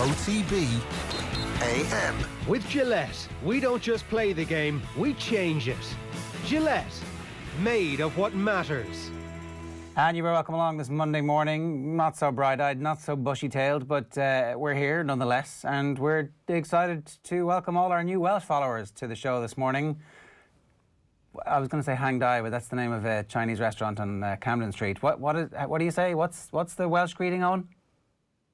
OTB AM. With Gillette, we don't just play the game, we change it. Gillette, made of what matters. And you're welcome along this Monday morning. Not so bright-eyed, not so bushy-tailed, but we're here nonetheless, and we're excited to welcome all our new Welsh followers to the show this morning. I was going to say Hang Dai, but that's the name of a Chinese restaurant on Camden Street. What do you say? What's the Welsh greeting, Owen?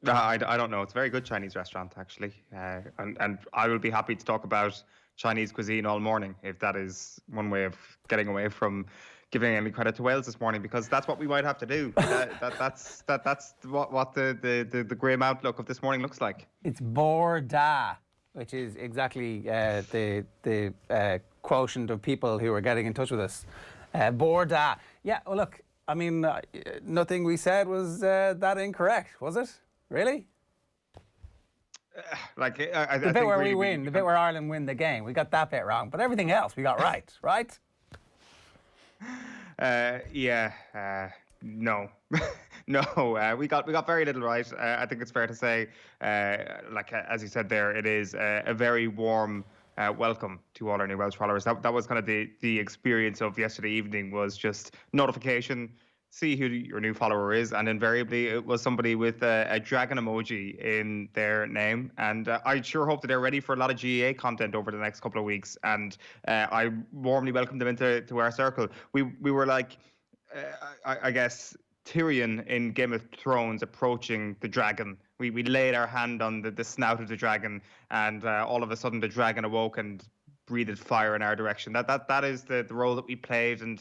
I don't know. It's a very good Chinese restaurant, actually. And I will be happy to talk about Chinese cuisine all morning, if that is one way of getting away from giving any credit to Wales this morning, because that's what we might have to do. That's what the grim outlook of this morning looks like. It's Bor Da, which is exactly the quotient of people who are getting in touch with us. Bor Da. Yeah, well, look, I mean, nothing we said was that incorrect, was it? Really? The bit where we win, the bit where Ireland win the game, we got that bit wrong, but everything else we got right, right? No. No, we got very little right. I think it's fair to say, as you said there, it is a very warm welcome to all our new Welsh followers. That was kind of the experience of yesterday evening, was just notification, see who your new follower is, and invariably it was somebody with a dragon emoji in their name. And I sure hope that they're ready for a lot of GAA content over the next couple of weeks. And I warmly welcome them into our circle. We were like, I guess, Tyrion in Game of Thrones approaching the dragon. We laid our hand on the snout of the dragon, and all of a sudden the dragon awoke and breathed fire in our direction. That is the role that we played. And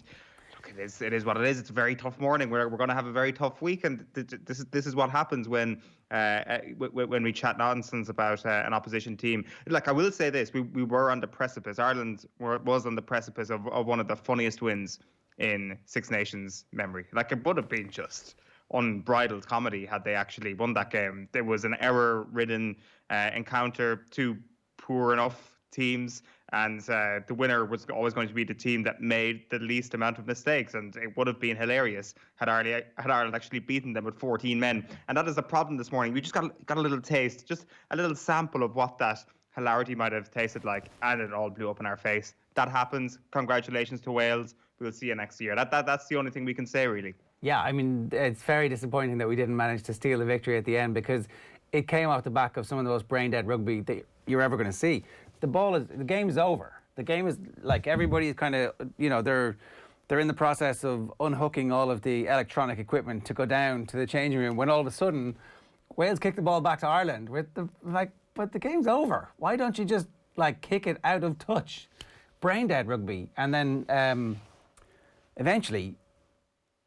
look, it is what it is. It's a very tough morning. We're going to have a very tough week, and this is what happens when we chat nonsense about an opposition team. Like, I will say this: we were on the precipice. Ireland was on the precipice of one of the funniest wins in Six Nations memory. Like, it would have been just unbridled comedy had they actually won that game. There was an error-ridden encounter, two poor enough teams, and the winner was always going to be the team that made the least amount of mistakes, and it would have been hilarious had Ireland actually beaten them with 14 men. And that is the problem this morning. We just got a little taste, just a little sample of what that hilarity might have tasted like, and it all blew up in our face. That happens. Congratulations to Wales. We'll see you next year. That's the only thing we can say, really. Yeah, I mean, it's very disappointing that we didn't manage to steal the victory at the end, because it came off the back of some of the most brain-dead rugby that you're ever going to see. The game's over. The game is, like, everybody's kind of, they're in the process of unhooking all of the electronic equipment to go down to the changing room, when all of a sudden Wales kicked the ball back to Ireland but the game's over. Why don't you just, kick it out of touch? Brain-dead rugby. And then eventually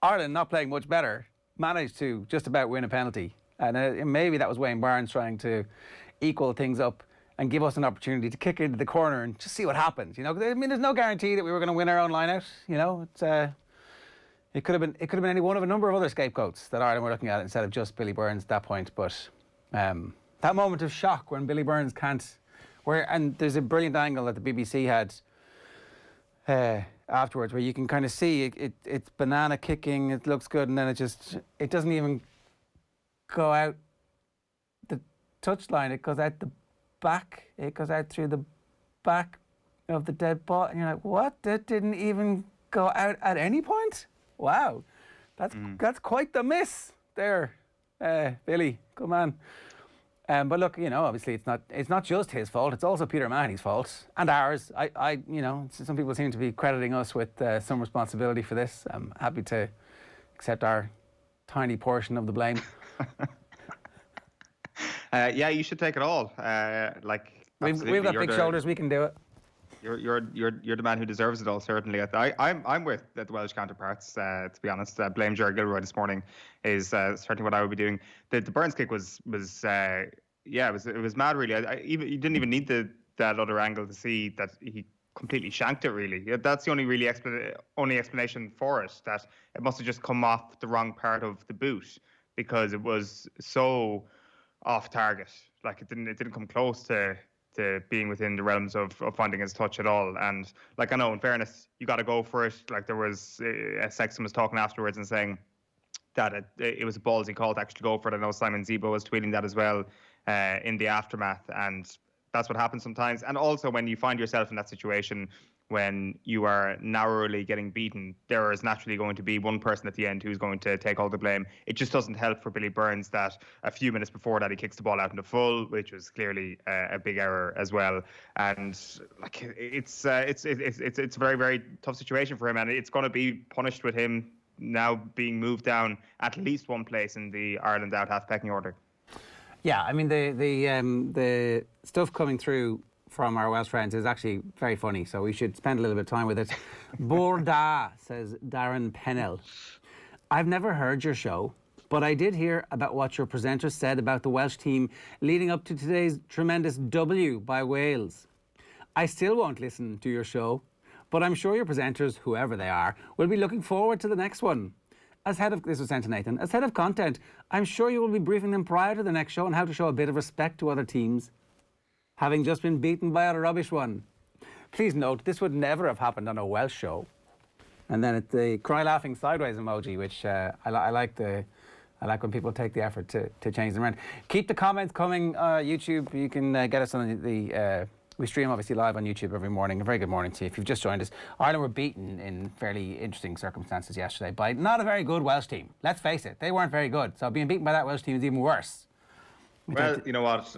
Ireland, not playing much better, managed to just about win a penalty. And maybe that was Wayne Barnes trying to equal things up and give us an opportunity to kick into the corner and just see what happens. I mean, there's no guarantee that we were going to win our own line out. It could have been any one of a number of other scapegoats that Ireland were looking at instead of just Billy Burns at that point. But that moment of shock when Billy Burns can't, and there's a brilliant angle that the BBC had afterwards, where you can kind of see it's banana kicking. It looks good, and then it doesn't even go out the touchline. It goes out the back. It goes out through the back of the dead ball, and you're like, what? That didn't even go out at any point? Wow, that's quite the miss there, Billy. Good man. But look, obviously it's not just his fault. It's also Peter Mahoney's fault and ours. Some people seem to be crediting us with some responsibility for this. I'm happy to accept our tiny portion of the blame. Yeah, you should take it all. We've got big shoulders. We can do it. You're the man who deserves it all, certainly. I'm with the Welsh counterparts, to be honest. Blame Ger and Eoin this morning is certainly what I would be doing. The Burns kick was mad, really. You didn't even need that other angle to see that he completely shanked it, really. That's the only explanation for it, that it must have just come off the wrong part of the boot, because it was so off target. Like, it didn't come close to being within the realms of finding his touch at all. And I know, in fairness, you got to go for it. There was Sexton was talking afterwards and saying that it was a ballsy call to actually go for it. I know Simon Zebo was tweeting that as well in the aftermath, and that's what happens sometimes. And also when you find yourself in that situation when you are narrowly getting beaten, there is naturally going to be one person at the end who's going to take all the blame. It just doesn't help for Billy Burns that a few minutes before that he kicks the ball out into full, which was clearly a big error as well. And like it's a very, very tough situation for him, and it's going to be punished with him now being moved down at least one place in the Ireland out half pecking order. Yeah, I mean the stuff coming through from our Welsh friends is actually very funny, so we should spend a little bit of time with it. Borda, says Darren Pennell. I've never heard your show, but I did hear about what your presenters said about the Welsh team leading up to today's tremendous W by Wales. I still won't listen to your show, but I'm sure your presenters, whoever they are, will be looking forward to the next one. As head of, this was sent to Nathan, as head of content, I'm sure you will be briefing them prior to the next show on how to show a bit of respect to other teams, having just been beaten by a rubbish one. Please note, this would never have happened on a Welsh show. And then it's the cry laughing sideways emoji, which I like when people take the effort to change them around. Keep the comments coming, YouTube. You can get us on we stream obviously live on YouTube every morning. A very good morning to you if you've just joined us. Ireland were beaten in fairly interesting circumstances yesterday by not a very good Welsh team. Let's face it, they weren't very good. So being beaten by that Welsh team is even worse. Well, you know what?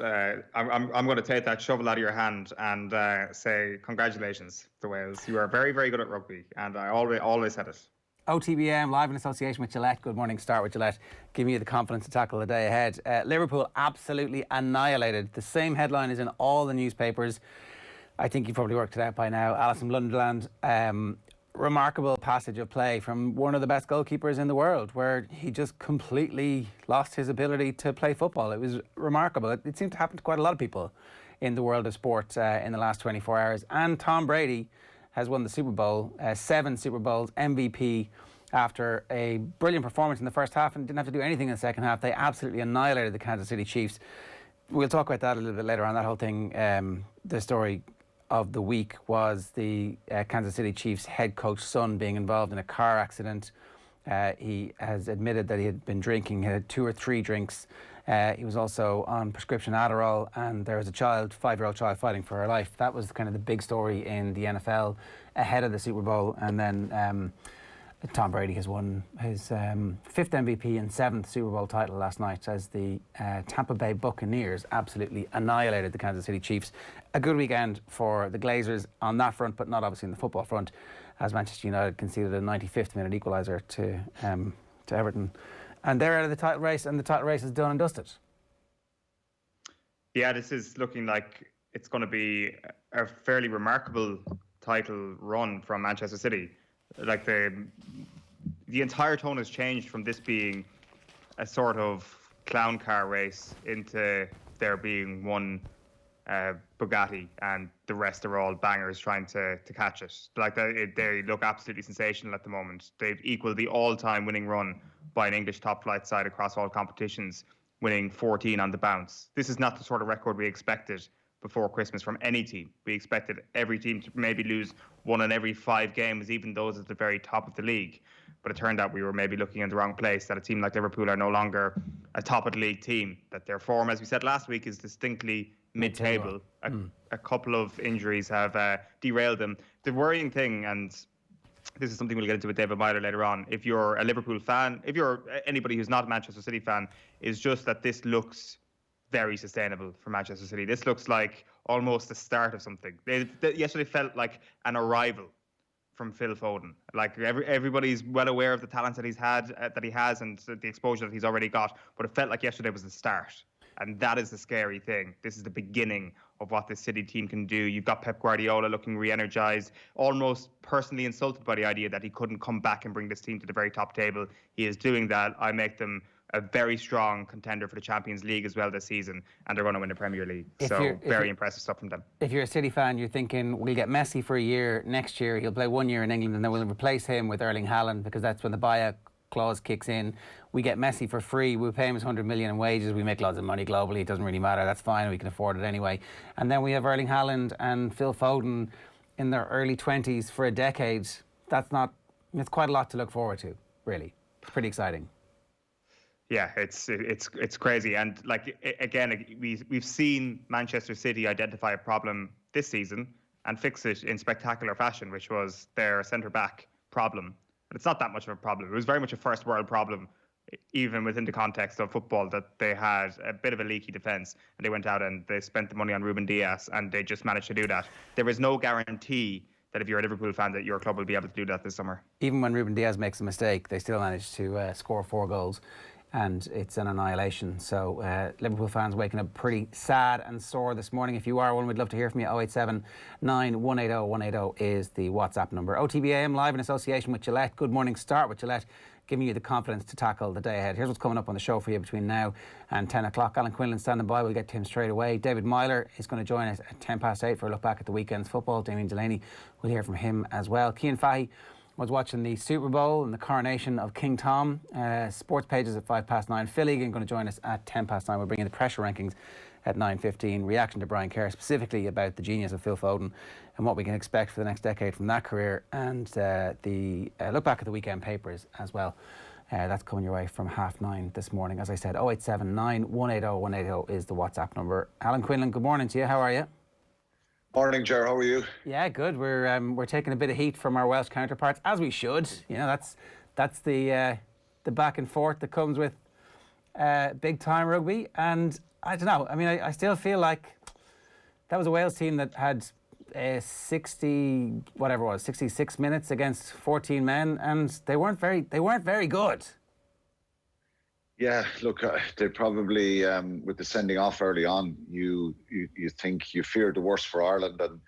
I'm going to take that shovel out of your hand and say congratulations to Wales. You are very, very good at rugby, and I always said it. OTB AM live in association with Gillette. Good morning. Start with Gillette. Give you the confidence to tackle the day ahead. Liverpool absolutely annihilated. The same headline is in all the newspapers. I think you've probably worked it out by now. Alison Lunderland. Remarkable passage of play from one of the best goalkeepers in the world, where he just completely lost his ability to play football. It was remarkable. It seemed to happen to quite a lot of people in the world of sport in the last 24 hours. And Tom Brady has won the Super Bowl, 7 Super Bowls, MVP, after a brilliant performance in the first half and didn't have to do anything in the second half. They absolutely annihilated the Kansas City Chiefs. We'll talk about that a little bit later on, that whole thing. The story of the week was the Kansas City Chiefs head coach's son being involved in a car accident. He has admitted that he had been drinking. He had 2 or 3 drinks. He was also on prescription Adderall, and there was a child, 5-year-old child, fighting for her life. That was kind of the big story in the NFL ahead of the Super Bowl. And then Tom Brady has won his 5th MVP and 7th Super Bowl title last night as the Tampa Bay Buccaneers absolutely annihilated the Kansas City Chiefs. A good weekend for the Glazers on that front, but not obviously in the football front, as Manchester United conceded a 95th minute equaliser to Everton. And they're out of the title race, and the title race is done and dusted. Yeah, this is looking like it's going to be a fairly remarkable title run from Manchester City. Like the entire tone has changed from this being a sort of clown car race into there being one Bugatti and the rest are all bangers trying to catch it. Like they look absolutely sensational at the moment. They've equaled the all-time winning run by an English top-flight side across all competitions, winning 14 on the bounce. This is not the sort of record we expected before Christmas from any team. We expected every team to maybe lose 1 in every 5 games, even those at the very top of the league. But it turned out we were maybe looking in the wrong place, that a team like Liverpool are no longer a top-of-the-league team, that their form, as we said last week, is distinctly mid-table. A couple of injuries have derailed them. The worrying thing, and this is something we'll get into with David Meyler later on, if you're a Liverpool fan, if you're anybody who's not a Manchester City fan, is just that this looks very sustainable for Manchester City. This looks like almost the start of something. Yesterday felt like an arrival from Phil Foden. Like everybody's well aware of the talents that he has, and the exposure that he's already got. But it felt like yesterday was the start, and that is the scary thing. This is the beginning of what this City team can do. You've got Pep Guardiola looking re-energized, almost personally insulted by the idea that he couldn't come back and bring this team to the very top table. He is doing that. I make them a very strong contender for the Champions League as well this season, and they're going to win the Premier League. So very impressive stuff from them. If you're a City fan, you're thinking, we'll get Messi for a year. Next year, he'll play 1 year in England, and then we'll replace him with Erling Haaland, because that's when the buyout clause kicks in. We get Messi for free. We'll pay him his 100 million in wages. We make lots of money globally. It doesn't really matter. That's fine. We can afford it anyway. And then we have Erling Haaland and Phil Foden in their early 20s for a decade. It's quite a lot to look forward to, really. It's pretty exciting. Yeah, it's crazy, and like again, we've seen Manchester City identify a problem this season and fix it in spectacular fashion, which was their centre back problem. But it's not that much of a problem. It was very much a first world problem, even within the context of football, that they had a bit of a leaky defence, and they went out and they spent the money on Ruben Dias, and they just managed to do that. There is no guarantee that if you're a Liverpool fan that your club will be able to do that this summer. Even when Ruben Dias makes a mistake, they still manage to score 4 goals. And it's an annihilation. So Liverpool fans waking up pretty sad and sore this morning. If you are one, we'd love to hear from you. 087 9180 180 is the WhatsApp number. OTB AM live in association with Gillette. Good morning. Start with Gillette, giving you the confidence to tackle the day ahead. Here's what's coming up on the show for you between now and 10 o'clock. Alan Quinlan standing by. We'll get to him straight away. David Meyler is going to join us at 8:10 for a look back at the weekend's football. Damien Delaney, we'll hear from him as well. Cian Fahey was watching the Super Bowl and the coronation of King Tom. Sports pages at 9:05. Phil Egan going to join us at 10:09. We're bringing the pressure rankings at 9:15. Reaction to Brian Kerr, specifically about the genius of Phil Foden and what we can expect for the next decade from that career, and the look back at the weekend papers as well. That's coming your way from 9:30 this morning. As I said, 087 9180 180 is the WhatsApp number. Alan Quinlan, good morning to you. How are you? Morning, Ger. How are you? Yeah, good. We're taking a bit of heat from our Welsh counterparts, as we should. You know, that's the back and forth that comes with big time rugby. And I don't know. I mean, I still feel like that was a Wales team that had 66 minutes against 14 men, and they weren't very good. Yeah, look, they probably, with the sending off early on, you think you feared the worst for Ireland, and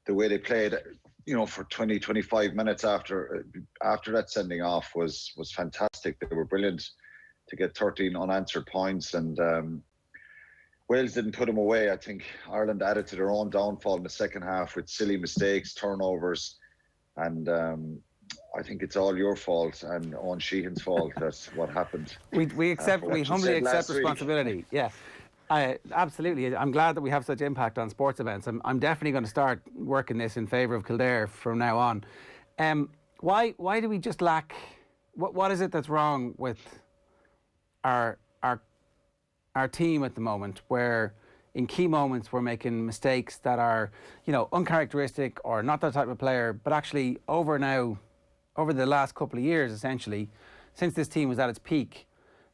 the way they played, you know, for 20, 25 minutes after that sending off was fantastic. They were brilliant to get 13 unanswered points, and Wales didn't put them away. I think Ireland added to their own downfall in the second half with silly mistakes, turnovers, and I think it's all your fault and Owen Sheehan's fault. That's what happened. We humbly accept responsibility. Yeah, absolutely. I'm glad that we have such impact on sports events. I'm definitely going to start working this in favour of Kildare from now on. Why do we just lack? What is it that's wrong with our team at the moment, where in key moments we're making mistakes that are, you know, uncharacteristic or not that type of player, but actually over the last couple of years, essentially, since this team was at its peak,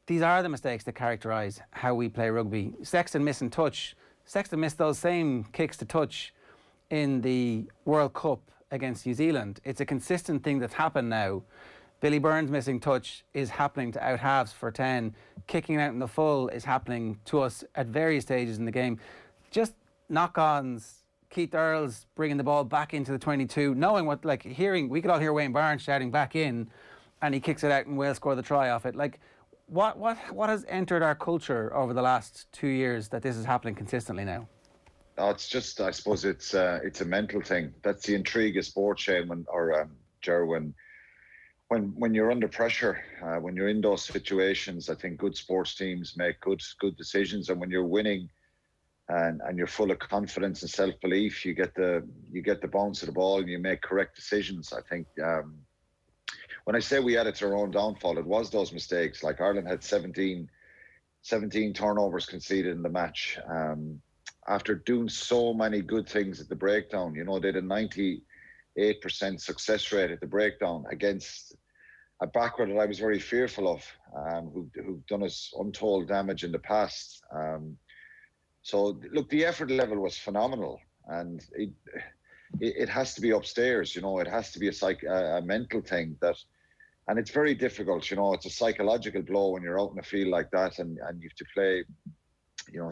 these are the mistakes that characterise how we play rugby. Sexton missing touch. Sexton missed those same kicks to touch in the World Cup against New Zealand. It's a consistent thing that's happened now. Billy Burns missing touch is happening to out halves for 10. Kicking out in the full is happening to us at various stages in the game. Just knock-ons. Keith Earls bringing the ball back into the 22, knowing what, like, we could all hear Wayne Barnes shouting back in, and he kicks it out and Wales score the try off it. Like, what has entered our culture over the last 2 years that this is happening consistently now? Oh, it's just, I suppose it's a mental thing. That's the intrigue of sports, Shane, Ger, when you're under pressure, when you're in those situations. I think good sports teams make good decisions, and when you're winning, and you're full of confidence and self-belief, you get the bounce of the ball and you make correct decisions. I think when I say we added to our own downfall, it was those mistakes. Like, Ireland had 17 turnovers conceded in the match, after doing so many good things at the breakdown. You know, they had a 98% success rate at the breakdown against a backrow that I was very fearful of, who've done us untold damage in the past. So, look, the effort level was phenomenal, and it has to be upstairs. You know, it has to be a mental thing and it's very difficult. You know, it's a psychological blow when you're out in a field like that, and you have to play, you know,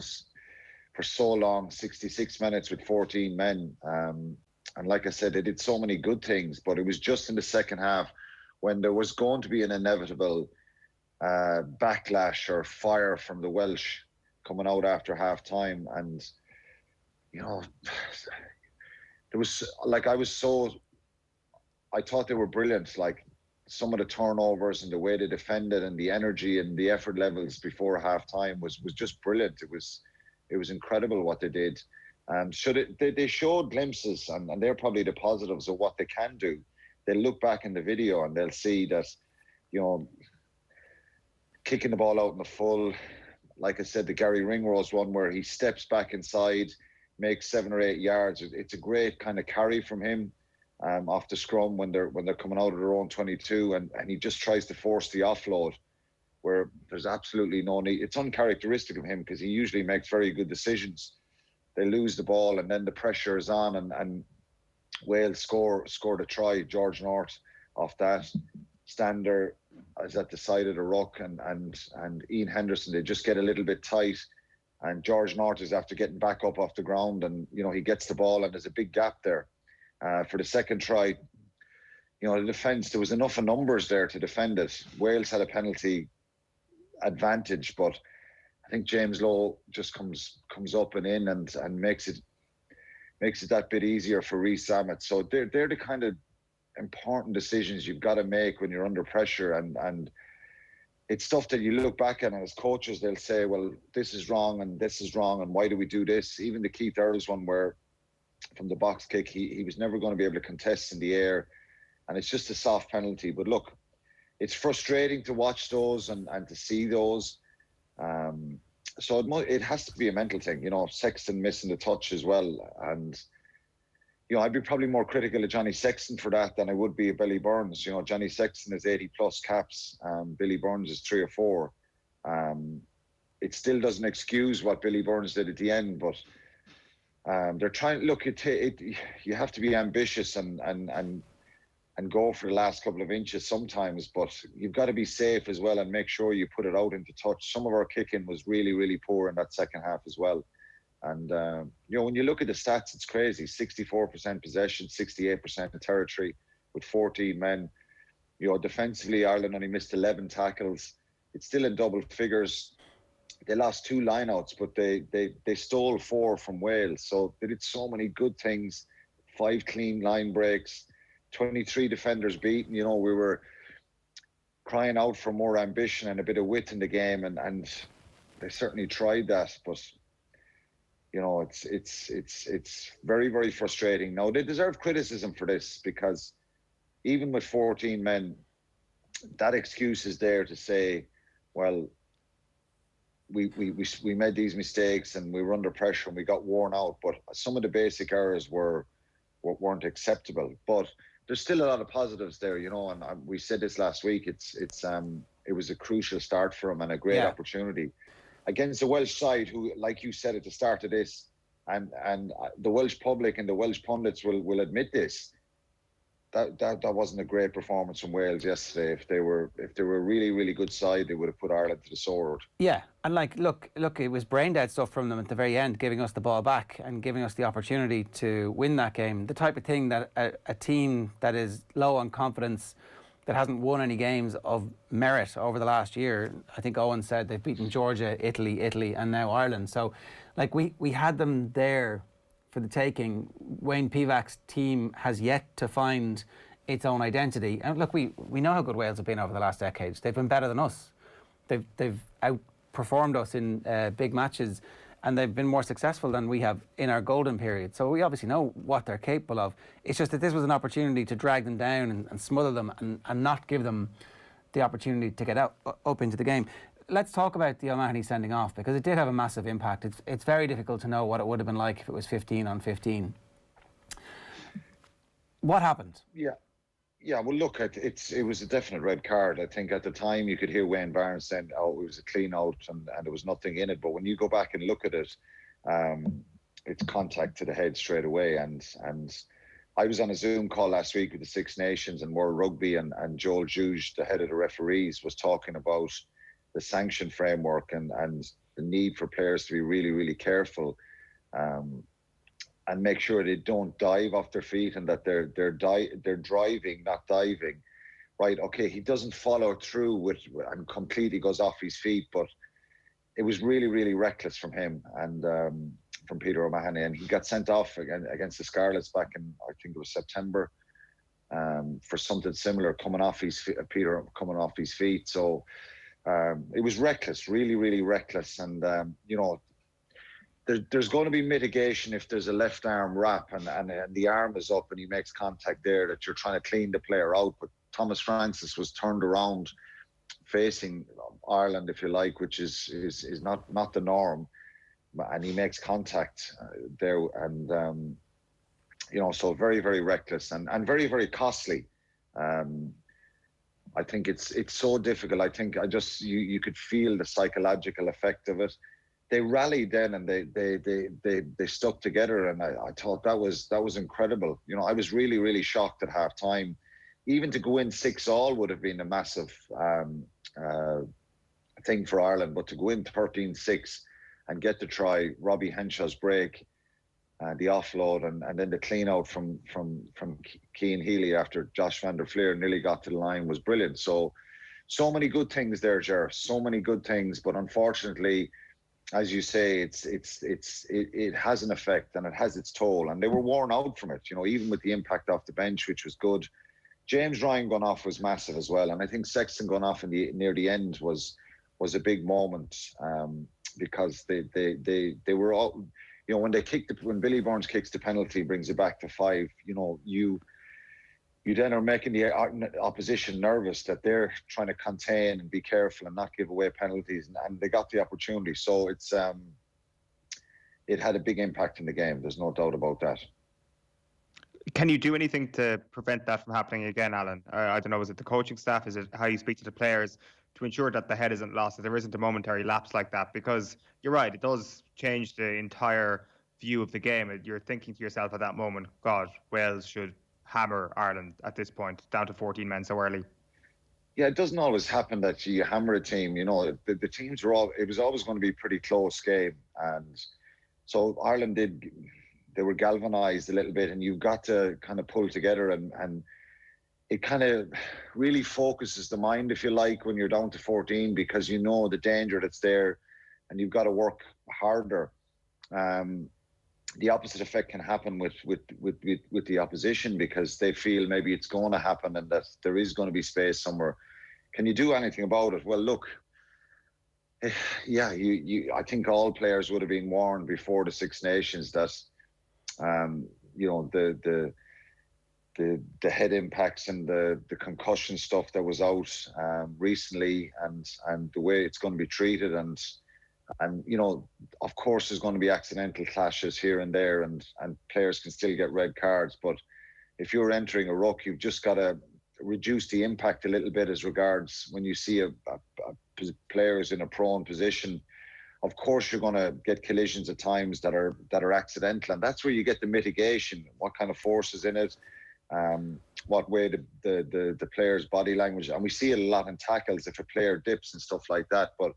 for so long, 66 minutes with 14 men. And like I said, they did so many good things, but it was just in the second half when there was going to be an inevitable backlash or fire from the Welsh coming out after half time. And, you know, there was, like, I thought they were brilliant. Like, some of the turnovers and the way they defended and the energy and the effort levels before half time was just brilliant. It was incredible what they did. So they showed glimpses, and they're probably the positives of what they can do. They'll look back in the video and they'll see that, you know, kicking the ball out in the full. Like I said, the Gary Ringrose one where he steps back inside, makes 7 or 8 yards. It's a great kind of carry from him off the scrum when they're coming out of their own 22, and he just tries to force the offload where there's absolutely no need. It's uncharacteristic of him because he usually makes very good decisions. They lose the ball and then the pressure is on, and Wales scored a try. George North off that. Stander is at the side of the ruck, and Ian Henderson, they just get a little bit tight, and George North is after getting back up off the ground, and he gets the ball, and there's a big gap there for the second try. The defence, there was enough of numbers there to defend it. Wales had a penalty advantage, but I think James Lowe just comes up and in and makes it that bit easier for Reece Zammit. So they're the kind of important decisions you've got to make when you're under pressure, and it's stuff that you look back at, and as coaches they'll say, well, this is wrong and this is wrong and why do we do this? Even the Keith Earls one where from the box kick he was never going to be able to contest in the air, and it's just a soft penalty. But look, it's frustrating to watch those and to see those, so it has to be a mental thing. Sexton missing the touch as well, and I'd be probably more critical of Johnny Sexton for that than I would be of Billy Burns. Johnny Sexton is 80 plus caps. Billy Burns is 3 or 4. It still doesn't excuse what Billy Burns did at the end, but they're trying. Look, you have to be ambitious and go for the last couple of inches sometimes, but you've got to be safe as well and make sure you put it out into touch. Some of our kicking was really, really poor in that second half as well. And, when you look at the stats, it's crazy. 64% possession, 68% of territory with 14 men. Defensively, Ireland only missed 11 tackles. It's still in double figures. They lost 2 lineouts, but they stole 4 from Wales. So they did so many good things. 5 clean line breaks, 23 defenders beaten. We were crying out for more ambition and a bit of wit in the game, and they certainly tried that, but it's very, very frustrating. Now, they deserve criticism for this because even with 14 men, that excuse is there to say, well, we made these mistakes and we were under pressure and we got worn out. But some of the basic errors weren't acceptable. But there's still a lot of positives there, and we said this last week. It was a crucial start for them and a great opportunity against the Welsh side, who, like you said at the start of this, and the Welsh public and the Welsh pundits will admit this, that wasn't a great performance from Wales yesterday. If they were a really, really good side, they would have put Ireland to the sword. Yeah, and look, it was brain dead stuff from them at the very end, giving us the ball back and giving us the opportunity to win that game. The type of thing that a team that is low on confidence, that hasn't won any games of merit over the last year. I think Owen said they've beaten Georgia, Italy, and now Ireland. So, we had them there for the taking. Wayne Pivac's team has yet to find its own identity. And look, we know how good Wales have been over the last decades. They've been better than us. They've outperformed us in big matches, and they've been more successful than we have in our golden period. So we obviously know what they're capable of. It's just that this was an opportunity to drag them down and smother them and not give them the opportunity to get up into the game. Let's talk about the O'Mahony sending off, because it did have a massive impact. It's very difficult to know what it would have been like if it was 15 on 15. What happened? Yeah, well, look, it was a definite red card. I think at the time you could hear Wayne Barnes saying, oh, it was a clean out and there was nothing in it. But when you go back and look at it, it's contact to the head straight away. And I was on a Zoom call last week with the Six Nations and World Rugby, and Joel Juge, the head of the referees, was talking about the sanction framework and the need for players to be really, really careful and make sure they don't dive off their feet, and that they're driving, not diving. Right? Okay, he doesn't follow through with and completely goes off his feet, but it was really, really reckless from him and from Peter O'Mahony, and he got sent off against the Scarlets back in, I think it was September, for something similar, coming off his feet. So it was reckless, really, really reckless, and There's going to be mitigation if there's a left arm wrap and the arm is up and he makes contact there, that you're trying to clean the player out. But Thomas Francis was turned around facing Ireland, if you like, which is not the norm, and he makes contact there, and so very, very reckless and very, very costly. I think it's so difficult. I think you could feel the psychological effect of it. They rallied then, and they stuck together, and I thought that was incredible. I was really, really shocked at half time. Even to go in 6-all would have been a massive thing for Ireland, but to go in 13-6 and get to try Robbie Henshaw's break, the offload, and then the clean out from Cian Healy after Josh van der Fleer nearly got to the line was brilliant. So many good things there, Ger. So many good things, but unfortunately, as you say, it has an effect and it has its toll, and they were worn out from it. Even with the impact off the bench, which was good. James Ryan going off was massive as well, and I think Sexton going off near the end was a big moment, because they were all, when Billy Burns kicks the penalty, brings it back to 5. You then are making the opposition nervous that they're trying to contain and be careful and not give away penalties, and they got the opportunity. So it had a big impact in the game. There's no doubt about that. Can you do anything to prevent that from happening again, Alan? I don't know, is it the coaching staff? Is it how you speak to the players to ensure that the head isn't lost, that there isn't a momentary lapse like that? Because you're right, it does change the entire view of the game. You're thinking to yourself at that moment, God, Wales should hammer Ireland at this point, down to 14 men so early. Yeah, it doesn't always happen that you hammer a team. The teams it was always going to be a pretty close game. And so Ireland they were galvanised a little bit, and you've got to kind of pull together, and it kind of really focuses the mind, if you like, when you're down to 14, because you know the danger that's there, and you've got to work harder. The opposite effect can happen with the opposition, because they feel maybe it's going to happen and that there is going to be space somewhere. Can you do anything about it? Well, look, yeah, I think all players would have been warned before the Six Nations that the head impacts and the concussion stuff that was out recently, and the way it's going to be treated, and of course there's going to be accidental clashes here and there, and players can still get red cards, but if you're entering a ruck, you've just got to reduce the impact a little bit as regards when you see a players in a prone position. Of course, you're going to get collisions at times that are accidental, and that's where you get the mitigation. What kind of force is in it? What way the player's body language, and we see it a lot in tackles if a player dips and stuff like that. But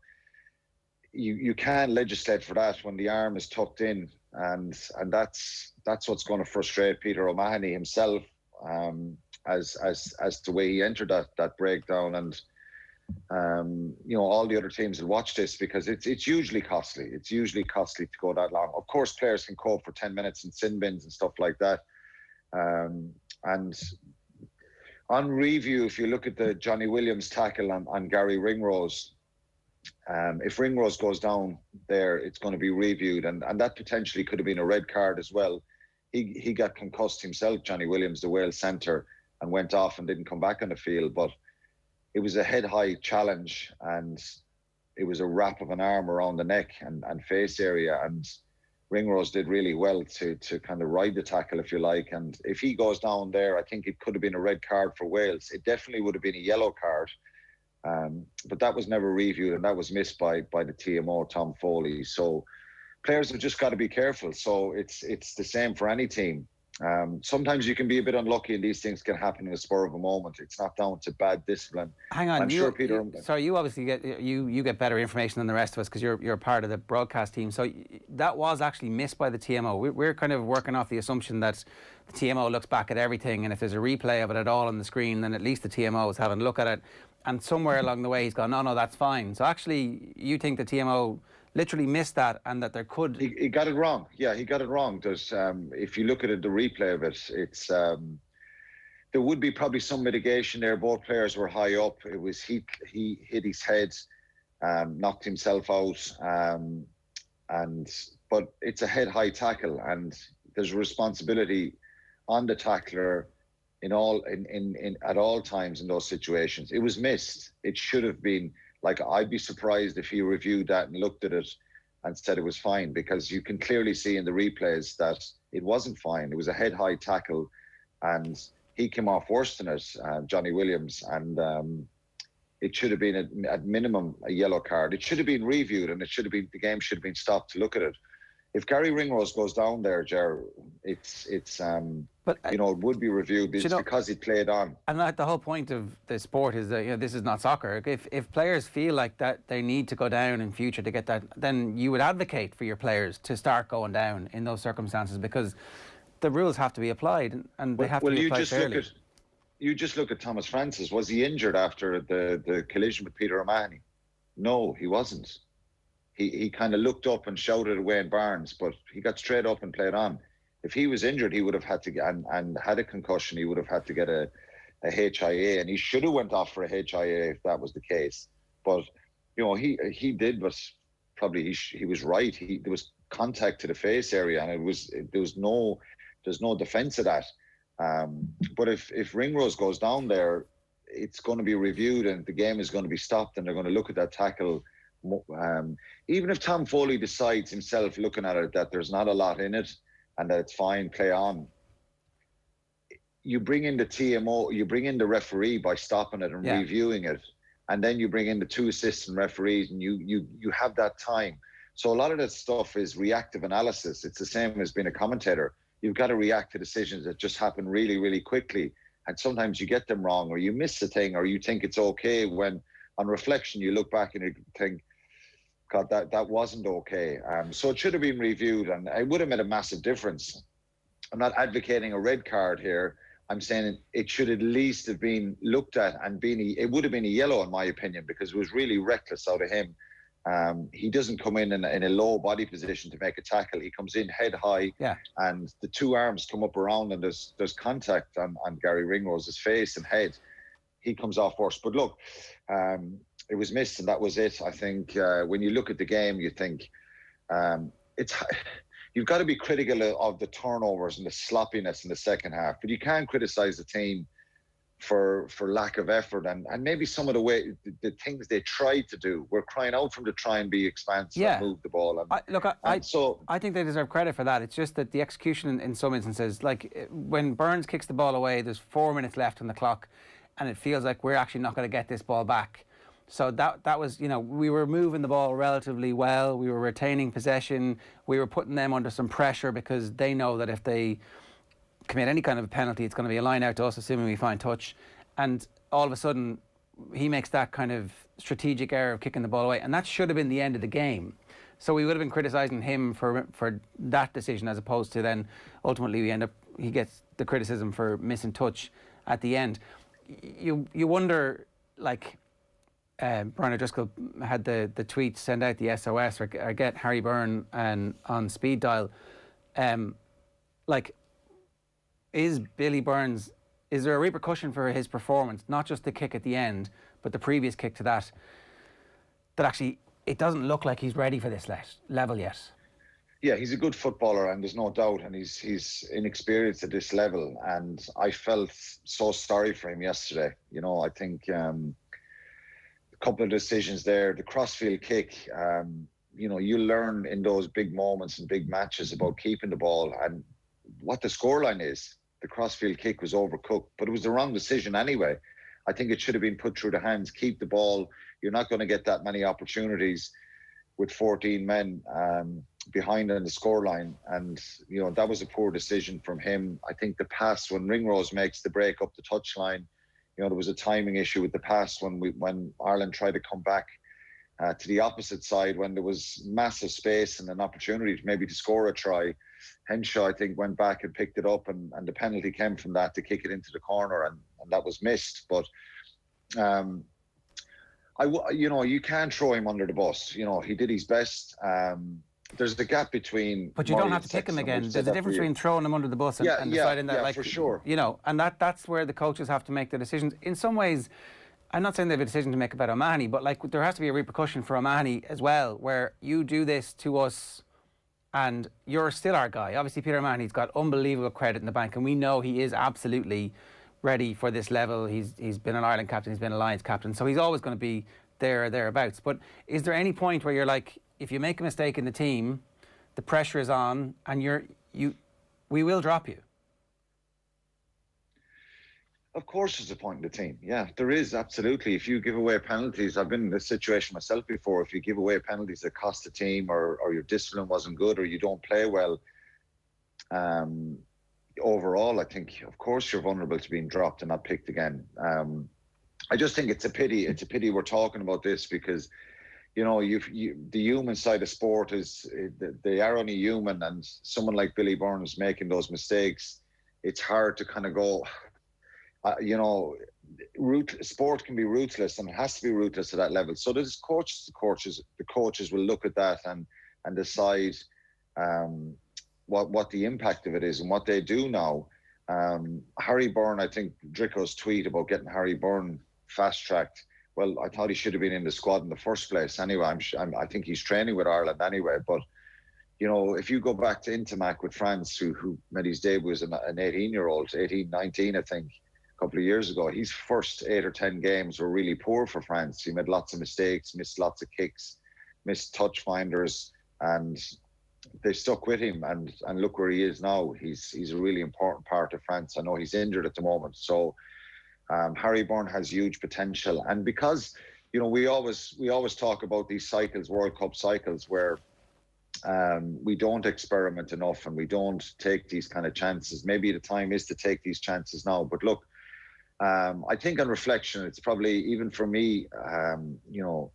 you can legislate for that when the arm is tucked in, and that's what's going to frustrate Peter O'Mahony himself, as the way he entered that breakdown. And all the other teams will watch this, because it's usually costly. It's usually costly to go that long. Of course, players can cope for 10 minutes in sin bins and stuff like that. And on review, if you look at the Johnny Williams tackle on Gary Ringrose, if Ringrose goes down there, it's going to be reviewed, and that potentially could have been a red card as well. He got concussed himself, Johnny Williams, the Wales centre, and went off and didn't come back on the field. But it was a head-high challenge, and it was a wrap of an arm around the neck and face area, and Ringrose did really well to kind of ride the tackle, if you like. And if he goes down there, I think it could have been a red card for Wales. It definitely would have been a yellow card, but that was never reviewed, and that was missed by the TMO, Tom Foley. So players have just got to be careful. So it's the same for any team. Sometimes you can be a bit unlucky, and these things can happen in a spur of a moment. It's not down to bad discipline. Hang on, sure Peter. Sorry, you obviously get better information than the rest of us, because you're part of the broadcast team. So that was actually missed by the TMO. We're kind of working off the assumption that the TMO looks back at everything, and if there's a replay of it at all on the screen, then at least the TMO is having a look at it. And somewhere along the way, he's gone, no, that's fine. So actually, you think the TMO literally missed that, and that there could... He got it wrong. Yeah, he got it wrong. There's, if you look at it, the replay of it, it's there would be probably some mitigation there. Both players were high up. It was he hit his head, knocked himself out, but it's a head-high tackle, and there's a responsibility on the tackler at all times in those situations. It was missed. It should have been, like, I'd be surprised if he reviewed that and looked at it and said it was fine, because you can clearly see in the replays that it wasn't fine. It was a head-high tackle, and he came off worse than it, Johnny Williams, and it should have been at minimum a yellow card. It should have been reviewed, and the game should have been stopped to look at it. If Gary Ringrose goes down there, Ger, it would be reviewed because he played on. And the whole point of the sport is that this is not soccer. If players feel like that they need to go down in future to get that, then you would advocate for your players to start going down in those circumstances, because the rules have to be applied, and they have to be applied fairly. You just look at Thomas Francis. Was he injured after the collision with Peter O'Mahony? No, he wasn't. He kind of looked up and shouted at Wayne Barnes, but he got straight up and played on. If he was injured, he would have had to get, and had a concussion, he would have had to get a HIA, and he should have went off for a HIA if that was the case. But he did, but probably he was right. There was contact to the face area, and there's no defence of that. But if Ringrose goes down there, it's going to be reviewed, and the game is going to be stopped, and they're going to look at that tackle. Even if Tom Foley decides himself, looking at it, that there's not a lot in it and that it's fine, play on, you bring in the TMO, you bring in the referee by stopping it and reviewing it, and then you bring in the 2 assistant referees, and you have that time. So a lot of that stuff is reactive analysis. It's the same as being a commentator. You've got to react to decisions that just happen really, really quickly, and sometimes you get them wrong, or you miss a thing, or you think it's okay, when on reflection you look back and you think, God, that wasn't okay. So it should have been reviewed, and it would have made a massive difference. I'm not advocating a red card here. I'm saying it should at least have been looked at, and it would have been a yellow, in my opinion, because it was really reckless out of him. He doesn't come in a low body position to make a tackle. He comes in head high, and the 2 arms come up around, and there's contact on Gary Ringrose's face and head. He comes off worse. But look, it was missed, and that was it. I think when you look at the game, you think you've got to be critical of the turnovers and the sloppiness in the second half, but you can't criticise the team for lack of effort and maybe some of the things they tried to do. We're crying out for them to try and be expansive and move the ball. I think they deserve credit for that. It's just that the execution in some instances, like when Burns kicks the ball away, there's 4 minutes left on the clock, and it feels like we're actually not going to get this ball back. So that was, we were moving the ball relatively well. We were retaining possession. We were putting them under some pressure, because they know that if they commit any kind of a penalty, it's going to be a line out to us, assuming we find touch. And all of a sudden, he makes that kind of strategic error of kicking the ball away, and that should have been the end of the game. So we would have been criticising him for that decision, as opposed to then ultimately he gets the criticism for missing touch at the end. You wonder, like, Brian O'Driscoll had the tweet, send out the SOS, or get Harry Byrne on speed dial. Is Billy Burns, is there a repercussion for his performance, not just the kick at the end, but the previous kick to that actually it doesn't look like he's ready for this level yet? Yeah, he's a good footballer, and there's no doubt, and he's inexperienced at this level, and I felt so sorry for him yesterday. I think a couple of decisions there, the crossfield kick, you learn in those big moments and big matches about keeping the ball and what the scoreline is. The crossfield kick was overcooked, but it was the wrong decision anyway. I think it should have been put through the hands, keep the ball. You're not going to get that many opportunities with 14 men behind on the scoreline, and that was a poor decision from him. I think the pass, when Ringrose makes the break up the touchline, there was a timing issue with the pass when Ireland tried to come back to the opposite side, when there was massive space and an opportunity to score a try. Henshaw, I think, went back and picked it up, and the penalty came from that to kick it into the corner, and that was missed. But you can't throw him under the bus. He did his best. There's the gap between. But you don't have to kick him again. There's a difference between throwing him under the bus and deciding that, for sure. And that's where the coaches have to make the decisions. In some ways, I'm not saying they have a decision to make about O'Mahony, but there has to be a repercussion for O'Mahony as well, where you do this to us and you're still our guy. Obviously, Peter O'Mahony's got unbelievable credit in the bank, and we know he is absolutely ready for this level. He's been an Ireland captain, he's been an Alliance captain, so he's always going to be there or thereabouts. But is there any point where you're like, if you make a mistake in the team, the pressure is on, and we will drop you? Of course there's a point in the team. Yeah, there is, absolutely. If you give away penalties, I've been in this situation myself before, if you give away penalties that cost the team, or your discipline wasn't good, or you don't play well, overall, I think, of course, you're vulnerable to being dropped and not picked again. I just think it's a pity. It's a pity we're talking about this, because, you know, the human side of sport is, they are only human, and someone like Billy Burns making those mistakes, it's hard to kind of go... you know, sport can be ruthless, and it has to be ruthless at that level. So there's the coaches will look at that and decide what the impact of it is and what they do now. Harry Byrne, I think Drico's tweet about getting Harry Byrne fast-tracked, well, I thought he should have been in the squad in the first place anyway. I think he's training with Ireland anyway, but you know, if you go back to Intermac with France, who made his debut as an 18-year-old, 18, 19, I think, a couple of years ago, his first 8 or 10 games were really poor for France. He made lots of mistakes, missed lots of kicks, missed touch finders, and they stuck with him. And look where he is now. He's a really important part of France. I know he's injured at the moment. So Harry Byrne has huge potential. And because, you know, we always talk about these cycles, World Cup cycles, where we don't experiment enough and we don't take these kind of chances. Maybe the time is to take these chances now. But look, I think on reflection, it's probably, even for me, you know,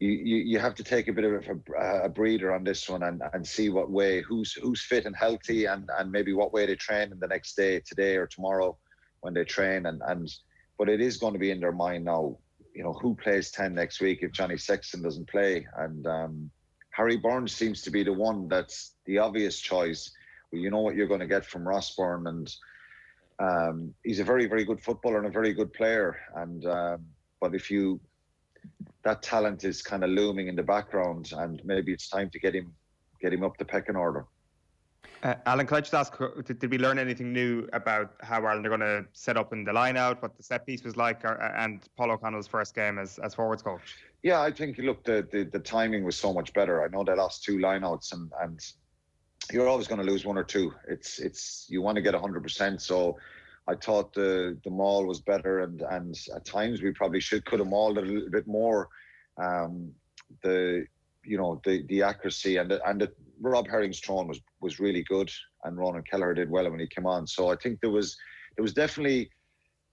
you have to take a bit of a breather on this one and see what way, who's fit and healthy, and maybe what way they train in the next day, today or tomorrow when they train. But it is going to be in their mind now, you know, who plays 10 next week if Johnny Sexton doesn't play. And Harry Burns seems to be the one that's the obvious choice. Well, you know what you're going to get from Ross Byrne, and he's a very, very good footballer and a very good player. And but that talent is kind of looming in the background, and maybe it's time to get him up the pecking order. Alan, could I just ask, did we learn anything new about how Ireland are going to set up in the line-out, what the set piece was like, and Paul O'Connell's first game as forwards coach? Yeah, I think, look, the timing was so much better. I know they lost 2 line-outs, and you're always going to lose 1 or 2. It's you want to get 100%. So I thought the maul was better, and at times we probably could have mauled it a little bit more. The accuracy and the Rob Herring's throw was really good, and Ronan Kelleher did well when he came on. So I think there was definitely,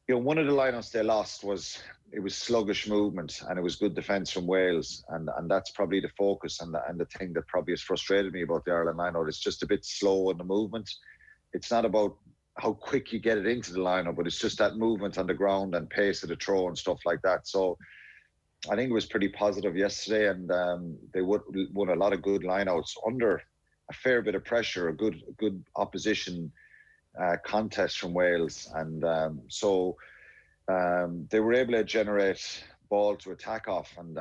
you know, one of the lineouts they lost was sluggish movement, and it was good defence from Wales, and that's probably the focus and the thing that probably has frustrated me about the Ireland lineout. It's just a bit slow in the movement. It's not about how quick you get it into the lineout, but it's just that movement on the ground and pace of the throw and stuff like that. So I think it was pretty positive yesterday, and they won a lot of good lineouts under a fair bit of pressure, a good opposition contest from Wales, and so they were able to generate ball to attack off, and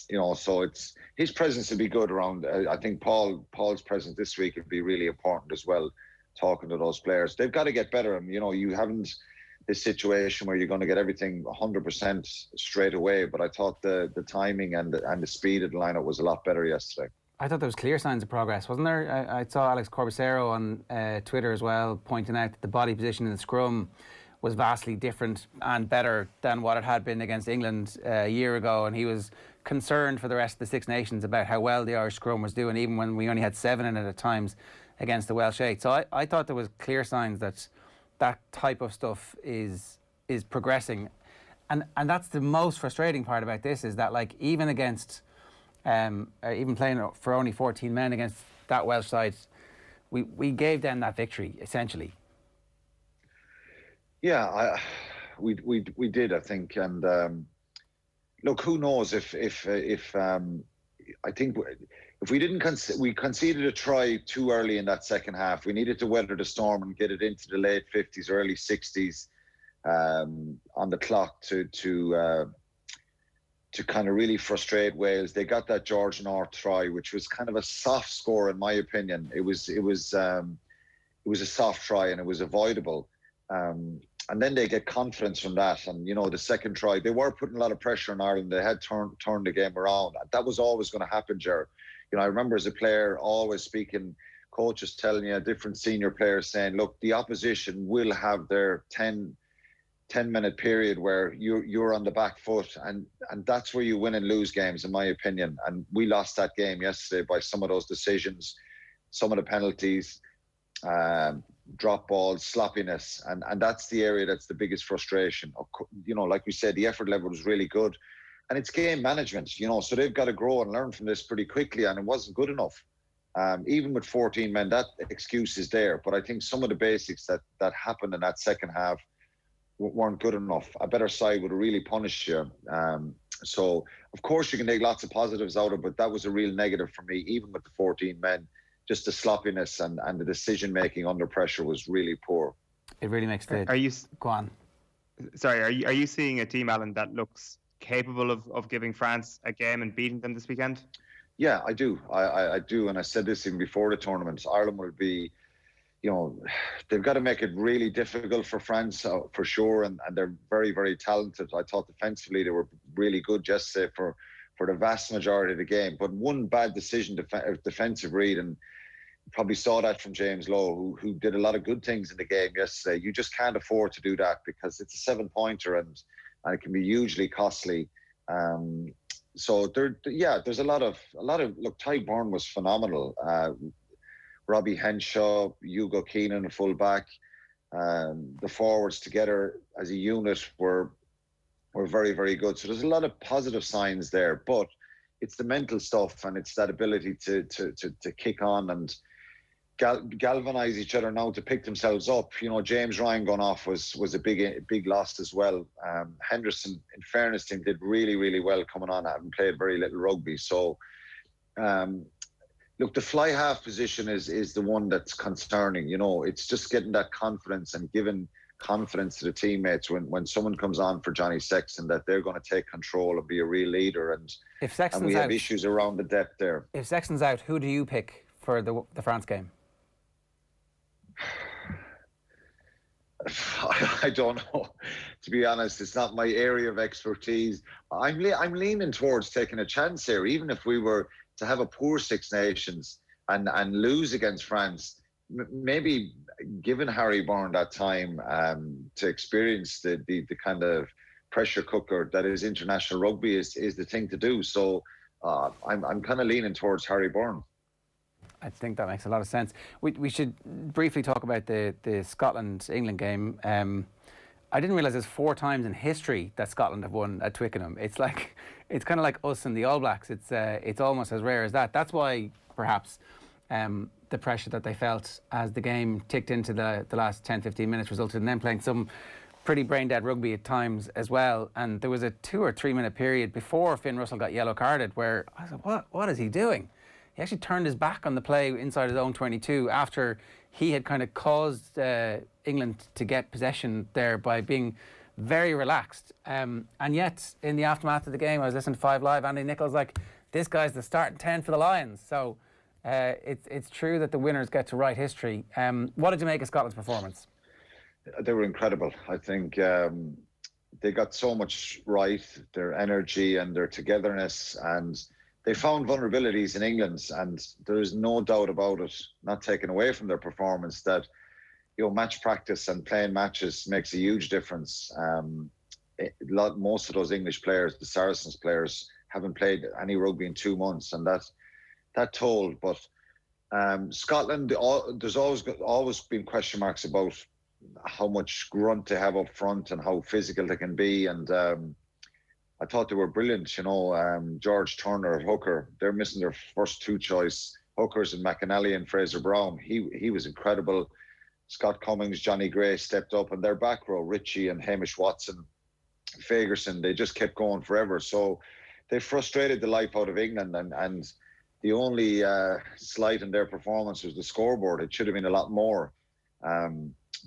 you know, so it's his presence would be good around. I think Paul's presence this week would be really important as well. Talking to those players, they've got to get better, and you know, you haven't this situation where you're going to get everything 100% straight away. But I thought the timing and the speed of the lineup was a lot better yesterday. I thought there was clear signs of progress, wasn't there? I saw Alex Corbicero on Twitter as well, pointing out that the body position in the scrum was vastly different and better than what it had been against England a year ago, and he was concerned for the rest of the Six Nations about how well the Irish scrum was doing, even when we only had 7 in it at times against the Welsh 8. So I thought there was clear signs that type of stuff is progressing, and that's the most frustrating part about this, is that, like, even against even playing for only 14 men against that Welsh side, we gave them that victory essentially. Yeah, we did, I think, and look, who knows if I think if we didn't we conceded a try too early in that second half. We needed to weather the storm and get it into the late 50s, early 60s on the clock to kind of really frustrate Wales. They got that George North try, which was kind of a soft score in my opinion. It was a soft try and it was avoidable. And then they get confidence from that. And, you know, the second try, they were putting a lot of pressure on Ireland. They had turned the game around. That was always going to happen, Ger. You know, I remember as a player always speaking, coaches telling you, different senior players saying, look, the opposition will have their 10-minute period where you're on the back foot. And that's where you win and lose games, in my opinion. And we lost that game yesterday by some of those decisions, some of the penalties, drop balls, sloppiness, and that's the area that's the biggest frustration. You know, like we said, the effort level was really good, and it's game management, you know, so they've got to grow and learn from this pretty quickly, and it wasn't good enough. Even with 14 men, that excuse is there, but I think some of the basics that happened in that second half weren't good enough. A better side would have really punished you. So, of course, you can take lots of positives out of it, but that was a real negative for me, even with the 14 men. Just the sloppiness and the decision-making under pressure was really poor. It really makes the... Go on. Sorry, are you seeing a team, Alan, that looks capable of giving France a game and beating them this weekend? Yeah, I do. I do, and I said this even before the tournament. Ireland will be, you know, they've got to make it really difficult for France, for sure, and they're very, very talented. I thought defensively they were really good yesterday for the vast majority of the game. But one bad decision, defensive read, and probably saw that from James Lowe, who did a lot of good things in the game yesterday. You just can't afford to do that because it's a 7-pointer and it can be hugely costly. So there's a lot of look. Ty Byrne was phenomenal. Robbie Henshaw, Hugo Keenan, a full back. The forwards together as a unit were very, very good. So there's a lot of positive signs there, but it's the mental stuff and it's that ability to kick on and galvanize each other now to pick themselves up. You know, James Ryan going off was a big loss as well. Henderson, in fairness to him, did really, really well coming on, having played very little rugby. So, look, the fly half position is the one that's concerning. You know, it's just getting that confidence and giving confidence to the teammates when someone comes on for Johnny Sexton that they're going to take control and be a real leader. And we have issues around the depth there. If Sexton's out, who do you pick for the France game? I don't know. To be honest, it's not my area of expertise. I'm leaning towards taking a chance here, even if we were to have a poor Six Nations and lose against France. Maybe giving Harry Byrne that time to experience the kind of pressure cooker that is international rugby is the thing to do. So I'm kind of leaning towards Harry Byrne. I think that makes a lot of sense. We should briefly talk about the Scotland-England game. I didn't realise there's 4 times in history that Scotland have won at Twickenham. It's kind of like us and the All Blacks. It's almost as rare as that. That's why perhaps the pressure that they felt as the game ticked into the last 10-15 minutes resulted in them playing some pretty brain-dead rugby at times as well. And there was a 2 or 3 minute period before Finn Russell got yellow carded where I was like, what is he doing? He actually turned his back on the play inside his own 22 after he had kind of caused England to get possession there by being very relaxed. And yet, in the aftermath of the game, I was listening to 5 Live, Andy Nichols like, this guy's the starting 10 for the Lions. So it's true that the winners get to write history. What did you make of Scotland's performance? They were incredible. I think they got so much right, their energy and their togetherness, and they found vulnerabilities in England, and there is no doubt about it, not taken away from their performance, that, you know, match practice and playing matches makes a huge difference. Most of those English players, the Saracens players, haven't played any rugby in 2 months, and that told. But Scotland, there's always been question marks about how much grunt they have up front and how physical they can be, and I thought they were brilliant. You know, George Turner at hooker, they're missing their first 2 choice hookers in McAnally and Fraser Brown. He was incredible. Scott Cummings, Johnny Gray stepped up, and their back row, Ritchie and Hamish Watson, Fagerson, they just kept going forever. So they frustrated the life out of England, and the only slight in their performance was the scoreboard. It should have been a lot more.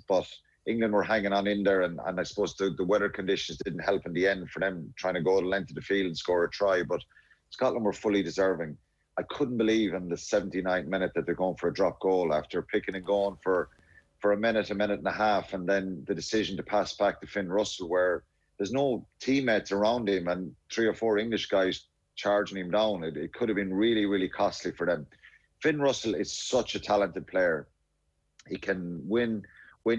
But England were hanging on in there, and I suppose the weather conditions didn't help in the end for them trying to go the length of the field and score a try. But Scotland were fully deserving. I couldn't believe in the 79th minute that they're going for a drop goal after picking and going for for a minute and a half, and then the decision to pass back to Finn Russell, where there's no teammates around him and 3 or 4 English guys charging him down. It could have been really, really costly for them. Finn Russell is such a talented player. He can win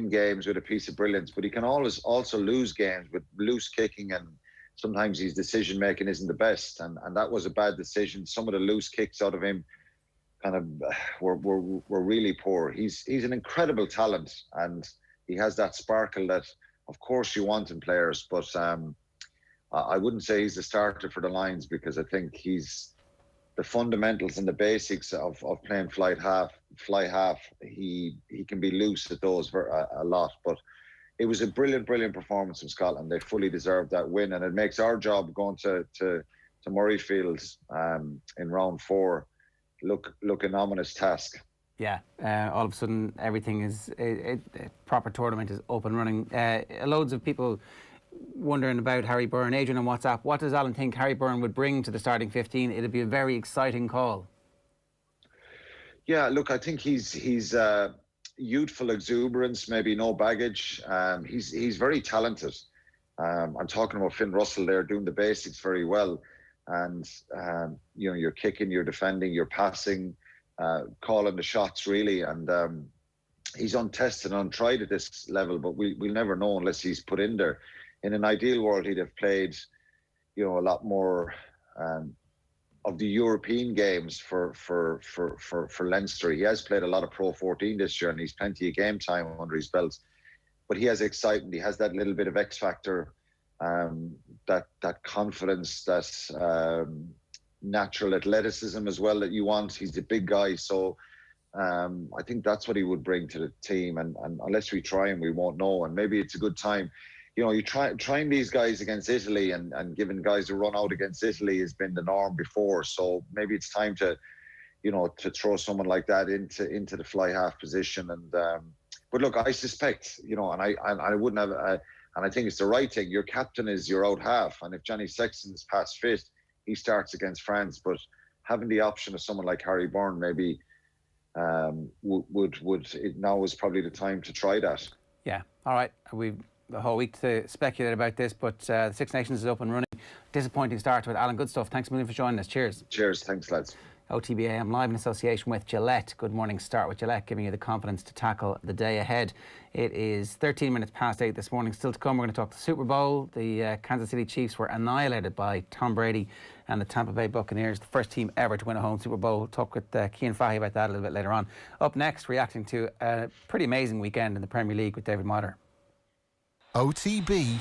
games with a piece of brilliance, but he can always also lose games with loose kicking, and sometimes his decision making isn't the best. And that was a bad decision. Some of the loose kicks out of him kind of were really poor. He's an incredible talent, and he has that sparkle that, of course, you want in players. But I wouldn't say he's the starter for the Lions, because I think he's the fundamentals and the basics of playing fly half. He can be loose at those a lot. But it was a brilliant performance from Scotland. They fully deserved that win, and it makes our job going to Murrayfield in round 4 look an ominous task. Yeah, all of a sudden everything is a proper tournament is up and running. Loads of people wondering about Harry Byrne. Adrian on WhatsApp, what does Alan think Harry Byrne would bring to the starting 15? It'd be a very exciting call. Yeah, look, I think he's youthful exuberance, maybe no baggage. He's very talented. I'm talking about Finn Russell there, doing the basics very well. And, you're kicking, you're defending, you're passing, calling the shots, really. And he's untested and untried at this level, but we'll never know unless he's put in there. In an ideal world, he'd have played, a lot more of the European games for Leinster. He has played a lot of Pro 14 this year, and he's plenty of game time under his belt. But he has excitement. He has that little bit of X factor, that confidence, that natural athleticism as well that you want. He's a big guy, so I think that's what he would bring to the team. And unless we try him, we won't know. And maybe it's a good time. You trying these guys against Italy and giving guys a run out against Italy has been the norm before. So maybe it's time to throw someone like that into the fly half position. And but look, I suspect, and I wouldn't have, and I think it's the right thing. Your captain is your out half, and if Johnny Sexton's past fit, he starts against France. But having the option of someone like Harry Byrne, maybe now is probably the time to try that. Yeah. All right. We've the whole week to speculate about this, but the Six Nations is up and running. Disappointing start with Alan. Good stuff. Thanks a million for joining us. Cheers. Cheers. Thanks, lads. OTB AM live in association with Gillette. Good morning. Start with Gillette, giving you the confidence to tackle the day ahead. It is 13 minutes past 8 this morning. Still to come, we're going to talk the Super Bowl. The Kansas City Chiefs were annihilated by Tom Brady and the Tampa Bay Buccaneers, the first team ever to win a home Super Bowl. We'll talk with Cian Fahey about that a little bit later on. Up next, reacting to a pretty amazing weekend in the Premier League with David Meyler. OTB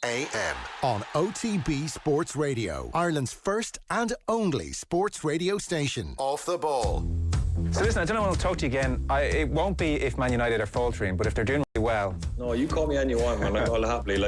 AM on OTB Sports Radio, Ireland's first and only sports radio station. Off the ball. So listen, I don't know when I'll talk to you again. It won't be if Man United are faltering, but if they're doing really well. No, you call me any you want, man. I'll happily.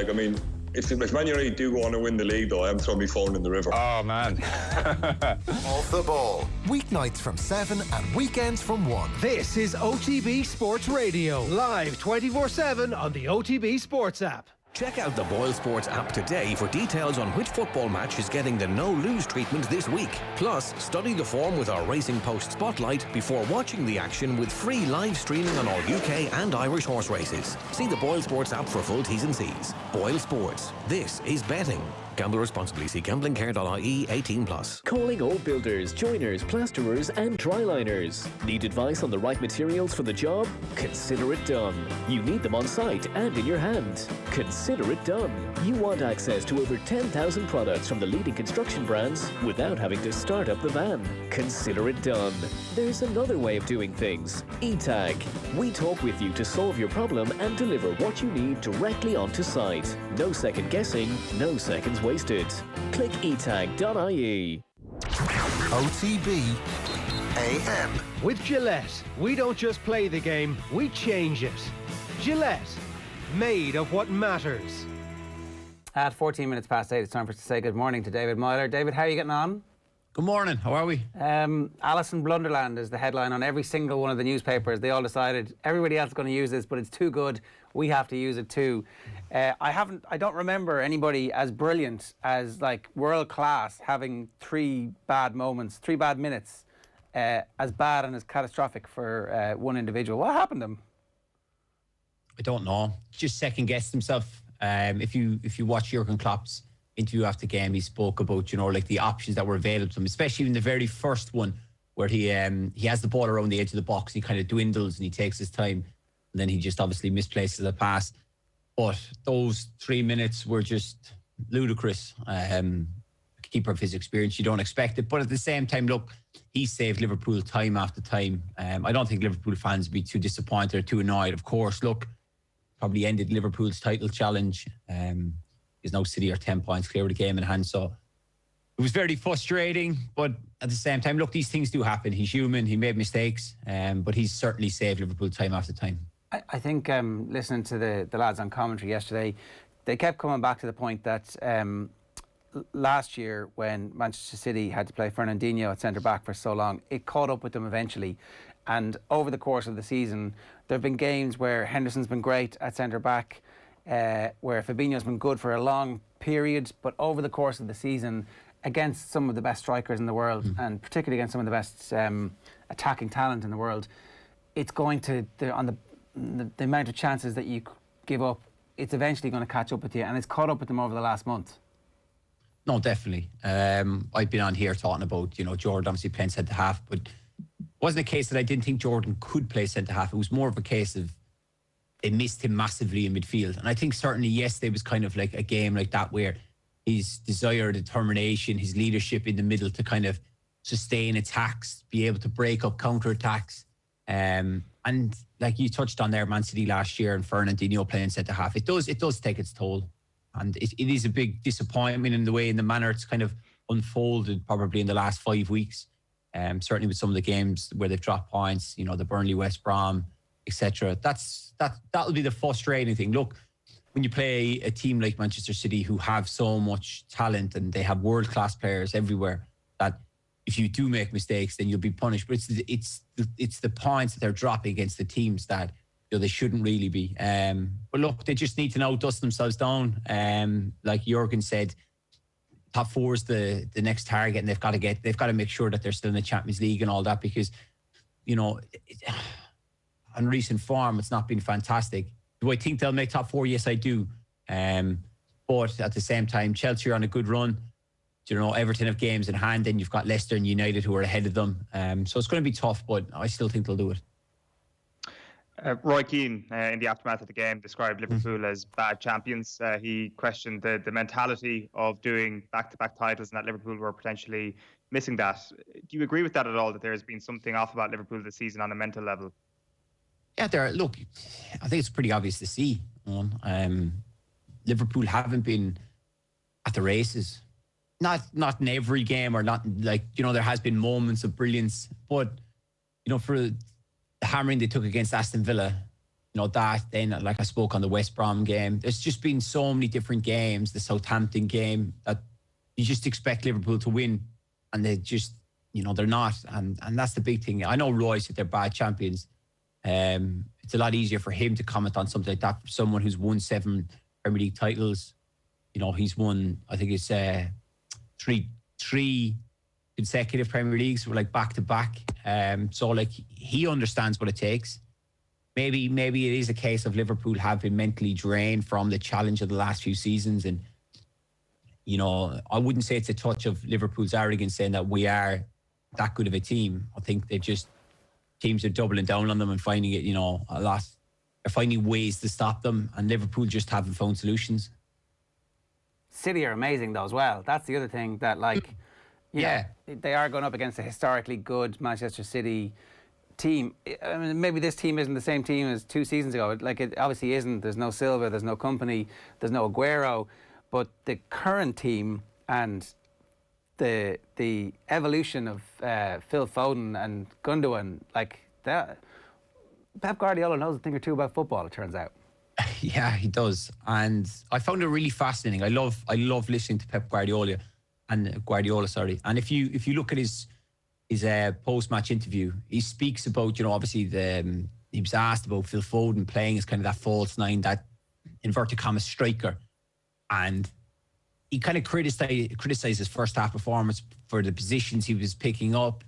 If Man United do go on and win the league, though, I am throwing my phone in the river. Oh, man. Off the ball. Weeknights from 7 and weekends from 1. This is OTB Sports Radio, live 24/7 on the OTB Sports app. Check out the Boyle Sports app today for details on which football match is getting the no-lose treatment this week. Plus, study the form with our Racing Post Spotlight before watching the action with free live streaming on all UK and Irish horse races. See the Boyle Sports app for full T's and C's. Boyle Sports. This is betting. Gamble responsibly. See gamblingcare.ie 18+. Calling all builders, joiners, plasterers and dryliners. Need advice on the right materials for the job? Consider it done. You need them on site and in your hand. Consider it done. You want access to over 10,000 products from the leading construction brands without having to start up the van. Consider it done. There's another way of doing things. eTag. We talk with you to solve your problem and deliver what you need directly onto site. No second guessing, no seconds wasted. Click etag.ie. OTB AM. With Gillette, we don't just play the game, we change it. Gillette, made of what matters. At 14 minutes past 8, it's time for us to say good morning to David Meyler. David, how are you getting on? Good morning. How are we? Alison Blunderland is the headline on every single one of the newspapers. They all decided everybody else is going to use this, but it's too good. We have to use it too. I don't remember anybody as brilliant as world class having 3 bad moments, 3 bad minutes, as bad and as catastrophic for one individual. What happened to him? I don't know. Just second guessed himself. If you watch Jurgen Klopp's interview after the game, he spoke about, like the options that were available to him, especially in the very first one where he has the ball around the edge of the box. He kind of dwindles and he takes his time, and then he just obviously misplaces the pass. But those 3 minutes were just ludicrous. Keeper of his experience, you don't expect it. But at the same time, look, he saved Liverpool time after time. I don't think Liverpool fans would be too disappointed or too annoyed. Of course, look, probably ended Liverpool's title challenge. Is now City are 10 points clear with the game in hand. So it was very frustrating. But at the same time, look, these things do happen. He's human. He made mistakes. But he's certainly saved Liverpool time after time. I think listening to the lads on commentary yesterday, they kept coming back to the point that last year when Manchester City had to play Fernandinho at centre-back for so long, it caught up with them eventually. And over the course of the season, there have been games where Henderson's been great at centre-back, where Fabinho's been good for a long period, but over the course of the season, against some of the best strikers in the world, and particularly against some of the best attacking talent in the world, it's going to, on the amount of chances that you give up, it's eventually going to catch up with you, and it's caught up with them over the last month. No, definitely. I've been on here talking about, Jordan obviously playing centre-half, but it wasn't a case that I didn't think Jordan could play centre-half. It was more of a case of they missed him massively in midfield. And I think certainly yesterday was kind of like a game like that where his desire, determination, his leadership in the middle to kind of sustain attacks, be able to break up counter-attacks. And like you touched on there, Man City last year and Fernandinho playing centre-half, it does take its toll. And it is a big disappointment in the manner it's kind of unfolded probably in the last 5 weeks. Certainly with some of the games where they've dropped points, the Burnley, West Brom, etc. That'll be the frustrating thing. Look, when you play a team like Manchester City who have so much talent and they have world-class players everywhere, that if you do make mistakes, then you'll be punished. But it's the points that they're dropping against the teams that they shouldn't really be. But look, they just need to now dust themselves down. Like Jurgen said, top four is the next target, and they've got to make sure that they're still in the Champions League and all that, because on recent form, it's not been fantastic. Do I think they'll make top four? Yes, I do. But at the same time, Chelsea are on a good run. Everton have games in hand, and you've got Leicester and United who are ahead of them. So it's going to be tough, but I still think they'll do it. Roy Keane, in the aftermath of the game, described Liverpool as bad champions. He questioned the mentality of doing back-to-back titles and that Liverpool were potentially missing that. Do you agree with that at all, that there has been something off about Liverpool this season on a mental level? Yeah, look, I think it's pretty obvious to see. Liverpool haven't been at the races. Not in every game, or not like, there has been moments of brilliance, but, for the hammering they took against Aston Villa, then, like I spoke on the West Brom game, there's just been so many different games, the Southampton game, that you just expect Liverpool to win, and they just, they're not, and that's the big thing. I know Roy said they're bad champions. It's a lot easier for him to comment on something like that for someone who's won 7 Premier League titles. He's won, I think it's three consecutive Premier Leagues, like back to back. So like he understands what it takes. Maybe it is a case of Liverpool have been mentally drained from the challenge of the last few seasons, and I wouldn't say it's a touch of Liverpool's arrogance saying that we are that good of a team. I think teams are doubling down on them and finding it, a lot. They're finding ways to stop them, and Liverpool just haven't found solutions. City are amazing though as well. That's the other thing, that they are going up against a historically good Manchester City team. I mean, maybe this team isn't the same team as 2 seasons ago. Like, it obviously isn't. There's no Silva, there's no Company, there's no Aguero. But the current team and the evolution of Phil Foden and Gundogan, like that, Pep Guardiola knows a thing or two about football, it turns out. Yeah, he does. And I found it really fascinating. I love listening to Pep Guardiola. And if you look at his post-match interview, he speaks about, obviously he was asked about Phil Foden playing as kind of that false nine, that inverted commas striker, and he kind of criticized his first half performance for the positions he was picking up.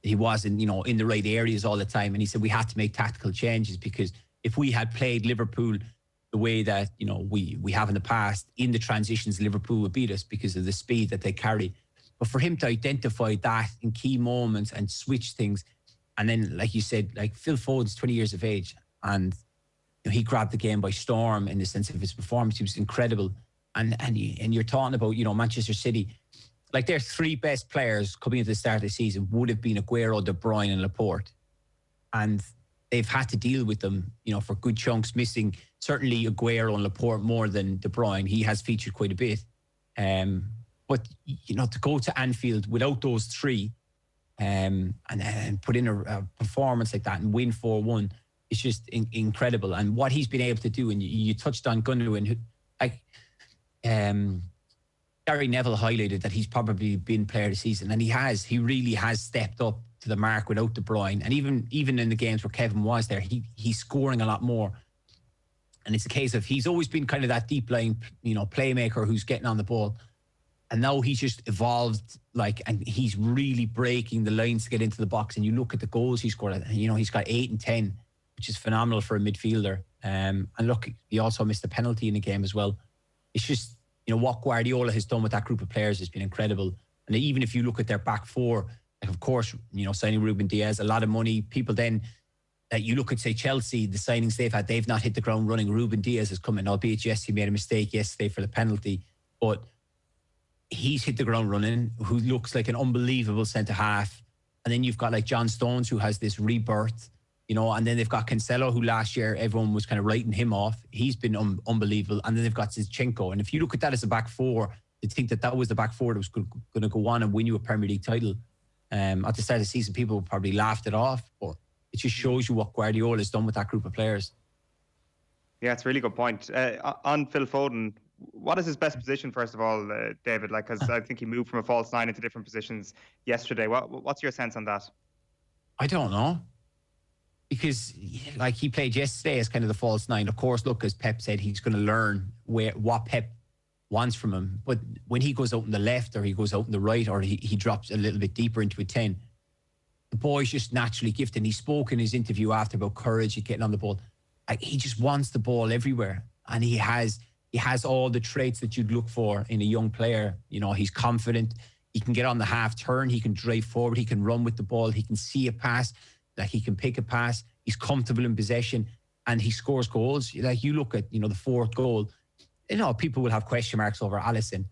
He wasn't, in the right areas all the time, and he said we had to make tactical changes because if we had played Liverpool the way that, you know, we have in the past, in the transitions, Liverpool would beat us because of the speed that they carry. But for him to identify that in key moments and switch things, and then, like you said, like Phil Foden's 20 years of age, and you know, he grabbed the game by storm in the sense of his performance. He was incredible. And you're talking about, you know, Manchester City, like their three best players coming into the start of the season would have been Aguero, De Bruyne and Laporte. And they've had to deal with them, you know, for good chunks, missing certainly Aguero and Laporte more than De Bruyne. He has featured quite a bit. But, you know, to go to Anfield without those three and put in a performance like that and win 4-1, it's just incredible. And what he's been able to do, and you touched on Gundogan, like Gary Neville highlighted that he's probably been player of the season, and he really has stepped up to the mark without De Bruyne. And even in the games where Kevin was there, he's scoring a lot more. And it's a case of he's always been kind of that deep line, you know, playmaker who's getting on the ball. And now he's just evolved, and he's really breaking the lines to get into the box. And you look at the goals he scored, you know, he's got 8 and 10, which is phenomenal for a midfielder. And look, he also missed a penalty in the game as well. It's just, you know, what Guardiola has done with that group of players has been incredible. And even if you look at their back four, like of course, you know, signing Ruben Diaz, a lot of money. People then, that you look at, say, Chelsea, the signings they've not hit the ground running. Ruben Diaz has come in, albeit, yes, he made a mistake yesterday for the penalty, but he's hit the ground running, who looks like an unbelievable centre-half. And then you've got like John Stones, who has this rebirth, you know, and then they've got Cancelo, who last year everyone was kind of writing him off. He's been unbelievable. And then they've got Zinchenko. And if you look at that as a back four, to think that was the back four that was going to go on and win you a Premier League title, at the start of the season, people probably laughed it off. But it just shows you what Guardiola has done with that group of players. Yeah, it's a really good point. On Phil Foden, what is his best position, first of all, David? Like, because I think he moved from a false nine into different positions yesterday. What's your sense on that? I don't know. Because, like, he played yesterday as kind of the false nine. Of course, look, as Pep said, he's going to learn what Pep wants from him. But when he goes out on the left, or he goes out on the right, or he drops a little bit deeper into a 10, the boy's just naturally gifted. And he spoke in his interview after about courage and getting on the ball. Like, he just wants the ball everywhere. And he has all the traits that you'd look for in a young player. You know, he's confident. He can get on the half turn. He can drive forward. He can run with the ball. He can see a pass. Like, he can pick a pass. He's comfortable in possession, and he scores goals. Like, you look at, you know, the fourth goal, you know, people will have question marks over Alisson.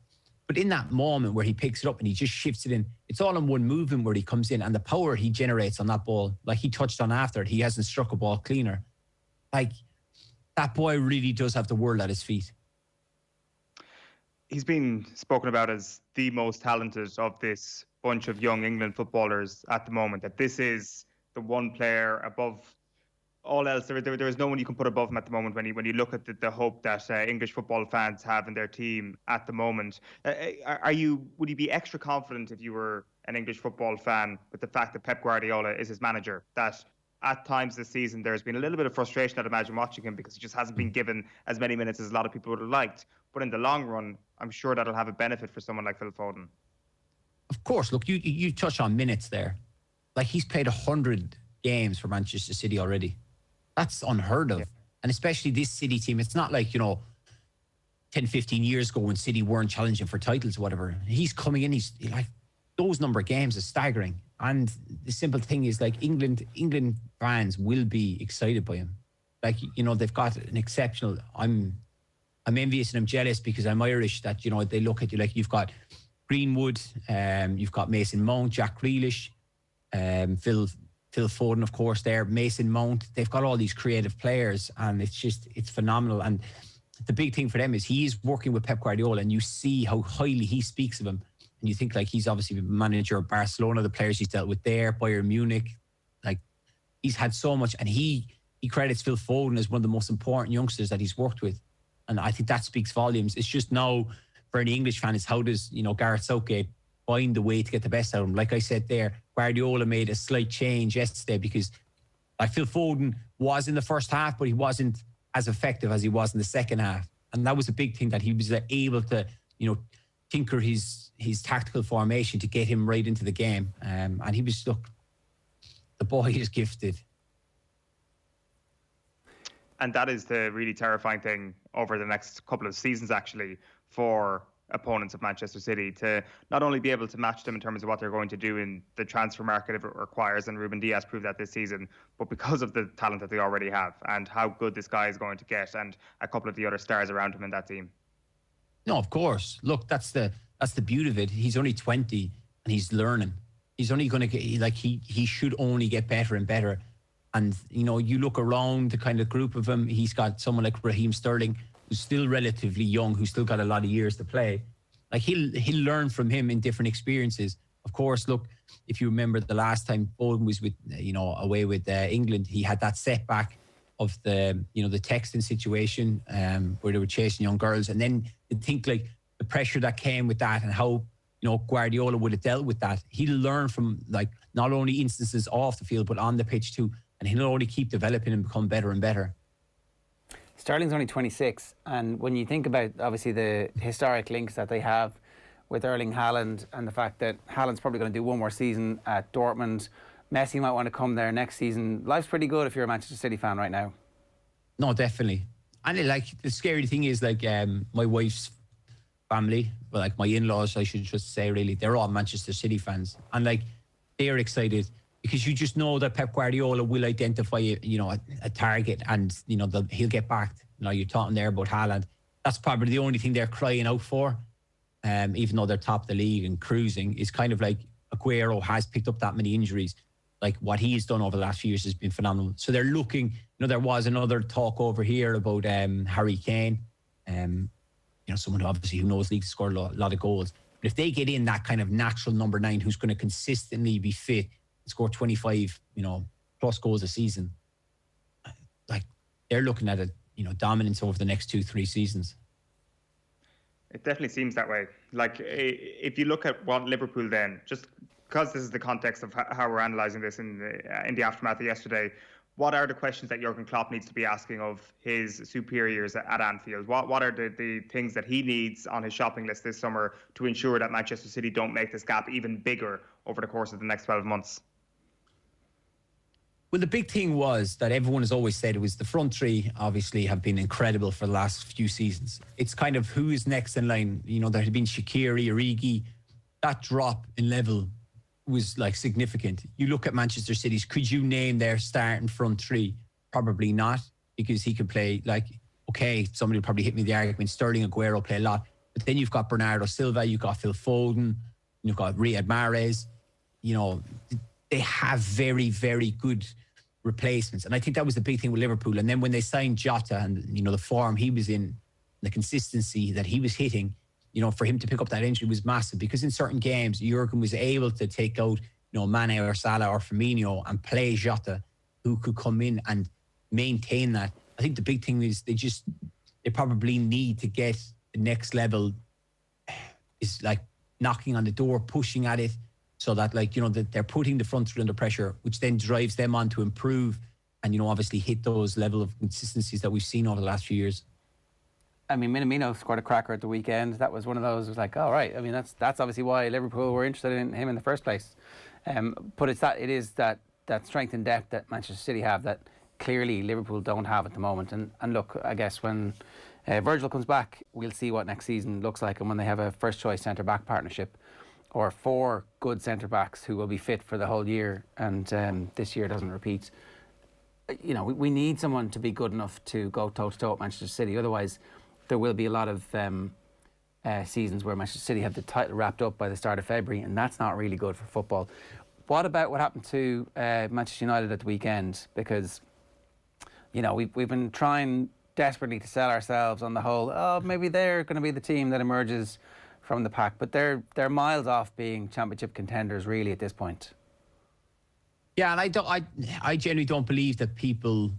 But in that moment where he picks it up and he just shifts it in, it's all in one movement where he comes in, and the power he generates on that ball, like he touched on after it, he hasn't struck a ball cleaner. Like, that boy really does have the world at his feet. He's been spoken about as the most talented of this bunch of young England footballers at the moment, that this is the one player above all else. There is no one you can put above him at the moment when you look at the hope that English football fans have in their team at the moment. Would you be extra confident if you were an English football fan with the fact that Pep Guardiola is his manager, that at times this season there's been a little bit of frustration, I'd imagine, watching him, because he just hasn't been given as many minutes as a lot of people would have liked. But in the long run, I'm sure that'll have a benefit for someone like Phil Foden. Of course, look, you touch on minutes there. Like, he's played 100 games for Manchester City already. That's unheard of. Yeah. And especially this City team, it's not like, you know, 10, 15 years ago when City weren't challenging for titles or whatever. He's coming in, he's like, those number of games are staggering. And the simple thing is, like, England fans will be excited by him. Like, you know, they've got an exceptional, I'm envious and I'm jealous because I'm Irish, that, you know, they look at you like you've got Greenwood, you've got Mason Mount, Jack Grealish, Phil Foden, of course, there, Mason Mount. They've got all these creative players, and it's phenomenal. And the big thing for them is he's working with Pep Guardiola, and you see how highly he speaks of him. And you think, like, he's obviously been manager of Barcelona, the players he's dealt with there, Bayern Munich. Like, he's had so much, and he credits Phil Foden as one of the most important youngsters that he's worked with. And I think that speaks volumes. It's just now, for an English fan, is how does, you know, Gareth Southgate find the way to get the best out of him? Like I said there, Guardiola made a slight change yesterday because I feel Foden was in the first half, but he wasn't as effective as he was in the second half. And that was a big thing, that he was able to, you know, tinker his tactical formation to get him right into the game. And he was, look, the boy is gifted. And that is the really terrifying thing over the next couple of seasons, actually, for opponents of Manchester City, to not only be able to match them in terms of what they're going to do in the transfer market if it requires, and Ruben Dias proved that this season, but because of the talent that they already have and how good this guy is going to get, and a couple of the other stars around him in that team. No, of course. Look, that's the beauty of it. He's only 20 and he's learning. He's only going to get, like, he should only get better and better. And, you know, you look around the kind of group of him, he's got someone like Raheem Sterling, who's still relatively young, who's still got a lot of years to play. Like, he'll learn from him in different experiences. Of course, look, if you remember the last time Foden was with, away with England, he had that setback of the texting situation where they were chasing young girls. And then you think, like, the pressure that came with that and how, Guardiola would have dealt with that. He'll learn from, like, not only instances off the field, but on the pitch too. And he'll only keep developing and become better and better. Sterling's only 26, and when you think about, obviously, the historic links that they have with Erling Haaland and the fact that Haaland's probably going to do one more season at Dortmund, Messi might want to come there next season. Life's pretty good if you're a Manchester City fan right now. No, definitely. And the scary thing is, like, my wife's family, well, like my in-laws, I should just say, really, they're all Manchester City fans, and, like, they're excited because you just know that Pep Guardiola will identify, a target, and, he'll get backed. You're talking there about Haaland. That's probably the only thing they're crying out for, even though they're top of the league and cruising. Is kind of like Aguero has picked up that many injuries. Like, what he's done over the last few years has been phenomenal. So they're looking, there was another talk over here about Harry Kane, someone who knows league, scored a lot of goals. But if they get in that kind of natural number 9 who's going to consistently be fit, score 25, plus goals a season, like, they're looking at dominance over the next 2-3 seasons. It definitely seems that way. Like, if you look at what Liverpool then, just because this is the context of how we're analysing this in the aftermath of yesterday, what are the questions that Jurgen Klopp needs to be asking of his superiors at Anfield? What are the things that he needs on his shopping list this summer to ensure that Manchester City don't make this gap even bigger over the course of the next 12 months? Well, the big thing was that everyone has always said it was the front three obviously have been incredible for the last few seasons. It's kind of who is next in line. There had been Shaqiri, Origi. That drop in level was, like, significant. You look at Manchester City's, could you name their starting front three? Probably not, because he could play, like, okay, somebody will probably hit me with the argument, Sterling, Aguero play a lot. But then you've got Bernardo Silva, you've got Phil Foden, you've got Riyad Mahrez. They have very, very good replacements. And I think that was the big thing with Liverpool. And then when they signed Jota and, the form he was in, the consistency that he was hitting, for him to pick up that injury was massive, because in certain games, Jurgen was able to take out, Mane or Salah or Firmino and play Jota, who could come in and maintain that. I think the big thing is they probably need to get the next level, is like knocking on the door, pushing at it, so that, like, that they're putting the front three under pressure, which then drives them on to improve and, obviously hit those level of consistencies that we've seen over the last few years. I mean, Minamino scored a cracker at the weekend. That was one of those, it was like, all right. I mean, that's obviously why Liverpool were interested in him in the first place. But it is that strength and depth that Manchester City have that clearly Liverpool don't have at the moment. And look, I guess when Virgil comes back, we'll see what next season looks like, and when they have a first choice centre-back partnership, or 4 good centre-backs who will be fit for the whole year, and this year doesn't repeat. We need someone to be good enough to go toe-to-toe at Manchester City. Otherwise, there will be a lot of seasons where Manchester City have the title wrapped up by the start of February, and that's not really good for football. What about what happened to Manchester United at the weekend? Because, we've been trying desperately to sell ourselves on the whole, maybe they're going to be the team that emerges from the pack, but they're miles off being championship contenders really at this point. Yeah, and I genuinely don't believe that people,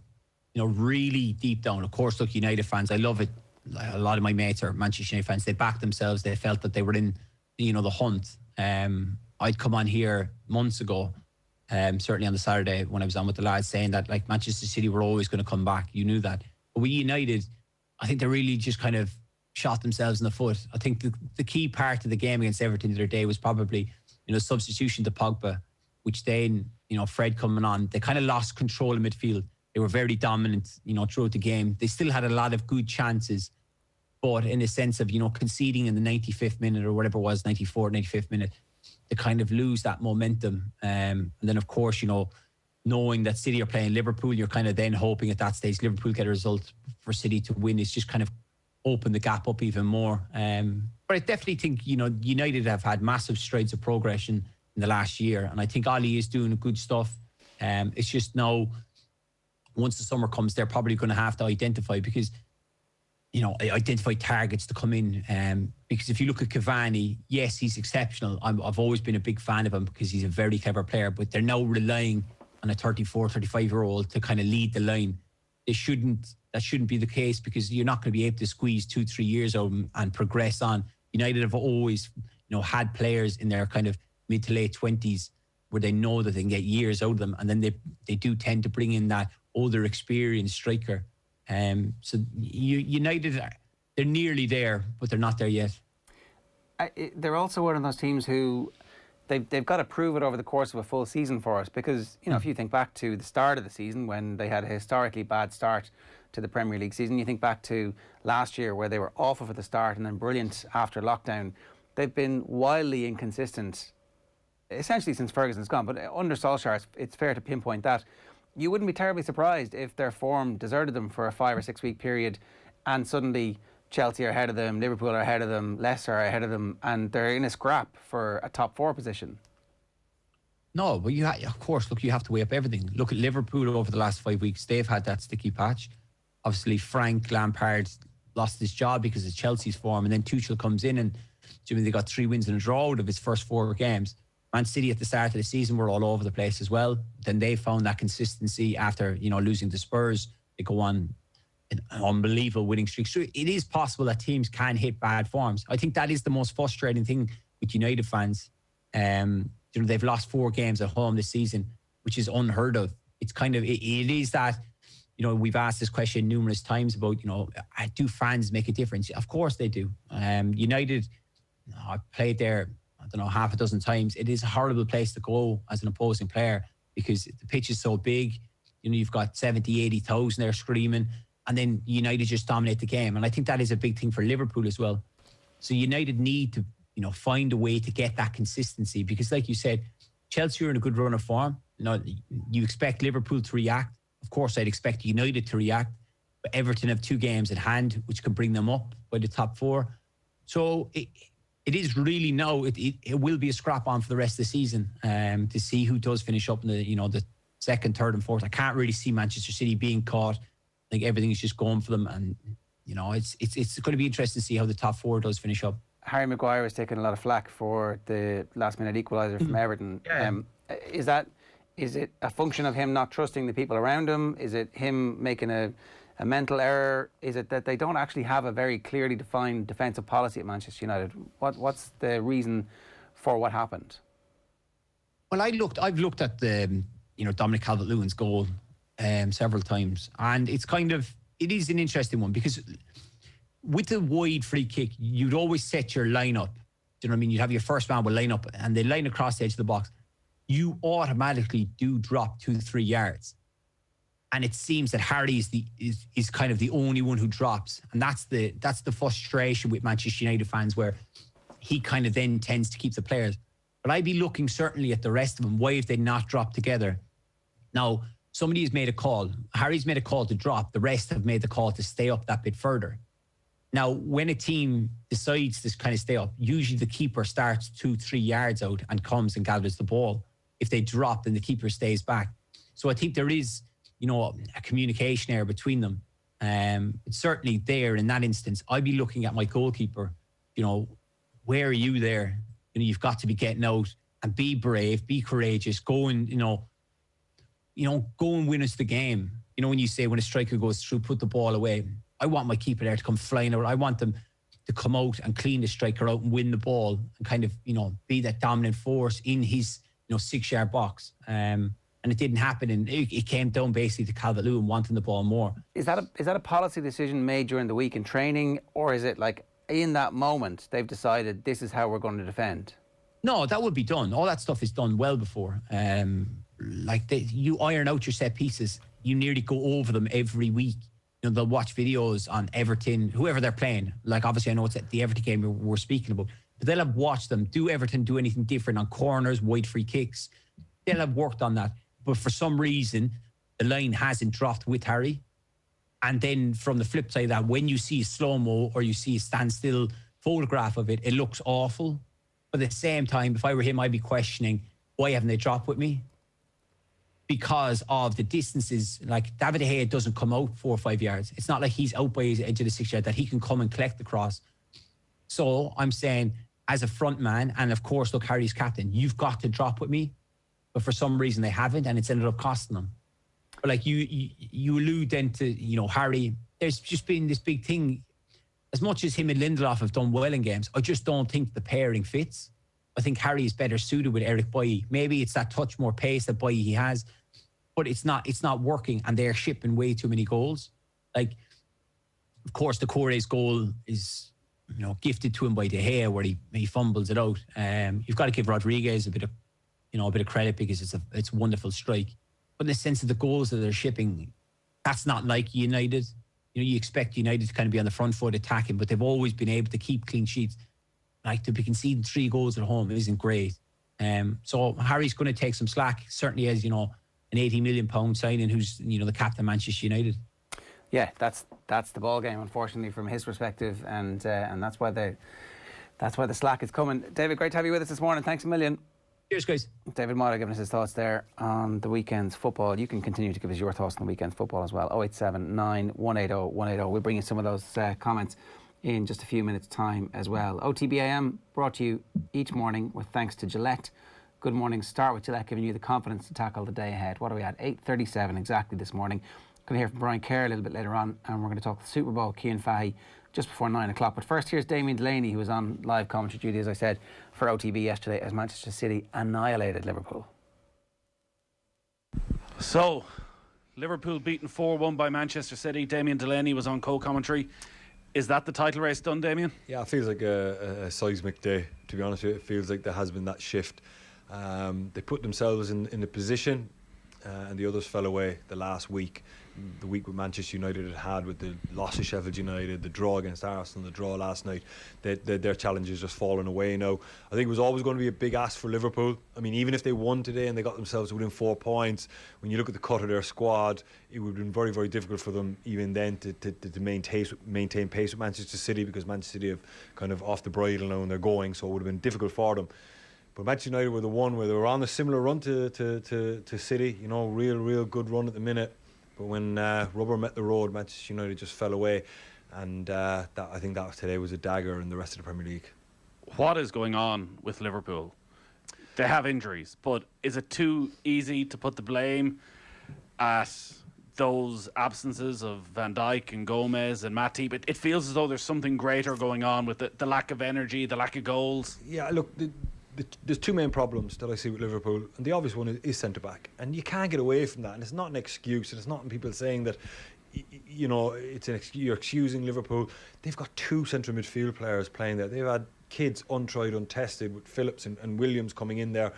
really deep down, of course, look, United fans, I love it. A lot of my mates are Manchester United fans. They backed themselves. They felt that they were in, the hunt. I'd come on here months ago, certainly on the Saturday when I was on with the lads, saying that, like, Manchester City were always going to come back. You knew that. But with United, I think they really just kind of shot themselves in the foot. I think the key part of the game against Everton the other day was probably, substitution to Pogba, which then, Fred coming on, they kind of lost control in midfield. They were very dominant, throughout the game. They still had a lot of good chances, but in a sense of, conceding in the 95th minute or whatever it was, 95th minute, to kind of lose that momentum. And then, of course, knowing that City are playing Liverpool, you're kind of then hoping at that stage Liverpool get a result for City to win. It's just kind of opened the gap up even more. But I definitely think, United have had massive strides of progression in the last year. And I think Ollie is doing good stuff. It's just now, once the summer comes, they're probably going to have to identify targets to come in. Because if you look at Cavani, yes, he's exceptional. I've always been a big fan of him because he's a very clever player, but they're now relying on a 34, 35-year-old to kind of lead the line. That shouldn't be the case, because you're not going to be able to squeeze 2-3 years out of them and progress on. United have always, had players in their kind of mid to late 20s where they know that they can get years out of them, and then they do tend to bring in that older, experienced striker. So United, they're nearly there, but they're not there yet. They're also one of those teams who they've got to prove it over the course of a full season for us, because if you think back to the start of the season when they had a historically bad start to the Premier League season, you think back to last year where they were awful for the start and then brilliant after lockdown. They've been wildly inconsistent essentially since Ferguson's gone, but under Solskjaer it's fair to pinpoint that. You wouldn't be terribly surprised if their form deserted them for a 5 or 6 week period and suddenly Chelsea are ahead of them, Liverpool are ahead of them, Leicester are ahead of them, and they're in a scrap for a top 4 position. No, but you have to weigh up everything. Look at Liverpool over the last 5 weeks. They've had that sticky patch. Obviously, Frank Lampard lost his job because of Chelsea's form, and then Tuchel comes in and they got 3 wins and a draw out of his first 4 games. Man City at the start of the season were all over the place as well. Then they found that consistency after, losing to Spurs. They go on an unbelievable winning streak. So it is possible that teams can hit bad forms. I think that is the most frustrating thing with United fans. They've lost 4 games at home this season, which is unheard of. It's kind of, it is that, we've asked this question numerous times about, do fans make a difference? Of course they do. United, I've played there, half a dozen times. It is a horrible place to go as an opposing player because the pitch is so big. You've got 70, 80,000 there screaming, and then United just dominate the game. And I think that is a big thing for Liverpool as well. So United need to, find a way to get that consistency, because like you said, Chelsea are in a good run of form. You expect Liverpool to react. Of course, I'd expect United to react, but Everton have 2 games at hand, which can bring them up by the top 4. So it is really now, it will be a scrap on for the rest of the season to see who does finish up in the, the 2nd, 3rd and 4th. I can't really see Manchester City being caught. I think everything is just going for them, and it's going to be interesting to see how the top 4 does finish up. Harry Maguire has taken a lot of flack for the last-minute equaliser from Everton. Yeah. Is it a function of him not trusting the people around him? Is it him making a mental error? Is it that they don't actually have a very clearly defined defensive policy at Manchester United? What's the reason for what happened? Well, I've looked at the Dominic Calvert-Lewin's goal several times, and it is an interesting one, because with the wide free kick, you'd always set your line-up. Do you know what I mean? You'd have your first man with line-up, and they line across the edge of the box. You automatically do drop 2-3 yards. And it seems that Harry is kind of the only one who drops. And that's the frustration with Manchester United fans, where he kind of then tends to keep the players. But I'd be looking certainly at the rest of them. Why have they not dropped together? Now, somebody has made a call. Harry's made a call to drop. The rest have made the call to stay up that bit further. Now, when a team decides to kind of stay up, usually the keeper starts 2-3 yards out and comes and gathers the ball. If they drop, then the keeper stays back. So I think there is, a communication error between them. It's certainly there in that instance. I'd be looking at my goalkeeper, where are you there? You've got to be getting out and be brave, be courageous, go and, go and win us the game. When you say when a striker goes through, put the ball away. I want my keeper there to come flying out. I want them to come out and clean the striker out and win the ball and kind of, be that dominant force in his, 6-yard box. And it didn't happen, and it came down basically to Calvert-Lewin wanting the ball more. Is that a policy decision made during the week in training, or is it like in that moment they've decided this is how we're going to defend? No, that would be done. All that stuff is done well before. You iron out your set pieces. you nearly go over them every week. You know, they'll watch videos on Everton, whoever they're playing. Like, obviously, I know it's the Everton game we're speaking about, but they'll have watched them. Do Everton do anything different on corners, wide free kicks? They'll have worked on that. But for some reason, the line hasn't dropped with Harry. And then from the flip side of that, when you see a slow-mo or you see a standstill photograph of it, it looks awful. But at the same time, if I were him, I'd be questioning, why haven't they dropped with me? Because of the distances. Like, David De Gea doesn't come out 4 or 5 yards. It's not like he's out by his edge of the 6 yard that he can come and collect the cross. So I'm saying, as a front man, and of course, look, Harry's captain, you've got to drop with me. But for some reason they haven't, and it's ended up costing them. But like you allude then to, you know, Harry, there's just been this big thing. As much as him and Lindelof have done well in games, I just don't think the pairing fits. I think Harry is better suited with Eric Bailly. Maybe it's that touch more pace that Bailly he has, but it's not working, and they're shipping way too many goals. Like, of course, the Corre's goal is, you know, gifted to him by De Gea, where he fumbles it out. You've got to give Rodriguez a bit of credit, because it's a wonderful strike. But in the sense of the goals that they're shipping, that's not like United. You know, you expect United to kind of be on the front foot attacking, but they've always been able to keep clean sheets. Like, to be conceding 3 goals at home isn't great. So Harry's going to take some slack, certainly as, you know, an £80 million signing who's, you know, the captain of Manchester United. Yeah, that's the ball game, unfortunately, from his perspective, and that's why the slack is coming. David, great to have you with us this morning. Thanks a million. Cheers, guys. David Meyler giving us his thoughts there on the weekend's football. You can continue to give us your thoughts on the weekend's football as well. 0879 180 180. We'll bring you some of those comments in just a few minutes' time as well. OTB AM brought to you each morning with thanks to Gillette. Good morning. Start with Gillette, giving you the confidence to tackle the day ahead. What are we at? 8:37 exactly this morning. Going to hear from Brian Kerr a little bit later on, and we're going to talk the SuperBowl, Cian Fahey, just before 9 o'clock. But first, here's Damien Delaney, who was on live commentary duty, as I said, for OTB yesterday, as Manchester City annihilated Liverpool. So, Liverpool beaten 4-1 by Manchester City. Damien Delaney was on co-commentary. Is that the title race done, Damien? Yeah, it feels like a seismic day, to be honest with you. It feels like there has been that shift. They put themselves in the position, and the others fell away the last week. The week with Manchester United had with the loss to Sheffield United, the draw against Arsenal, the draw last night, their challenges just fallen away now. I think it was always going to be a big ask for Liverpool. I mean, even if they won today and they got themselves within 4 points, when you look at the cut of their squad, it would have been very, very difficult for them even then to maintain pace with Manchester City, because Manchester City have kind of off the bridle now and they're going, so it would have been difficult for them. But Manchester United were the one where they were on a similar run to City, you know, real good run at the minute. But when rubber met the road, Manchester United just fell away, and I think that today was a dagger in the rest of the Premier League. What is going on with Liverpool? They have injuries, but is it too easy to put the blame at those absences of Van Dijk and Gomez and Matip? It feels as though there's something greater going on with the lack of energy, the lack of goals. Yeah, look, there's 2 main problems that I see with Liverpool, and the obvious one is centre-back, and you can't get away from that, and it's not an excuse, and it's not people saying that, you know, you're excusing Liverpool. They've got 2 central midfield players playing there. They've had kids untried, untested, with Phillips and Williams coming in there.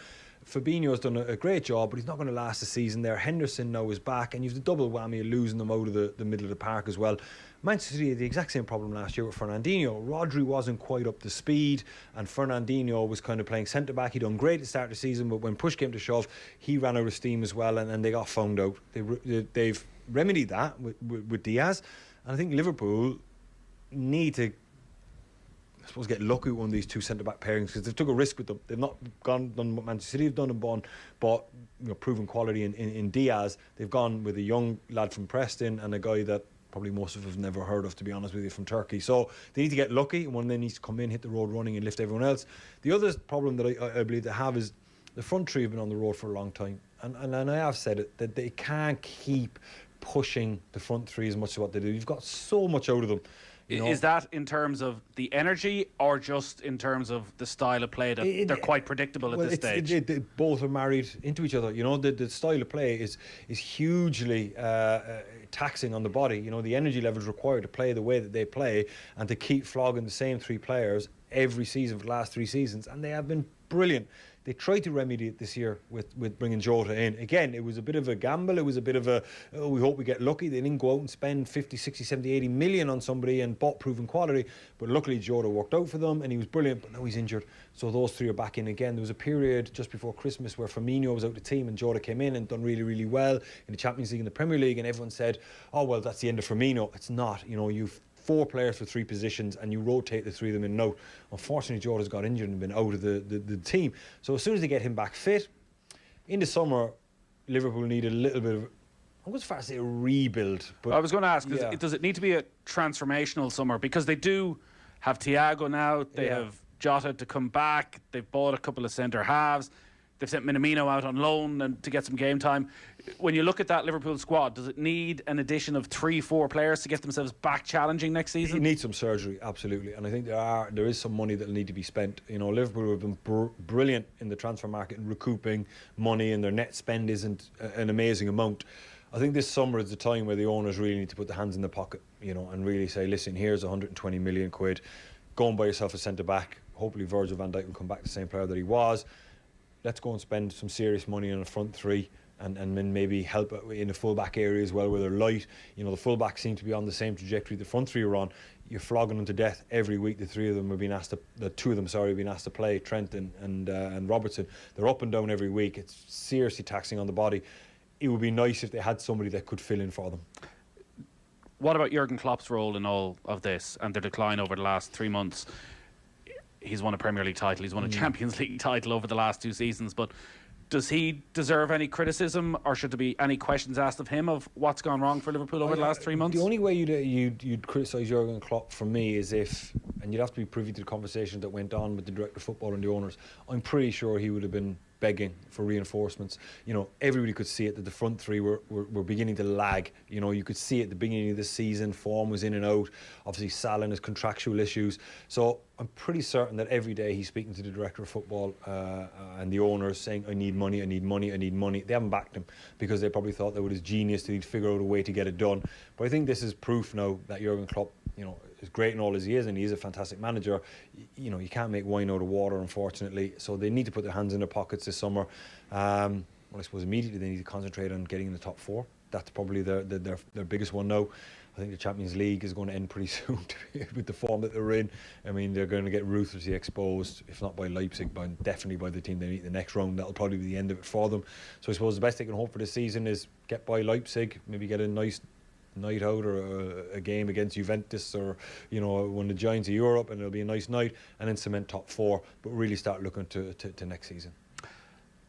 Fabinho's done a great job, but he's not going to last the season there. Henderson now is back, and you've the double whammy of losing them out of the middle of the park as well. Manchester City had the exact same problem last year with Fernandinho. Rodri wasn't quite up to speed, and Fernandinho was kind of playing centre-back. He'd done great at the start of the season, but when push came to shove, he ran out of steam as well, and they got found out. They've remedied that with Diaz, and I think Liverpool need to, I suppose, get lucky with one of these 2 centre-back pairings, because they've took a risk with them. They've not done what Manchester City have done and bought proven quality in Diaz. They've gone with a young lad from Preston and a guy that probably most of us have never heard of, to be honest with you, from Turkey. So they need to get lucky, and one of them needs to come in, hit the road running, and lift everyone else. The other problem that I believe they have is the front three have been on the road for a long time, and I have said it, that they can't keep pushing the front three as much as what they do. You've got so much out of them. You know? Is that in terms of the energy, or just in terms of the style of play that they're quite predictable at this stage? Both are married into each other. You know, the style of play is hugely taxing on the body. You know, the energy levels required to play the way that they play and to keep flogging the same 3 players every season for the last 3 seasons, and they have been brilliant. They tried to remedy it this year with bringing Johne in. Again, it was a bit of a gamble. It was a bit of a, we hope we get lucky. They didn't go out and spend 50, 60, 70, 80 million on somebody and bought proven quality. But luckily, Johne worked out for them and he was brilliant, but now he's injured. So those three are back in again. There was a period just before Christmas where Firmino was out of the team and Johne came in and done really, really well in the Champions League and the Premier League, and everyone said, oh, well, that's the end of Firmino. It's not. You know, you've 4 players for 3 positions and you rotate the 3 of them in and out. Unfortunately, Johne has got injured and been out of the team. So as soon as they get him back fit, in the summer, Liverpool need a little bit of, I'm going to fast say a rebuild. But I was going to ask, does it need to be a transformational summer? Because they do have Thiago now, they have Jota to come back, they've bought a couple of centre halves, they've sent Minamino out on loan and to get some game time. When you look at that Liverpool squad, does it need an addition of 3-4 players to get themselves back challenging next season? It needs some surgery, absolutely. And I think there is some money that will need to be spent. You know, Liverpool have been brilliant in the transfer market and recouping money, and their net spend isn't an amazing amount. I think this summer is the time where the owners really need to put their hands in the pocket, you know, and really say, listen, here's 120 million quid. Go and buy yourself a centre-back. Hopefully Virgil van Dijk will come back the same player that he was. Let's go and spend some serious money on a front 3 and then maybe help in the full-back area as well where they're light. You know, the full-backs seem to be on the same trajectory the front 3 are on. You're flogging them to death every week. The 2 of them have been asked to play, Trent and Robertson. They're up and down every week. It's seriously taxing on the body. It would be nice if they had somebody that could fill in for them. What about Jurgen Klopp's role in all of this and their decline over the last 3 months? He's won a Premier League title, he's won a Champions League title over the last 2 seasons, but does he deserve any criticism, or should there be any questions asked of him of what's gone wrong for Liverpool over the last 3 months? The only way you'd criticise Jurgen Klopp from me is if, and you'd have to be privy to the conversation that went on with the director of football and the owners, I'm pretty sure he would have been begging for reinforcements. You know, everybody could see it that the front 3 were beginning to lag. You know, you could see at the beginning of the season, form was in and out. Obviously, Salah has contractual issues. So I'm pretty certain that every day he's speaking to the director of football and the owners saying, I need money, I need money, I need money. They haven't backed him because they probably thought that with his genius that he'd figure out a way to get it done. But I think this is proof now that Jurgen Klopp, you know, as great and all as he is, and he is a fantastic manager, you know, you can't make wine out of water, unfortunately. So they need to put their hands in their pockets this summer. Well, I suppose immediately they need to concentrate on getting in the top 4. That's probably their biggest one now. I think the Champions League is going to end pretty soon with the form that they're in. I mean, they're going to get ruthlessly exposed, if not by Leipzig, but definitely by the team they meet the next round. That'll probably be the end of it for them. So I suppose the best they can hope for this season is get by Leipzig, maybe get a nice night out or a game against Juventus or, you know, one of the giants of Europe, and it'll be a nice night, and then cement top 4, but really start looking to next season.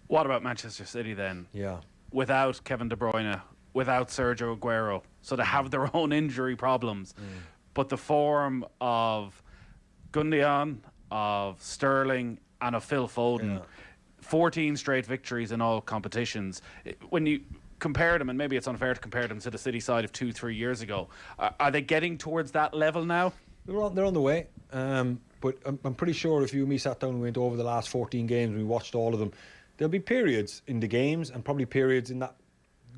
What about Manchester City then? Yeah. Without Kevin De Bruyne, without Sergio Aguero, so they have their own injury problems, but the form of Gundogan, of Sterling and of Phil Foden, 14 straight victories in all competitions. When you compare them, and maybe it's unfair to compare them to the City side of 2-3 years ago, are they getting towards that level now? They're on the way, but I'm pretty sure if you and me sat down and went over the last 14 games and we watched all of them, there'll be periods in the games and probably periods in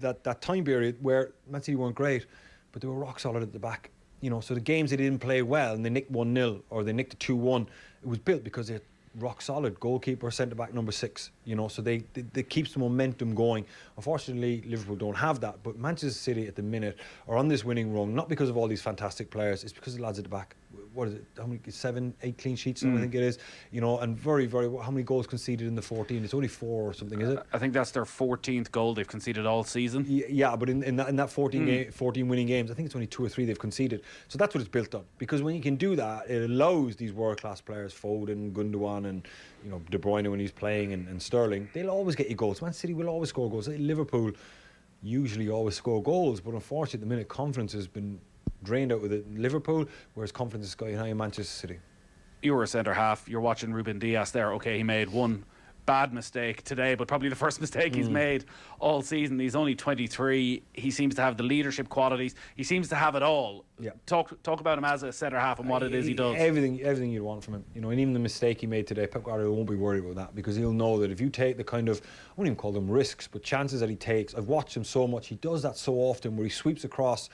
that time period where Man City weren't great, but they were rock solid at the back. You know, so the games they didn't play well and they nicked 1-0 or they nicked a 2-1, it was built because they're rock solid goalkeeper, centre back number 6. You know, so they keeps the momentum going. Unfortunately, Liverpool don't have that, but Manchester City at the minute are on this winning run, not because of all these fantastic players, it's because of the lads at the back. What is it? How many? 7, 8 clean sheets? I think it is. You know, and very, very. How many goals conceded in the 14? It's only 4 or something, is it? I think that's their 14th goal they've conceded all season. Yeah, but in that 14 winning games, I think it's only 2 or 3 they've conceded. So that's what it's built on. Because when you can do that, it allows these world-class players, Foden, Gundogan, and, you know, De Bruyne when he's playing, and Sterling. They'll always get you goals. Man City will always score goals. Liverpool usually always score goals, but unfortunately, at the minute, confidence has been drained out with it in Liverpool, whereas confidence is sky high in Manchester City. You were a centre half, you're watching Ruben Dias there. Okay, he made one bad mistake today, but probably the first mistake he's made all season. He's only 23. He seems to have the leadership qualities. He seems to have it all. Yeah. Talk about him as a centre half and what it is he does. Everything you'd want from him. You know, and even the mistake he made today, Pep Guardiola won't be worried about that, because he'll know that if you take the kind of, I won't even call them risks, but chances that he takes. I've watched him so much. He does that so often where he sweeps across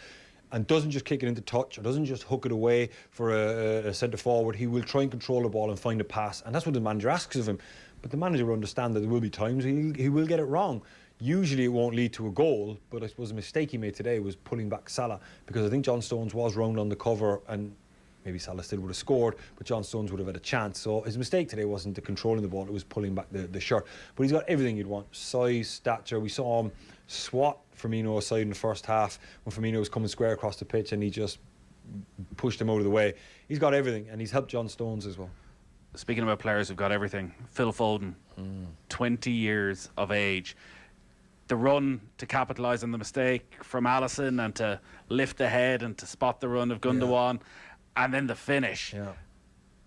and doesn't just kick it into touch or doesn't just hook it away for a centre forward. He will try and control the ball and find a pass, and that's what the manager asks of him. but the manager will understand that there will be times he will get it wrong. Usually it won't lead to a goal, but I suppose the mistake he made today was pulling back Salah, because I think John Stones was round on the cover, and maybe Salah still would have scored, but John Stones would have had a chance. So his mistake today wasn't the controlling the ball, it was pulling back the shirt. But he's got everything you'd want: size, stature. We saw him swat Firmino aside in the first half when Firmino was coming square across the pitch, and he just pushed him out of the way. He's got everything, and he's helped John Stones as well. Speaking about players who've got everything, Phil Foden, 20 years of age. The run to capitalise on the mistake from Alisson, and to lift the head and to spot the run of Gundogan, and then the finish. Yeah.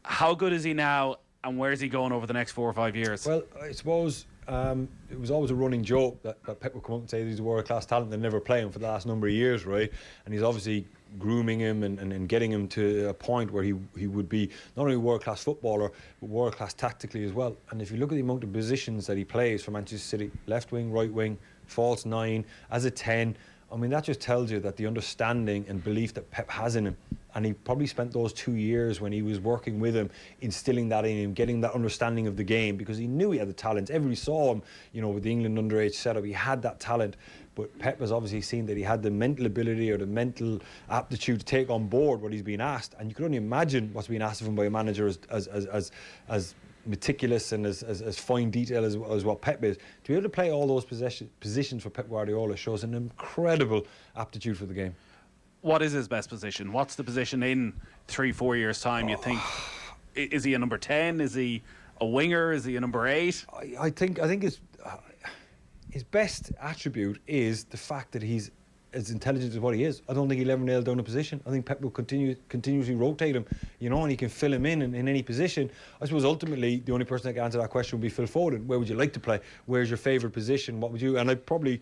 How good is he now, and where's he going over the next 4 or 5 years? Well, I suppose it was always a running joke that Pep would come up and say he's a world-class talent. They'll never play him for the last number of years, right? And he's obviously grooming him and getting him to a point where he would be not only a world-class footballer, but world-class tactically as well. And if you look at the amount of positions that he plays for Manchester City, left wing, right wing, false 9, as a 10, I mean, that just tells you that the understanding and belief that Pep has in him, and he probably spent those 2 years when he was working with him, instilling that in him, getting that understanding of the game, because he knew he had the talent. Everybody saw him, you know, with the England underage setup, he had that talent. But Pep has obviously seen that he had the mental ability or the mental aptitude to take on board what he's been asked. And you can only imagine what's been asked of him by a manager as meticulous and as fine detail as what Pep is. To be able to play all those positions for Pep Guardiola shows an incredible aptitude for the game. What is his best position? What's the position in 3-4 years' time, you think? Is he a number 10? Is he a winger? Is he a number 8? I think his best attribute is the fact that he's as intelligent as what he is. I don't think he'll ever nail down a position. I think Pep will continuously rotate him, you know, and he can fill him in any position. I suppose ultimately the only person that can answer that question would be Phil Foden. Where would you like to play? Where's your favourite position? What would you? And I'd probably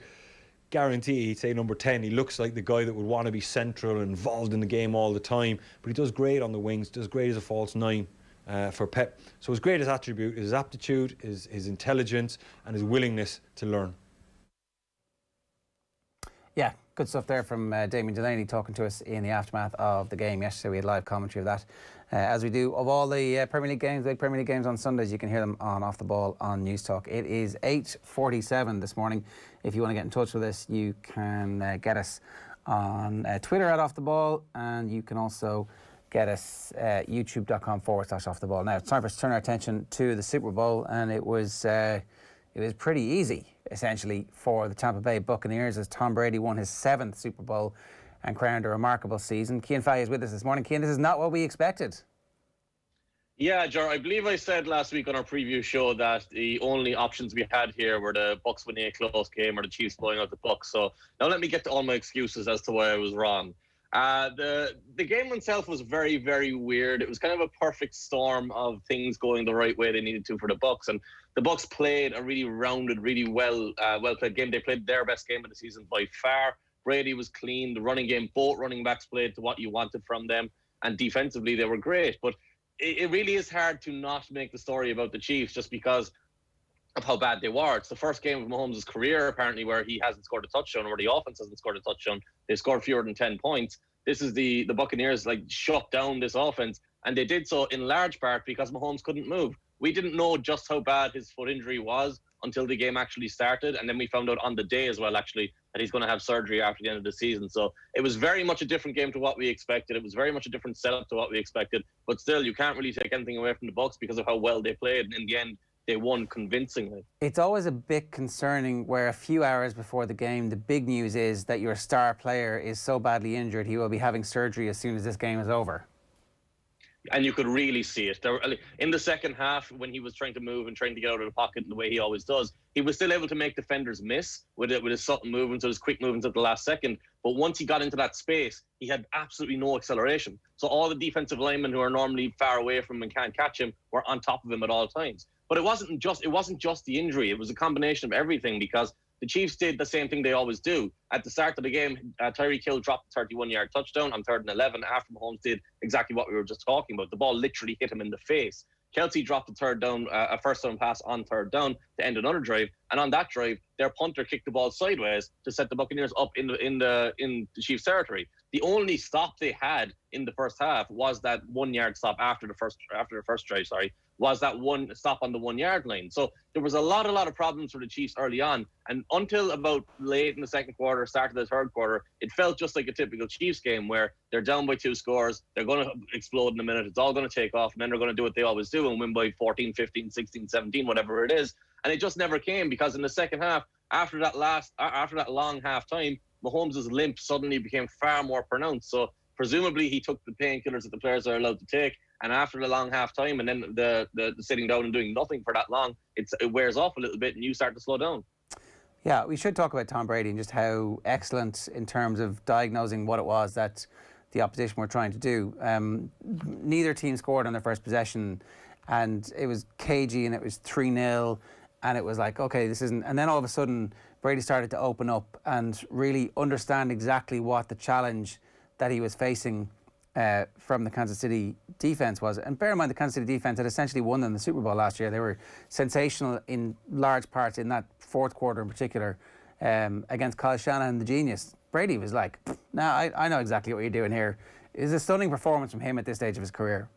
guarantee he'd say number 10. He looks like the guy that would want to be central and involved in the game all the time, but he does great on the wings, does great as a false 9 for Pep. So his greatest attribute is his aptitude, his intelligence and his willingness to learn. Yeah, good stuff there from Damien Delaney talking to us in the aftermath of the game yesterday. We had live commentary of that, as we do of all the Premier League games, big Premier League games on Sundays. You can hear them on Off the Ball on News Talk. It is 8:47 this morning. If you want to get in touch with us, you can get us on Twitter at Off the Ball, and you can also get us youtube.com/Off the Ball. Now it's time for us to turn our attention to the Super Bowl, and it was pretty easy, essentially, for the Tampa Bay Buccaneers as Tom Brady won his 7th Super Bowl and crowned a remarkable season. Cian Fahey is with us this morning. Cian, this is not what we expected. Yeah, Ger, I believe I said last week on our preview show that the only options we had here were the Bucs winning a close game or the Chiefs blowing out the Bucs. So now let me get to all my excuses as to why I was wrong. The game itself was very, very weird. It was kind of a perfect storm of things going the right way they needed to for the Bucs, and the Bucs played a really rounded, really well played game. They played their best game of the season by far. Brady was clean. The running game, both running backs played to what you wanted from them, and defensively they were great. But it really is hard to not make the story about the Chiefs just because of how bad they were. It's the first game of Mahomes' career, apparently, where he hasn't scored a touchdown, or the offense hasn't scored a touchdown. They scored fewer than 10 points. This is the Buccaneers shut down this offense, and they did so in large part because Mahomes couldn't move. We didn't know just how bad his foot injury was until the game actually started, and then we found out on the day as well, actually, that he's going to have surgery after the end of the season. So it was very much a different game to what we expected. It was very much a different setup to what we expected, but still, you can't really take anything away from the Bucs because of how well they played, and in the end, they won convincingly. It's always a bit concerning where a few hours before the game, the big news is that your star player is so badly injured he will be having surgery as soon as this game is over. And you could really see it. In the second half, when he was trying to move and trying to get out of the pocket the way he always does, he was still able to make defenders miss with his subtle movements, with his quick movements at the last second. But once he got into that space, he had absolutely no acceleration. So all the defensive linemen who are normally far away from him and can't catch him were on top of him at all times. But it wasn't just the injury. It was a combination of everything, because the Chiefs did the same thing they always do. At the start of the game, Tyreek Hill dropped a 31-yard touchdown on 3rd and 11 after Mahomes did exactly what we were just talking about. The ball literally hit him in the face. Kelsey dropped a first down pass on 3rd down to end another drive. And on that drive, their punter kicked the ball sideways to set the Buccaneers up in the Chiefs' territory. The only stop they had in the first half was that 1-yard stop after the first drive, was that one stop on the 1 yard line. So there was a lot of problems for the Chiefs early on. And until about late in the second quarter, start of the third quarter, it felt just like a typical Chiefs game where they're down by 2 scores. They're going to explode in a minute. It's all going to take off. And then they're going to do what they always do and win by 14, 15, 16, 17, whatever it is. And it just never came, because in the second half, after that long half time, Mahomes' limp suddenly became far more pronounced. So presumably he took the painkillers that the players are allowed to take. And after the long half time and then the sitting down and doing nothing for that long, it wears off a little bit and you start to slow down. Yeah, we should talk about Tom Brady and just how excellent in terms of diagnosing what it was that the opposition were trying to do. Neither team scored on their first possession, and it was cagey and it was 3-0, and it was like, okay, this isn't... And then all of a sudden, Brady started to open up and really understand exactly what the challenge that he was facing from the Kansas City defence was. And bear in mind, the Kansas City defence had essentially won them the Super Bowl last year. They were sensational in large parts in that fourth quarter in particular against Kyle Shanahan, the genius. Brady was like, nah, I know exactly what you're doing here. It was a stunning performance from him at this stage of his career.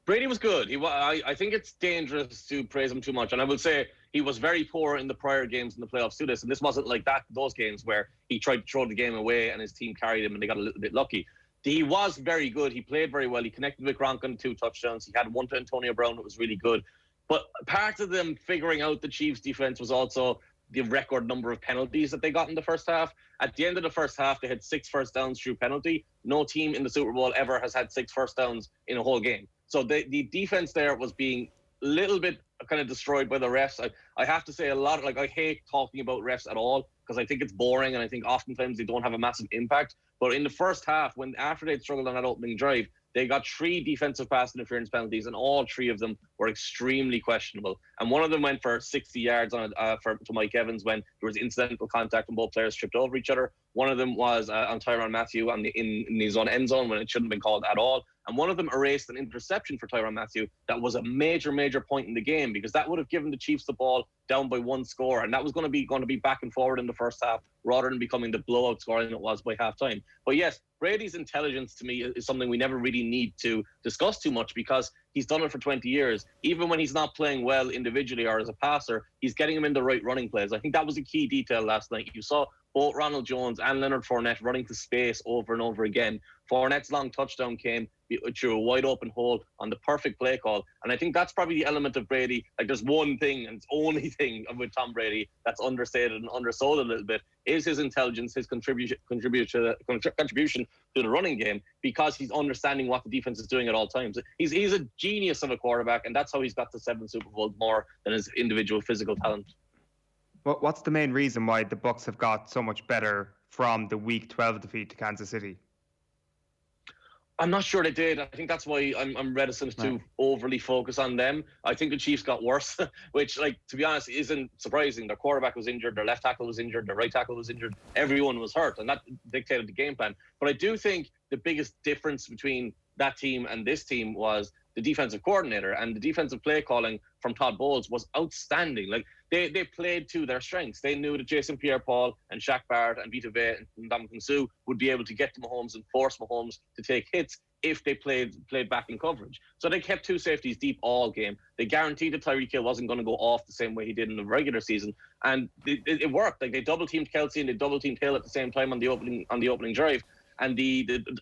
Brady was good. I think it's dangerous to praise him too much. And I will say he was very poor in the prior games in the playoffs to this. And this wasn't like those games where he tried to throw the game away and his team carried him and they got a little bit lucky. He was very good. He played very well. He connected with Gronk on 2 touchdowns. He had one to Antonio Brown that was really good. But part of them figuring out the Chiefs' defense was also the record number of penalties that they got in the first half. At the end of the first half, they had 6 first downs through penalty. No team in the Super Bowl ever has had 6 first downs in a whole game. So the defense there was being a little bit kind of destroyed by the refs. I have to say I hate talking about refs at all because I think it's boring and I think oftentimes they don't have a massive impact. But in the first half, after they'd struggled on that opening drive, they got 3 defensive pass interference penalties, and all 3 of them were extremely questionable. And one of them went for 60 yards on to Mike Evans when there was incidental contact and both players tripped over each other. One of them was on Tyrann Mathieu in his own end zone when it shouldn't have been called at all. And one of them erased an interception for Tyrann Mathieu that was a major point in the game, because that would have given the Chiefs the ball down by 1 score, and that was going to be back and forward in the first half rather than becoming the blowout scoring it was by halftime. But yes, Brady's intelligence to me is something we never really need to discuss too much, because he's done it for 20 years. Even when he's not playing well individually or as a passer, he's getting him in the right running plays. I think that was a key detail last night. You saw both Ronald Jones and Leonard Fournette running to space over and over again. Fournette's long touchdown came through a wide open hole on the perfect play call. And I think that's probably the element of Brady. Like, there's one thing, and it's only thing with Tom Brady that's understated and undersold a little bit, is his intelligence, his contribution to the running game, because he's understanding what the defense is doing at all times. He's a genius of a quarterback, and that's how he's got to 7 Super Bowls more than his individual physical talent. What's the main reason why the Bucs have got so much better from the Week 12 defeat to Kansas City? I'm not sure they did. I think that's why I'm reticent to overly focus on them. I think the Chiefs got worse, which, to be honest, isn't surprising. Their quarterback was injured, their left tackle was injured, their right tackle was injured. Everyone was hurt, and that dictated the game plan. But I do think the biggest difference between that team and this team was the defensive coordinator, and the defensive play calling from Todd Bowles was outstanding. They played to their strengths. They knew that Jason Pierre-Paul and Shaq Barrett and Vita Vea and Ndamukong Suh would be able to get to Mahomes and force Mahomes to take hits if they played back in coverage. So they kept 2 safeties deep all game. They guaranteed that Tyreek Hill wasn't going to go off the same way he did in the regular season, and it worked. They double teamed Kelsey and they double teamed Hill at the same time on the opening drive. And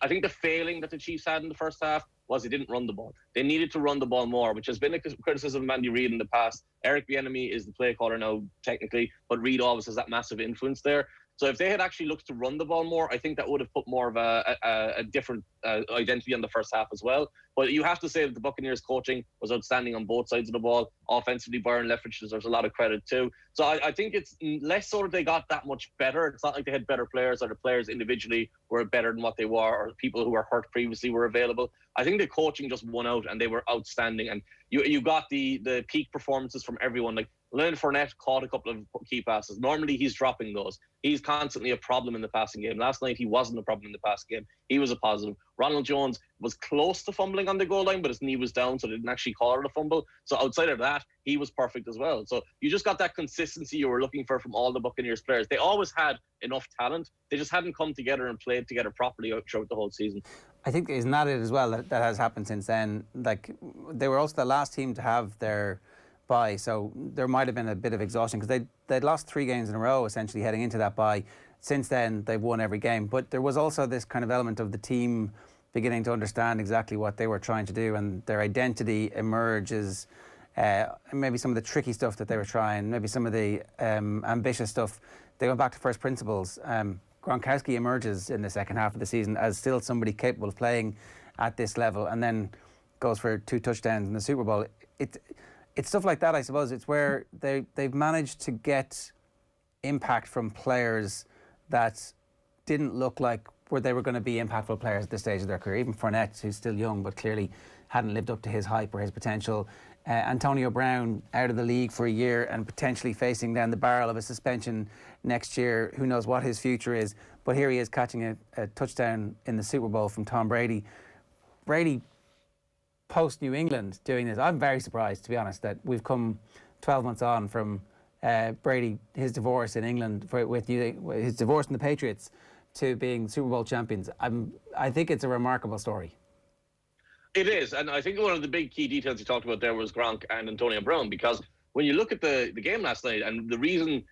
I think the failing that the Chiefs had in the first half was they didn't run the ball. They needed to run the ball more, which has been a criticism of Andy Reid in the past. Eric Bieniemy is the play caller now, technically, but Reid always has that massive influence there. So if they had actually looked to run the ball more, I think that would have put more of a different identity on the first half as well. But you have to say that the Buccaneers coaching was outstanding on both sides of the ball. Offensively, Byron Leftwich deserves a lot of credit too. So I think it's less so that they got that much better. It's not like they had better players or the players individually were better than what they were, or people who were hurt previously were available. I think the coaching just won out and they were outstanding. And you got the peak performances from everyone. Like, Leonard Fournette caught a couple of key passes. Normally, he's dropping those. He's constantly a problem in the passing game. Last night, he wasn't a problem in the passing game. He was a positive. Ronald Jones was close to fumbling on the goal line, but his knee was down, so they didn't actually call it a fumble. So outside of that, he was perfect as well. So you just got that consistency you were looking for from all the Buccaneers players. They always had enough talent. They just hadn't come together and played together properly throughout the whole season. I think isn't that it as well that has happened since then. Like, they were also the last team to have their bye, so there might have been a bit of exhaustion because they'd lost 3 games in a row essentially heading into that bye. Since then, they've won every game, but there was also this kind of element of the team beginning to understand exactly what they were trying to do, and their identity emerges. Maybe some of the tricky stuff that they were trying, maybe some of the ambitious stuff. They went back to first principles. Gronkowski emerges in the second half of the season as still somebody capable of playing at this level, and then goes for 2 touchdowns in the Super Bowl. It's stuff like that, I suppose. It's where they've managed to get impact from players that didn't look like where they were going to be impactful players at this stage of their career. Even Fournette, who's still young, but clearly hadn't lived up to his hype or his potential. Antonio Brown out of the league for a year and potentially facing down the barrel of a suspension next year. Who knows what his future is? But here he is catching a touchdown in the Super Bowl from Tom Brady. Brady, post New England, doing this. I'm very surprised, to be honest, that we've come 12 months on from Brady, his divorce in England, his divorce from the Patriots, to being Super Bowl champions. I think it's a remarkable story. It is, and I think one of the big key details you talked about there was Gronk and Antonio Brown, because when you look at the game last night, and the reason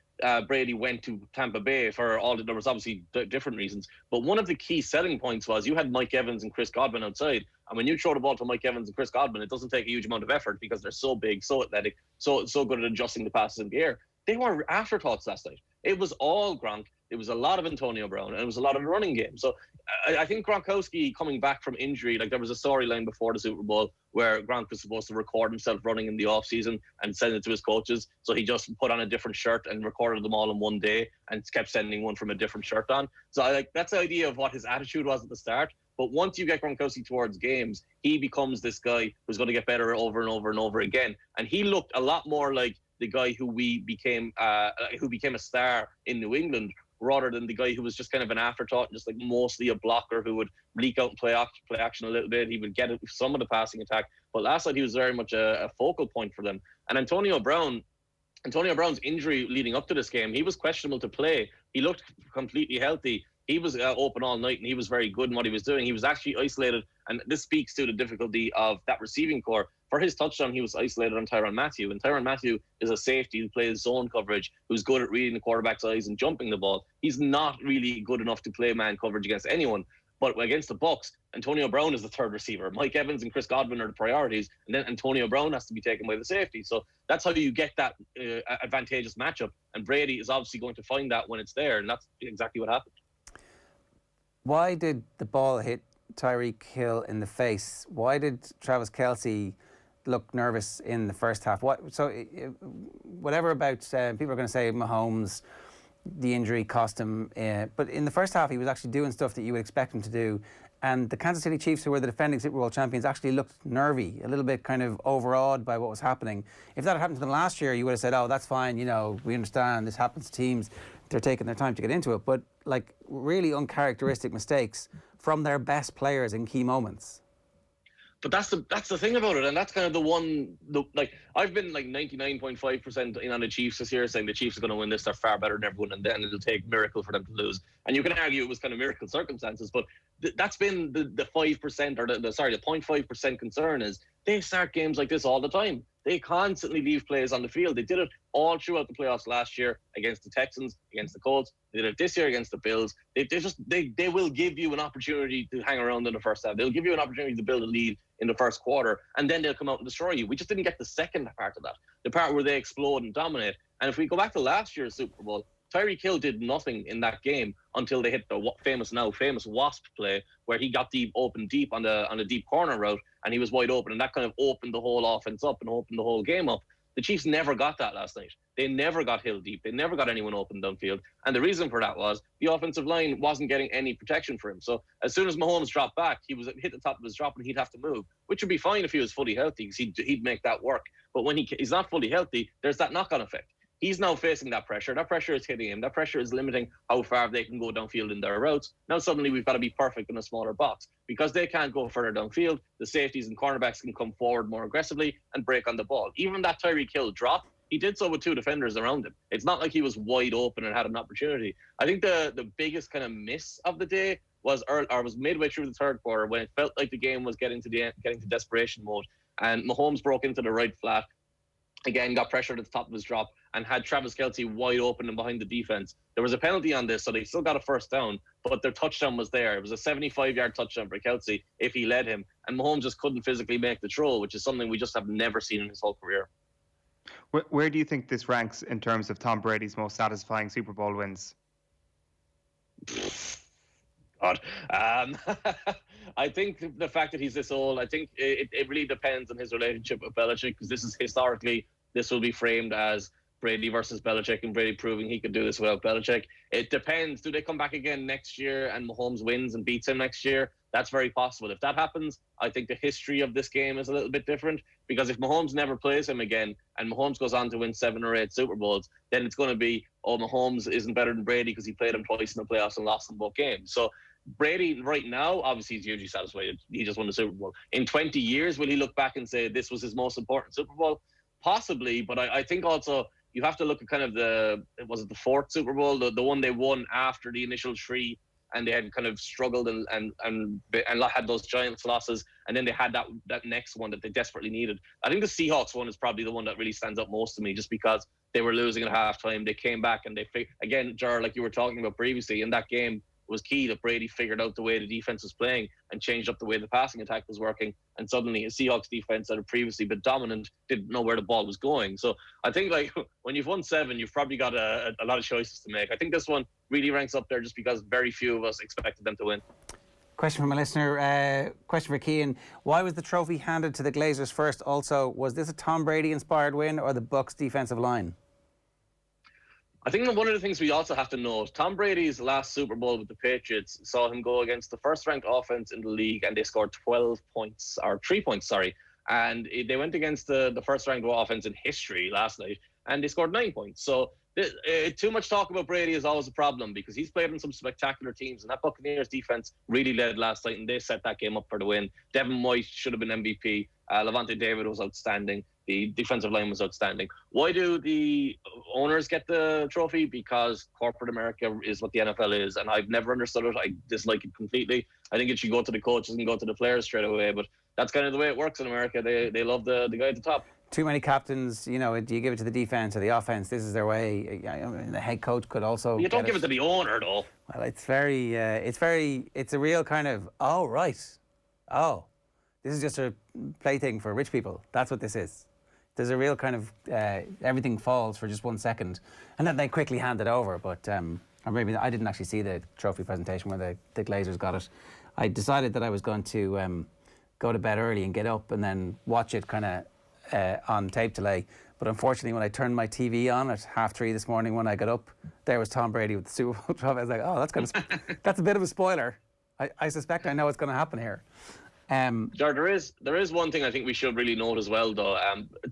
Brady went to Tampa Bay there was obviously different reasons, but one of the key selling points was you had Mike Evans and Chris Godwin outside, and when you throw the ball to Mike Evans and Chris Godwin, it doesn't take a huge amount of effort because they're so big, so athletic, so good at adjusting the passes in the air. They were afterthoughts last night. It was all Gronk. It was a lot of Antonio Brown, and it was a lot of the running game. So I think Gronkowski coming back from injury, like there was a storyline before the Super Bowl where Gronk was supposed to record himself running in the off-season and send it to his coaches. So he just put on a different shirt and recorded them all in one day and kept sending one from a different shirt on. So that's the idea of what his attitude was at the start. But once you get Gronkowski towards games, he becomes this guy who's going to get better over and over and over again. And he looked a lot more like the guy who became a star in New England, rather than the guy who was just kind of an afterthought, just like mostly a blocker who would leak out and play action a little bit. He would get some of the passing attack. But last night he was very much a focal point for them. And Antonio Brown's injury leading up to this game, he was questionable to play. He looked completely healthy. He was open all night, and he was very good in what he was doing. He was actually isolated, and this speaks to the difficulty of that receiving core. For his touchdown, he was isolated on Tyrann Mathieu, and Tyrann Mathieu is a safety who plays zone coverage, who's good at reading the quarterback's eyes and jumping the ball. He's not really good enough to play man coverage against anyone. But against the Bucs, Antonio Brown is the third receiver. Mike Evans and Chris Godwin are the priorities, and then Antonio Brown has to be taken by the safety. So that's how you get that advantageous matchup. And Brady is obviously going to find that when it's there, and that's exactly what happened. Why did the ball hit Tyreek Hill in the face? Why did Travis Kelce look nervous in the first half? Whatever about people are going to say Mahomes, the injury cost him, but in the first half he was actually doing stuff that you would expect him to do, and the Kansas City Chiefs, who were the defending Super Bowl champions, actually looked nervy, a little bit kind of overawed by what was happening. If that had happened to them last year, you would have said, oh, that's fine, we understand, this happens to teams, they're taking their time to get into it, but like really uncharacteristic mistakes from their best players in key moments. But that's the thing about it, and that's kind of I've been like 99.5% in on the Chiefs this year, saying the Chiefs are going to win this, they're far better than everyone, and then it'll take a miracle for them to lose. And you can argue it was kind of miracle circumstances, but that's been the 5% or the 0.5% concern is they start games like this all the time. They constantly leave plays on the field. They did it all throughout the playoffs last year against the Texans, against the Colts. They did it this year against the Bills. They will give you an opportunity to hang around in the first half. They'll give you an opportunity to build a lead in the first quarter, and then they'll come out and destroy you. We just didn't get the second part of that, the part where they explode and dominate. And if we go back to last year's Super Bowl, Tyreek Hill did nothing in that game until they hit the famous wasp play where he got open deep on the deep corner route, and he was wide open, and that kind of opened the whole offense up and opened the whole game up. The Chiefs never got that last night. They never got Hill deep. They never got anyone open downfield. And the reason for that was the offensive line wasn't getting any protection for him. So as soon as Mahomes dropped back, he was hit the top of his drop and he'd have to move, which would be fine if he was fully healthy because he'd make that work. But when he's not fully healthy, there's that knock-on effect. He's now facing that pressure. That pressure is hitting him. That pressure is limiting how far they can go downfield in their routes. Now suddenly we've got to be perfect in a smaller box. Because they can't go further downfield, the safeties and cornerbacks can come forward more aggressively and break on the ball. Even that Tyreek Hill drop, he did so with two defenders around him. It's not like he was wide open and had an opportunity. I think the biggest kind of miss of the day was midway through the third quarter when it felt like the game was getting to desperation mode. And Mahomes broke into the right flat, again, got pressured at the top of his drop, and had Travis Kelce wide open and behind the defense. There was a penalty on this, so they still got a first down, but their touchdown was there. It was a 75-yard touchdown for Kelce if he led him, and Mahomes just couldn't physically make the throw, which is something we just have never seen in his whole career. Where do you think this ranks in terms of Tom Brady's most satisfying Super Bowl wins? God. I think the fact that he's this old, I think it really depends on his relationship with Belichick, because this is historically, this will be framed as Brady versus Belichick and Brady proving he could do this without Belichick. It depends. Do they come back again next year and Mahomes wins and beats him next year? That's very possible. If that happens, I think the history of this game is a little bit different, because if Mahomes never plays him again and Mahomes goes on to win 7 or 8 Super Bowls, then it's going to be, oh, Mahomes isn't better than Brady because he played him twice in the playoffs and lost in both games. So Brady right now, obviously he's hugely satisfied. He just won the Super Bowl. In 20 years, will he look back and say this was his most important Super Bowl? Possibly, but I think also you have to look at kind of the 4th Super Bowl, the one they won after the initial 3, and they had kind of struggled and had those giant losses, and then they had that next one that they desperately needed. I think the Seahawks one is probably the one that really stands out most to me, just because they were losing at halftime. They came back and again, Ger, like you were talking about previously, in that game, was key that Brady figured out the way the defense was playing and changed up the way the passing attack was working. And suddenly a Seahawks defense that had previously been dominant didn't know where the ball was going. So I think like when you've won 7, you've probably got a lot of choices to make. I think this one really ranks up there just because very few of us expected them to win. Question from a listener, question for Cian. Why was the trophy handed to the Glazers first? Also, was this a Tom Brady inspired win or the Bucs defensive line? I think one of the things we also have to note, Tom Brady's last Super Bowl with the Patriots saw him go against the first-ranked offense in the league, and they scored 3 points, and they went against the first-ranked offense in history last night, and they scored 9 points. So too much talk about Brady is always a problem, because he's played on some spectacular teams, and that Buccaneers defense really led last night, and they set that game up for the win. Devin White should have been MVP. Levante David was outstanding. The defensive line was outstanding. Why do the owners get the trophy? Because corporate America is what the NFL is, and I've never understood it. I dislike it completely. I think it should go to the coaches and go to the players straight away, but that's kind of the way it works in America. They love the guy at the top. Too many captains, do you give it to the defense or the offense? This is their way. The head coach could also. You don't give it to the owner, though. Well, it's a real kind of, this is just a plaything for rich people. That's what this is. There's a real kind of, everything falls for just 1 second, and then they quickly hand it over. But or maybe I didn't actually see the trophy presentation where the Glazers got it. I decided that I was going to go to bed early and get up and then watch it kind of on tape delay. But unfortunately, when I turned my TV on at 3:30 this morning when I got up, there was Tom Brady with the Super Bowl trophy. I was like, oh, that's a bit of a spoiler. I suspect I know what's going to happen here. Ger, there is one thing I think we should really note as well, though.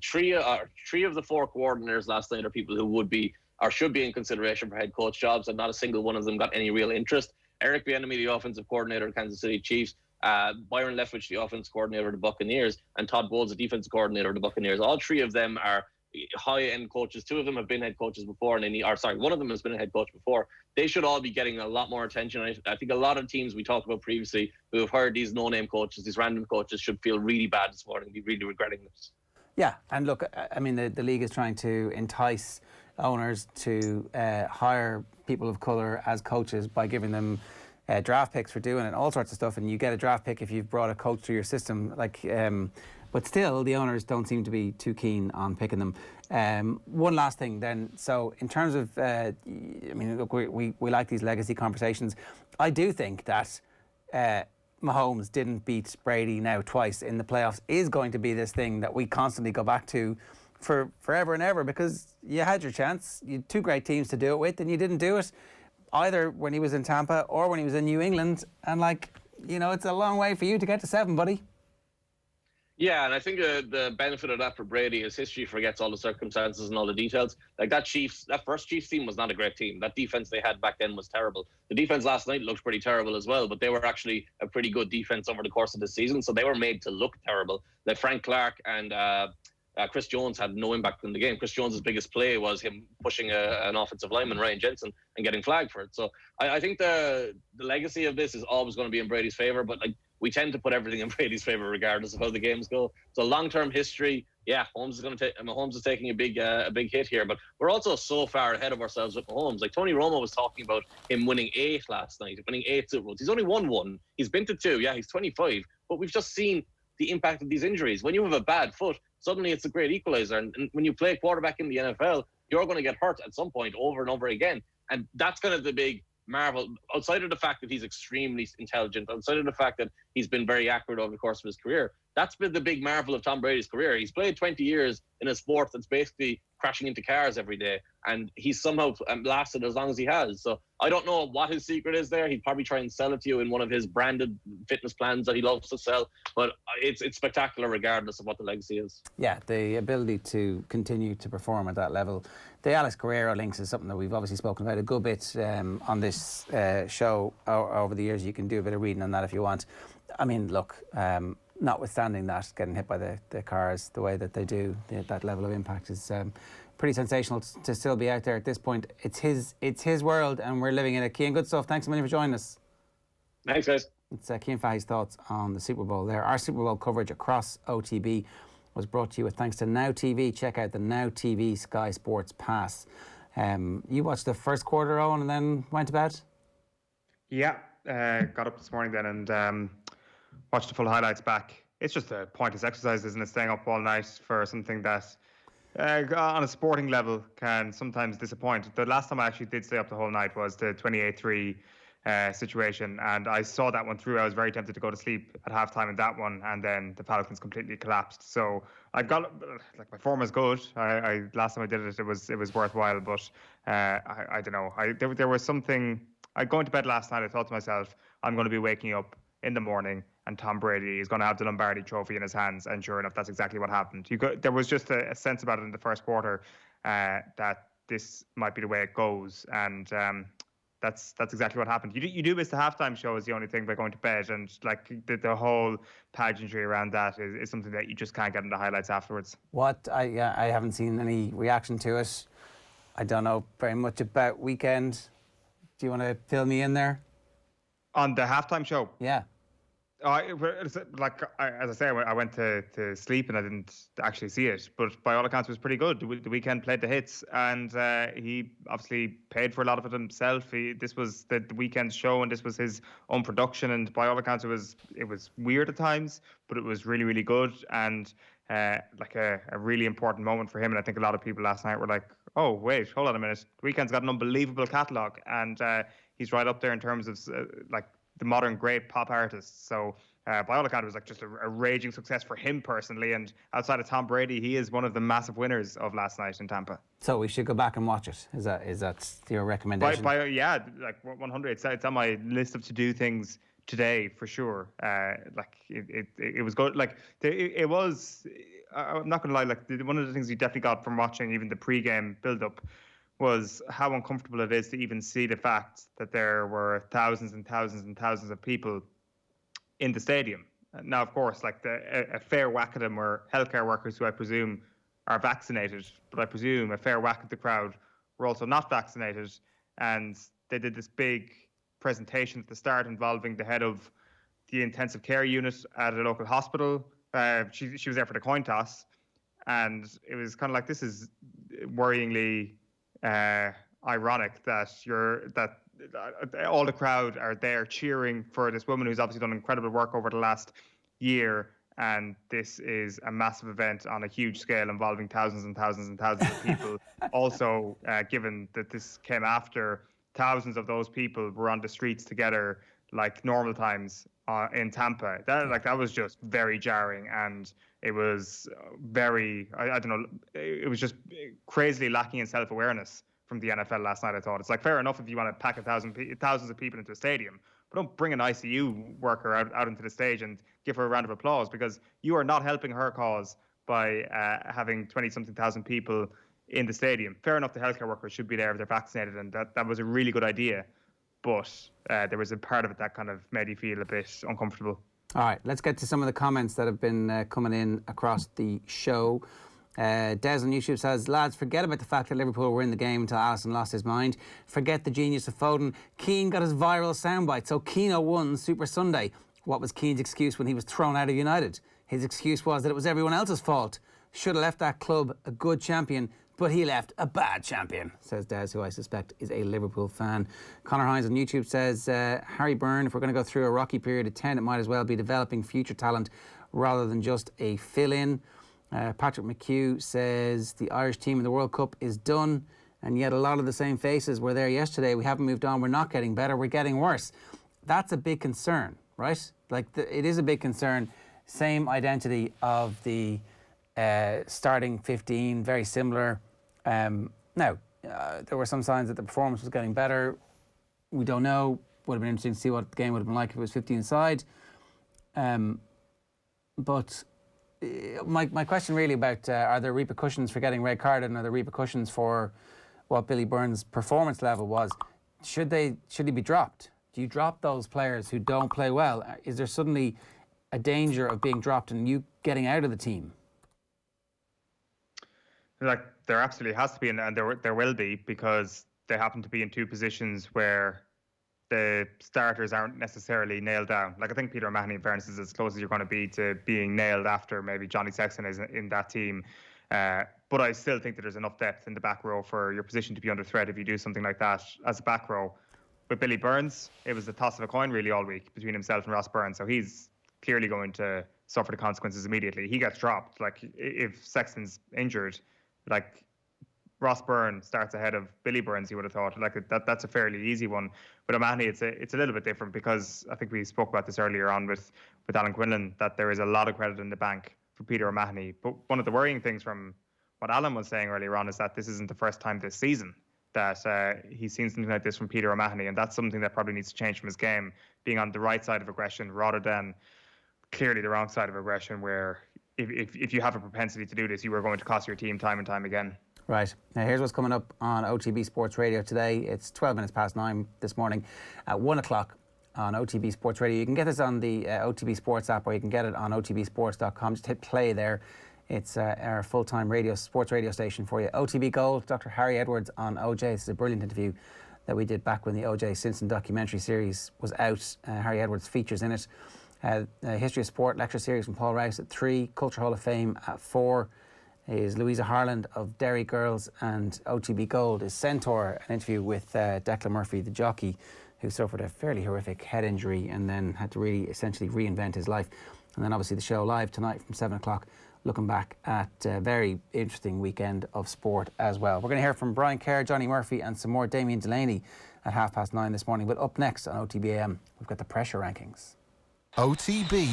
3 of the 4 coordinators last night are people who would be or should be in consideration for head coach jobs, and not a single one of them got any real interest. Eric Bieniemy, the offensive coordinator of the Kansas City Chiefs, Byron Leftwich, the offensive coordinator of the Buccaneers, and Todd Bowles, the defensive coordinator of the Buccaneers. All 3 of them are high-end coaches. 2 of them have been head coaches before, and one of them has been a head coach before. They should all be getting a lot more attention. I think a lot of teams we talked about previously who have hired these no-name coaches, these random coaches, should feel really bad this morning, be really regretting this. Yeah, and look, I mean, the league is trying to entice owners to hire people of colour as coaches by giving them draft picks for doing it, all sorts of stuff, and you get a draft pick if you've brought a coach through your system. But still, the owners don't seem to be too keen on picking them. One last thing then. So in terms of, look, we like these legacy conversations. I do think that Mahomes didn't beat Brady now twice in the playoffs is going to be this thing that we constantly go back to for forever and ever, because you had your chance. You had two great teams to do it with, and you didn't do it either when he was in Tampa or when he was in New England. And it's a long way for you to get to 7, buddy. Yeah, and I think the benefit of that for Brady is history forgets all the circumstances and all the details. Like that first Chiefs team was not a great team. That defense they had back then was terrible. The defense last night looked pretty terrible as well, but they were actually a pretty good defense over the course of the season. So they were made to look terrible. Like Frank Clark and Chris Jones had no impact in the game. Chris Jones' biggest play was him pushing an offensive lineman, Ryan Jensen, and getting flagged for it. So I think the legacy of this is always going to be in Brady's favor, but we tend to put everything in Brady's favor regardless of how the games go. So long-term history, yeah, Mahomes is taking a big hit here, but we're also so far ahead of ourselves with Mahomes. Like Tony Romo was talking about him winning 8 last night, winning 8 Super Bowls. He's only won 1. He's been to 2. Yeah, he's 25, but we've just seen the impact of these injuries. When you have a bad foot, suddenly it's a great equalizer. And when you play quarterback in the NFL, you're going to get hurt at some point over and over again. And that's kind of the big marvel, outside of the fact that he's extremely intelligent, outside of the fact that he's been very accurate over the course of his career. That's been the big marvel of Tom Brady's career. He's played 20 years in a sport that's basically crashing into cars every day, and he's somehow lasted as long as he has. So I don't know what his secret is there. He'd probably try and sell it to you in one of his branded fitness plans that he loves to sell, but it's spectacular regardless of what the legacy is. Yeah, the ability to continue to perform at that level. The Alex Guerrero links is something that we've obviously spoken about a good bit on this show over the years. You can do a bit of reading on that if you want. I mean, look, notwithstanding that, getting hit by the cars the way that they do, that level of impact is pretty sensational to still be out there at this point. It's his world, and we're living in it. Cian, good stuff. Thanks a million for joining us. Thanks, guys. It's Cian Fahey's thoughts on the Super Bowl there. Our Super Bowl coverage across OTB was brought to you with thanks to Now TV. Check out the Now TV Sky Sports Pass. You watched the first quarter, Owen, and then went to bed? Yeah, got up this morning then and watched the full highlights back. It's just a pointless exercise, isn't it? Staying up all night for something that, on a sporting level, can sometimes disappoint. The last time I actually did stay up the whole night was the 28-3 situation, and I saw that one through. I was very tempted to go to sleep at halftime in that one, and then the Falcons completely collapsed. So I've got, my form is good. I last time I did it, it was worthwhile, but I don't know. There was something. Going to bed last night, I thought to myself, I'm going to be waking up in the morning and Tom Brady is going to have the Lombardi trophy in his hands, and sure enough, that's exactly what happened. There was just a sense about it in the first quarter that this might be the way it goes, and that's exactly what happened. You do miss the halftime show is the only thing by going to bed, and the whole pageantry around that is something that you just can't get in the highlights afterwards. I haven't seen any reaction to it. I don't know very much about Weekend. Do you want to fill me in there? On the halftime show? Yeah. As I say, I went to sleep and I didn't actually see it, but by all accounts it was pretty good. The Weekend played the hits, and he obviously paid for a lot of it himself. This was the Weekend's show, and this was his own production, and by all accounts it was weird at times, but it was really, really good, and a really important moment for him. And I think a lot of people last night were like, oh wait, hold on a minute, the Weekend's got an unbelievable catalogue, and he's right up there in terms of the modern great pop artists. So by all accounts, it was just a raging success for him personally. And outside of Tom Brady, he is one of the massive winners of last night in Tampa. So we should go back and watch it. Is that your recommendation? Yeah, 100. It's on my list of to-do things today for sure. It was good. It was. I'm not going to lie. One of the things you definitely got from watching even the pre-game build-up was how uncomfortable it is to even see the fact that there were thousands and thousands and thousands of people in the stadium. Now, of course, a fair whack of them were healthcare workers who I presume are vaccinated, but I presume a fair whack of the crowd were also not vaccinated. And they did this big presentation at the start involving the head of the intensive care unit at a local hospital. She was there for the coin toss, and it was kind of like, this is worryingly ironic that all the crowd are there cheering for this woman who's obviously done incredible work over the last year, and this is a massive event on a huge scale involving thousands and thousands and thousands of people. Also, given that this came after thousands of those people were on the streets together like normal times in Tampa. That was just very jarring, and it was very, I don't know, it was just crazily lacking in self-awareness from the NFL last night, I thought. It's like, fair enough if you want to pack thousands of people into a stadium, but don't bring an ICU worker out into the stage and give her a round of applause, because you are not helping her cause by having 20-something thousand people in the stadium. Fair enough, the healthcare workers should be there if they're vaccinated, and that was a really good idea. But there was a part of it that kind of made you feel a bit uncomfortable. All right, let's get to some of the comments that have been coming in across the show. Des on YouTube says, lads, forget about the fact that Liverpool were in the game until Alisson lost his mind. Forget the genius of Foden. Keane got his viral soundbite, so Keano won Super Sunday. What was Keane's excuse when he was thrown out of United? His excuse was that it was everyone else's fault. Should have left that club a good champion, but he left a bad champion, says Des, who I suspect is a Liverpool fan. Connor Hines on YouTube says, Harry Byrne, if we're going to go through a rocky period of 10, it might as well be developing future talent rather than just a fill-in. Patrick McHugh says, the Irish team in the World Cup is done, and yet a lot of the same faces were there yesterday. We haven't moved on. We're not getting better. We're getting worse. That's a big concern, right? It is a big concern. Same identity of the starting 15, very similar. Now, there were some signs that the performance was getting better. We don't know. Would have been interesting to see what the game would have been like if it was 15 aside. But my question really about are there repercussions for getting red carded, and are there repercussions for what Billy Byrne's performance level was? Should he be dropped? Do you drop those players who don't play well? Is there suddenly a danger of being dropped and you getting out of the team? Like, there absolutely has to be, and there will be, because they happen to be in two positions where the starters aren't necessarily nailed down. Like, I think Peter O'Mahony, in fairness, is as close as you're going to be to being nailed after maybe Johnny Sexton is in that team. But I still think that there's enough depth in the back row for your position to be under threat if you do something like that as a back row. With Billy Burns, it was the toss of a coin really all week between himself and Ross Byrne, so he's clearly going to suffer the consequences immediately. He gets dropped. Like, if Sexton's injured, like, Ross Byrne starts ahead of Billy Burns, you would have thought. Like, that's a fairly easy one. But O'Mahony, it's a little bit different, because I think we spoke about this earlier on with Alan Quinlan, that there is a lot of credit in the bank for Peter O'Mahony. But one of the worrying things from what Alan was saying earlier on is that this isn't the first time this season that he's seen something like this from Peter O'Mahony, and that's something that probably needs to change from his game, being on the right side of aggression rather than clearly the wrong side of aggression, where if you have a propensity to do this, you are going to cost your team time and time again. Right. Now, here's what's coming up on OTB Sports Radio today. It's 12 minutes past 9 this morning at 1 o'clock on OTB Sports Radio. You can get this on the OTB Sports app, or you can get it on otbsports.com. Just hit play there. It's our full-time sports radio station for you. OTB Gold, Dr. Harry Edwards on OJ. This is a brilliant interview that we did back when the OJ Simpson documentary series was out. Harry Edwards features in it. History of Sport lecture series from Paul Rouse at 3. Culture Hall of Fame at 4. Is Louisa Harland of Derry Girls, and OTB Gold is Centaur, an interview with Declan Murphy, the jockey, who suffered a fairly horrific head injury and then had to really essentially reinvent his life. And then obviously the show live tonight from 7 o'clock, looking back at a very interesting weekend of sport as well. We're going to hear from Brian Kerr, Johnny Murphy and some more Damien Delaney at 9:30 this morning. But up next on OTB AM, we've got the pressure rankings. OTB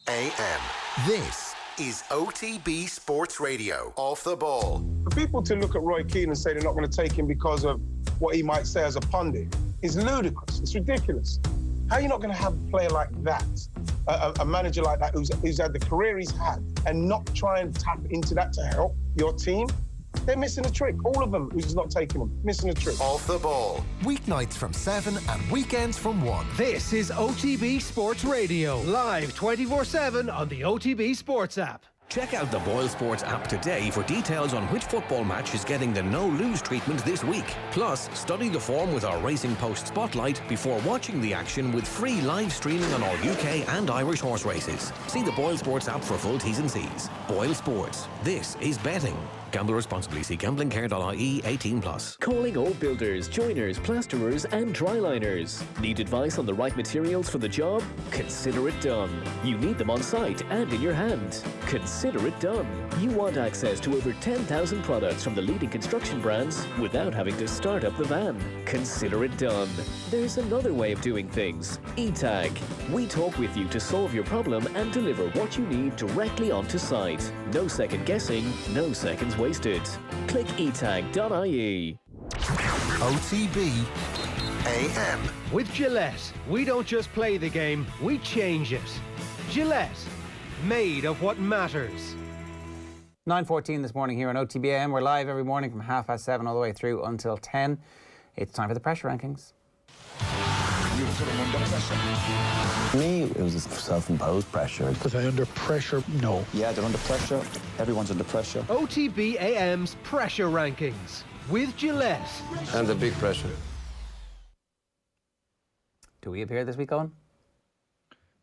AM. This is OTB Sports Radio. Off the ball. For people to look at Roy Keane and say they're not going to take him because of what he might say as a pundit is ludicrous. It's ridiculous. How are you not going to have a player like that, a manager like that who's had the career he's had, and not try and tap into that to help your team? They're missing a trick. All of them who's not taking them, missing a trick. Off the ball. Weeknights from 7 and weekends from 1. This is OTB Sports Radio, live 24/7 on the OTB Sports app. Check out the Boyle Sports app today for details on which football match is getting the no-lose treatment this week. Plus, study the form with our Racing Post Spotlight before watching the action with free live streaming on all UK and Irish horse races. See the Boyle Sports app for full T's and C's. Boyle Sports. This is betting. Gamble responsibly. See gamblingcare.ie. 18+. Calling all builders, joiners, plasterers and dryliners. Need advice on the right materials for the job? Consider it done. You need them on site and in your hand. Consider it done. You want access to over 10,000 products from the leading construction brands without having to start up the van. Consider it done. There's another way of doing things. eTag. We talk with you to solve your problem and deliver what you need directly onto site. No second guessing, no seconds wasted. Click etag.ie. OTB AM. With Gillette, we don't just play the game, we change it. Gillette, made of what matters. 9:14 this morning here on OTB AM. We're live every morning from 7:30 all the way through until 10. It's time for the pressure rankings. For me, it was a self-imposed pressure. Was I under pressure? No. Yeah, they're under pressure. Everyone's under pressure. OTB AM's pressure rankings with Gillette. And the big pressure. Do we appear this week, Owen?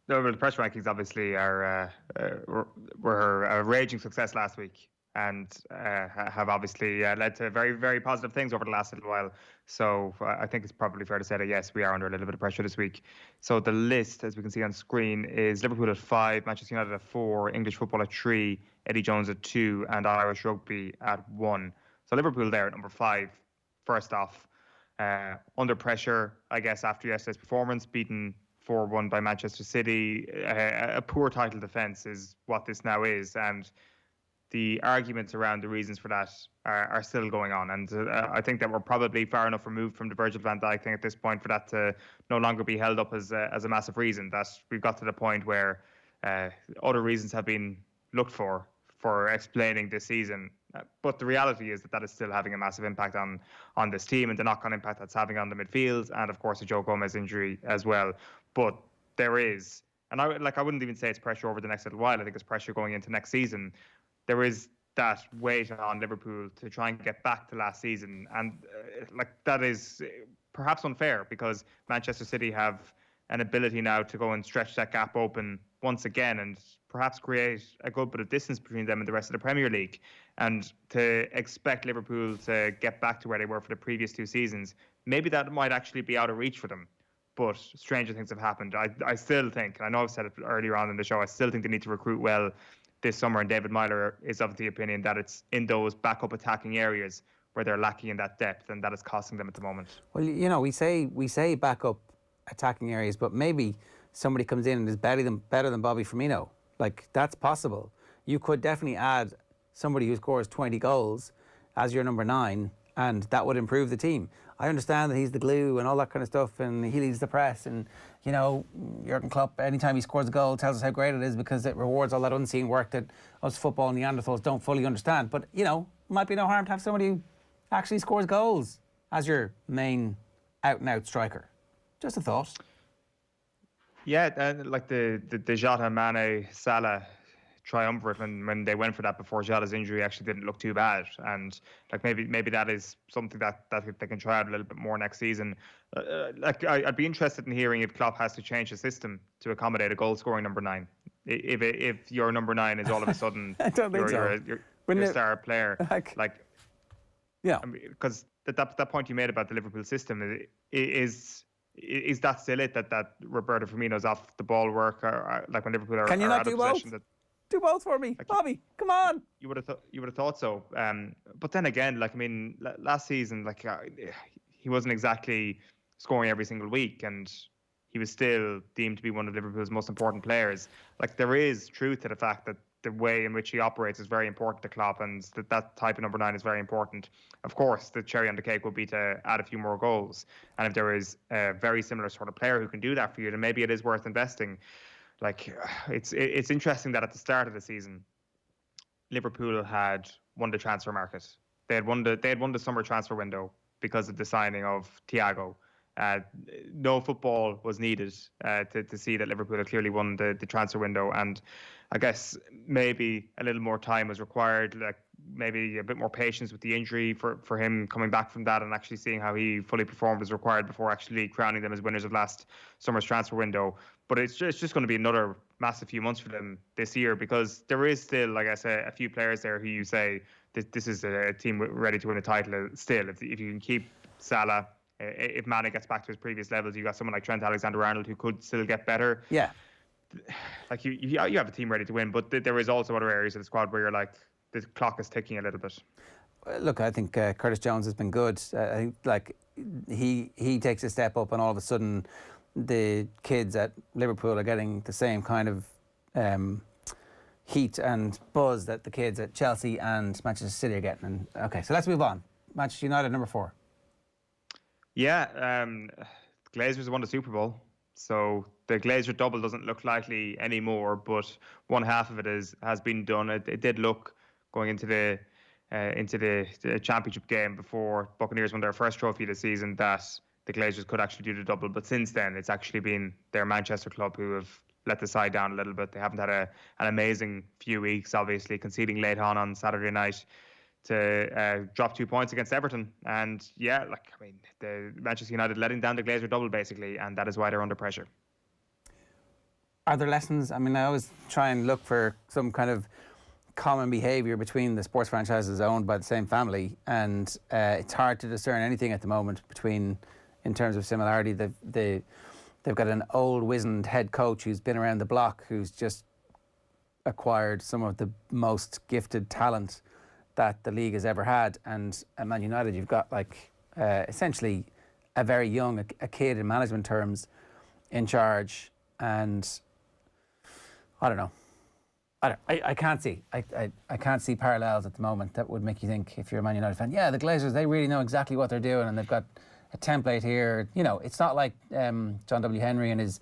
No, but the pressure rankings obviously were a raging success last week, and have obviously led to very, very positive things over the last little while. So I think it's probably fair to say that, yes, we are under a little bit of pressure this week. So the list, as we can see on screen, is Liverpool at 5, Manchester United at 4, English football at 3, Eddie Jones at 2, and Irish rugby at 1. So Liverpool there at number 5, first off. Under pressure, I guess, after yesterday's performance, beaten 4-1 by Manchester City. A poor title defence is what this now is, and the arguments around the reasons for that are still going on. And I think that we're probably far enough removed from the Virgil van Dijk thing at this point for that to no longer be held up as a massive reason. That we've got to the point where other reasons have been looked for explaining this season. But the reality is that is still having a massive impact on this team, and the knock-on impact that's having on the midfield, and of course the Joe Gomez injury as well. But there is, and I wouldn't even say it's pressure over the next little while. I think it's pressure going into next season. There is that weight on Liverpool to try and get back to last season, and that is perhaps unfair because Manchester City have an ability now to go and stretch that gap open once again and perhaps create a good bit of distance between them and the rest of the Premier League. And to expect Liverpool to get back to where they were for the previous 2 seasons, maybe that might actually be out of reach for them. But stranger things have happened. I still think, and I know I've said it earlier on in the show, I still think they need to recruit well this summer, and David Meyler is of the opinion that it's in those backup attacking areas where they're lacking in that depth, and that is costing them at the moment. Well, you know, we say backup attacking areas, but maybe somebody comes in and is better than Bobby Firmino. Like, that's possible. You could definitely add somebody who scores 20 goals as your number 9, and that would improve the team. I understand that he's the glue and all that kind of stuff, and he leads the press, and, you know, Jurgen Klopp, anytime he scores a goal, tells us how great it is because it rewards all that unseen work that us football Neanderthals don't fully understand. But, you know, might be no harm to have somebody who actually scores goals as your main out-and-out striker. Just a thought. Yeah, like the Jota, Mane, Salah triumvirate, when they went for that before Jota's injury, actually didn't look too bad. And like maybe that is something that they can try out a little bit more next season. I'd be interested in hearing if Klopp has to change the system to accommodate a goal scoring number 9. If your number 9 is all of a sudden you're a star player, yeah, because that point you made about the Liverpool system is that still it, that Roberto Firmino's off the ball work, or like when Liverpool are, can you are not out do of both? possession? Do both for me, Bobby. Come on. You would have thought so. But then again, last season, he wasn't exactly scoring every single week, and he was still deemed to be one of Liverpool's most important players. Like, there is truth to the fact that the way in which he operates is very important to Klopp, and that type of number 9 is very important. Of course, the cherry on the cake would be to add a few more goals. And if there is a very similar sort of player who can do that for you, then maybe it is worth investing. Like, it's interesting that at the start of the season, Liverpool had won the transfer market. They had won the summer transfer window because of the signing of Thiago. No football was needed to see that Liverpool had clearly won the transfer window, and I guess maybe a little more time was required, like maybe a bit more patience with the injury for him coming back from that, and actually seeing how he fully performed was required before actually crowning them as winners of last summer's transfer window. But it's just going to be another massive few months for them this year, because there is still, like I say, a few players there who you say this is a team ready to win a title still. If you can keep Salah, if Mane gets back to his previous levels, you got someone like Trent Alexander-Arnold who could still get better. Yeah. Like you have a team ready to win, but there is also other areas of the squad where you're like, the clock is ticking a little bit. Look, I think Curtis Jones has been good. I think like he takes a step up, and all of a sudden the kids at Liverpool are getting the same kind of heat and buzz that the kids at Chelsea and Manchester City are getting. And okay, so let's move on. Manchester United, number 4. Yeah, Glazers won the Super Bowl, so the Glazer double doesn't look likely anymore. But one half of it has been done. It did look going into the championship game before Buccaneers won their first trophy this season that the Glazers could actually do the double. But since then, it's actually been their Manchester club who have let the side down a little bit. They haven't had an amazing few weeks, obviously, conceding late on Saturday night to drop 2 points against Everton. And yeah, the Manchester United letting down the Glazer double basically, and that is why they're under pressure. Are there lessons? I mean, I always try and look for some kind of common behaviour between the sports franchises owned by the same family, and it's hard to discern anything at the moment in terms of similarity. They've got an old wizened head coach who's been around the block, who's just acquired some of the most gifted talent that the league has ever had. And at Man United, you've got essentially a very young, a kid in management terms, in charge. And I don't know. I can't see. I can't see parallels at the moment that would make you think, if you're a Man United fan, yeah, the Glazers, they really know exactly what they're doing, and they've got a template here. You know, it's not like John W. Henry and his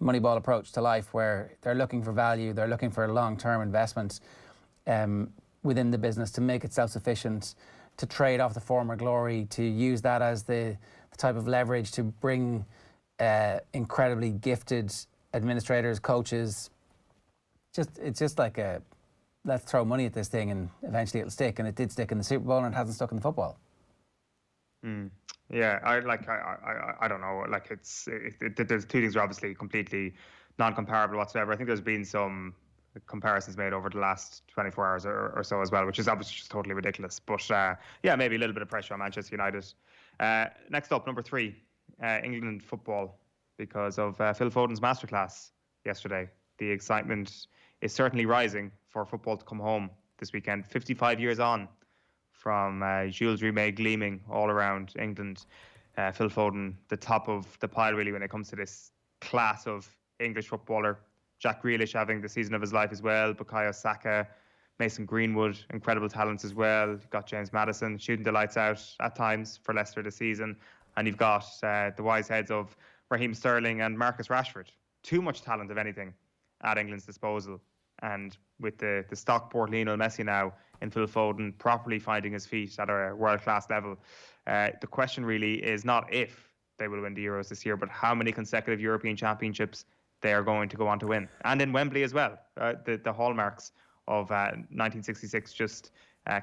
Moneyball approach to life, where they're looking for value, they're looking for long-term investment within the business to make it self-sufficient, to trade off the former glory, to use that as the type of leverage to bring incredibly gifted administrators, coaches. It's just like let's throw money at this thing and eventually it'll stick. And it did stick in the Super Bowl, and it hasn't stuck in the football. Yeah, I don't know. Like there's two things are obviously completely non-comparable whatsoever. I think there's been some comparisons made over the last 24 hours or so as well, which is obviously just totally ridiculous. But yeah, maybe a little bit of pressure on Manchester United. Next up, number 3, England football, because of Phil Foden's masterclass yesterday. The excitement is certainly rising for football to come home this weekend. 55 years on from Jules Rimet gleaming all around England. Phil Foden, the top of the pile really when it comes to this class of English footballer. Jack Grealish having the season of his life as well. Bukayo Saka, Mason Greenwood, incredible talents as well. You've got James Maddison shooting the lights out at times for Leicester this season. And you've got the wise heads of Raheem Sterling and Marcus Rashford. Too much talent, if anything, at England's disposal. And with the Stockport Lionel Messi now in Phil Foden properly finding his feet at a world-class level, the question really is not if they will win the Euros this year, but how many consecutive European Championships they are going to go on to win. And in Wembley as well. The hallmarks of 1966 just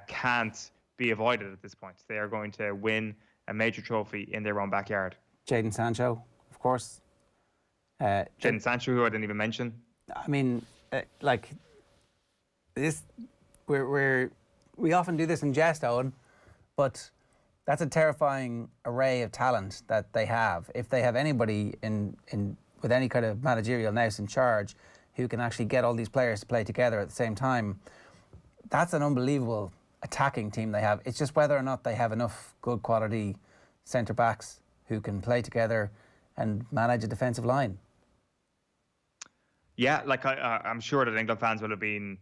can't be avoided at this point. They are going to win a major trophy in their own backyard. Jadon Sancho, of course. Jadon Sancho, who I didn't even mention. I mean, this, we often do this in jest, Owen, but that's a terrifying array of talent that they have. If they have anybody with any kind of managerial nous in charge who can actually get all these players to play together at the same time, that's an unbelievable attacking team they have. It's just whether or not they have enough good quality centre-backs who can play together and manage a defensive line. Yeah, I'm sure that England fans will have been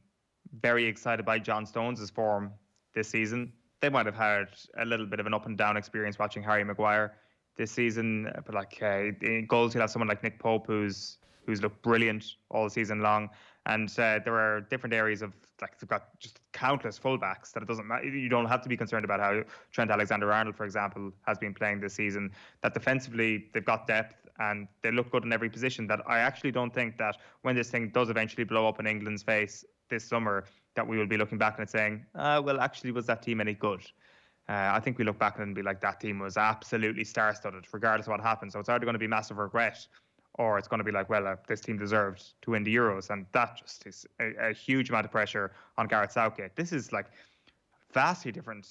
very excited by John Stones' form this season. They might have had a little bit of an up and down experience watching Harry Maguire this season, but in goals you'll have someone like Nick Pope who's looked brilliant all season long. And there are different areas of they've got just countless fullbacks that it doesn't matter. You don't have to be concerned about how Trent Alexander-Arnold, for example, has been playing this season. That defensively they've got depth and they look good in every position. That I actually don't think that when this thing does eventually blow up in England's face this summer, that we will be looking back and saying, well, actually, was that team any good? I think we look back and be like, that team was absolutely star-studded, regardless of what happened. So it's either going to be massive regret, or it's going to be like, well, this team deserved to win the Euros. And that just is a huge amount of pressure on Gareth Southgate. This is vastly different,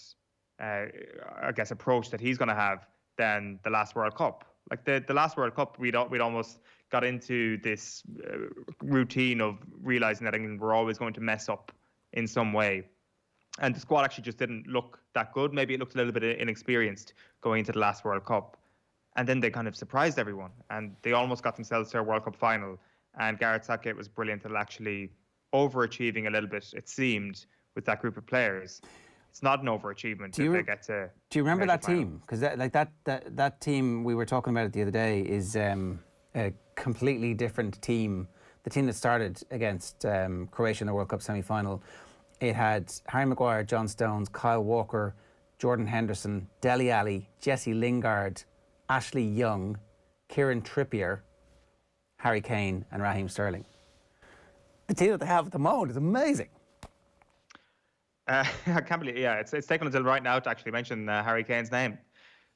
I guess, approach that he's going to have than the last World Cup. Like the last World Cup, we'd almost got into this routine of realising that England were always going to mess up in some way. And the squad actually just didn't look that good. Maybe it looked a little bit inexperienced going into the last World Cup. And then they kind of surprised everyone. And they almost got themselves to a World Cup final. And Gareth Southgate was brilliant at actually overachieving a little bit, it seemed, with that group of players. It's not an overachievement if they get to. Do you remember that team? Because that team we were talking about it the other day is a completely different team. The team that started against Croatia in the World Cup semi-final, it had Harry Maguire, John Stones, Kyle Walker, Jordan Henderson, Dele Alli, Jesse Lingard, Ashley Young, Kieran Trippier, Harry Kane and Raheem Sterling. The team that they have at the moment is amazing. I can't believe, it's taken until right now to actually mention Harry Kane's name.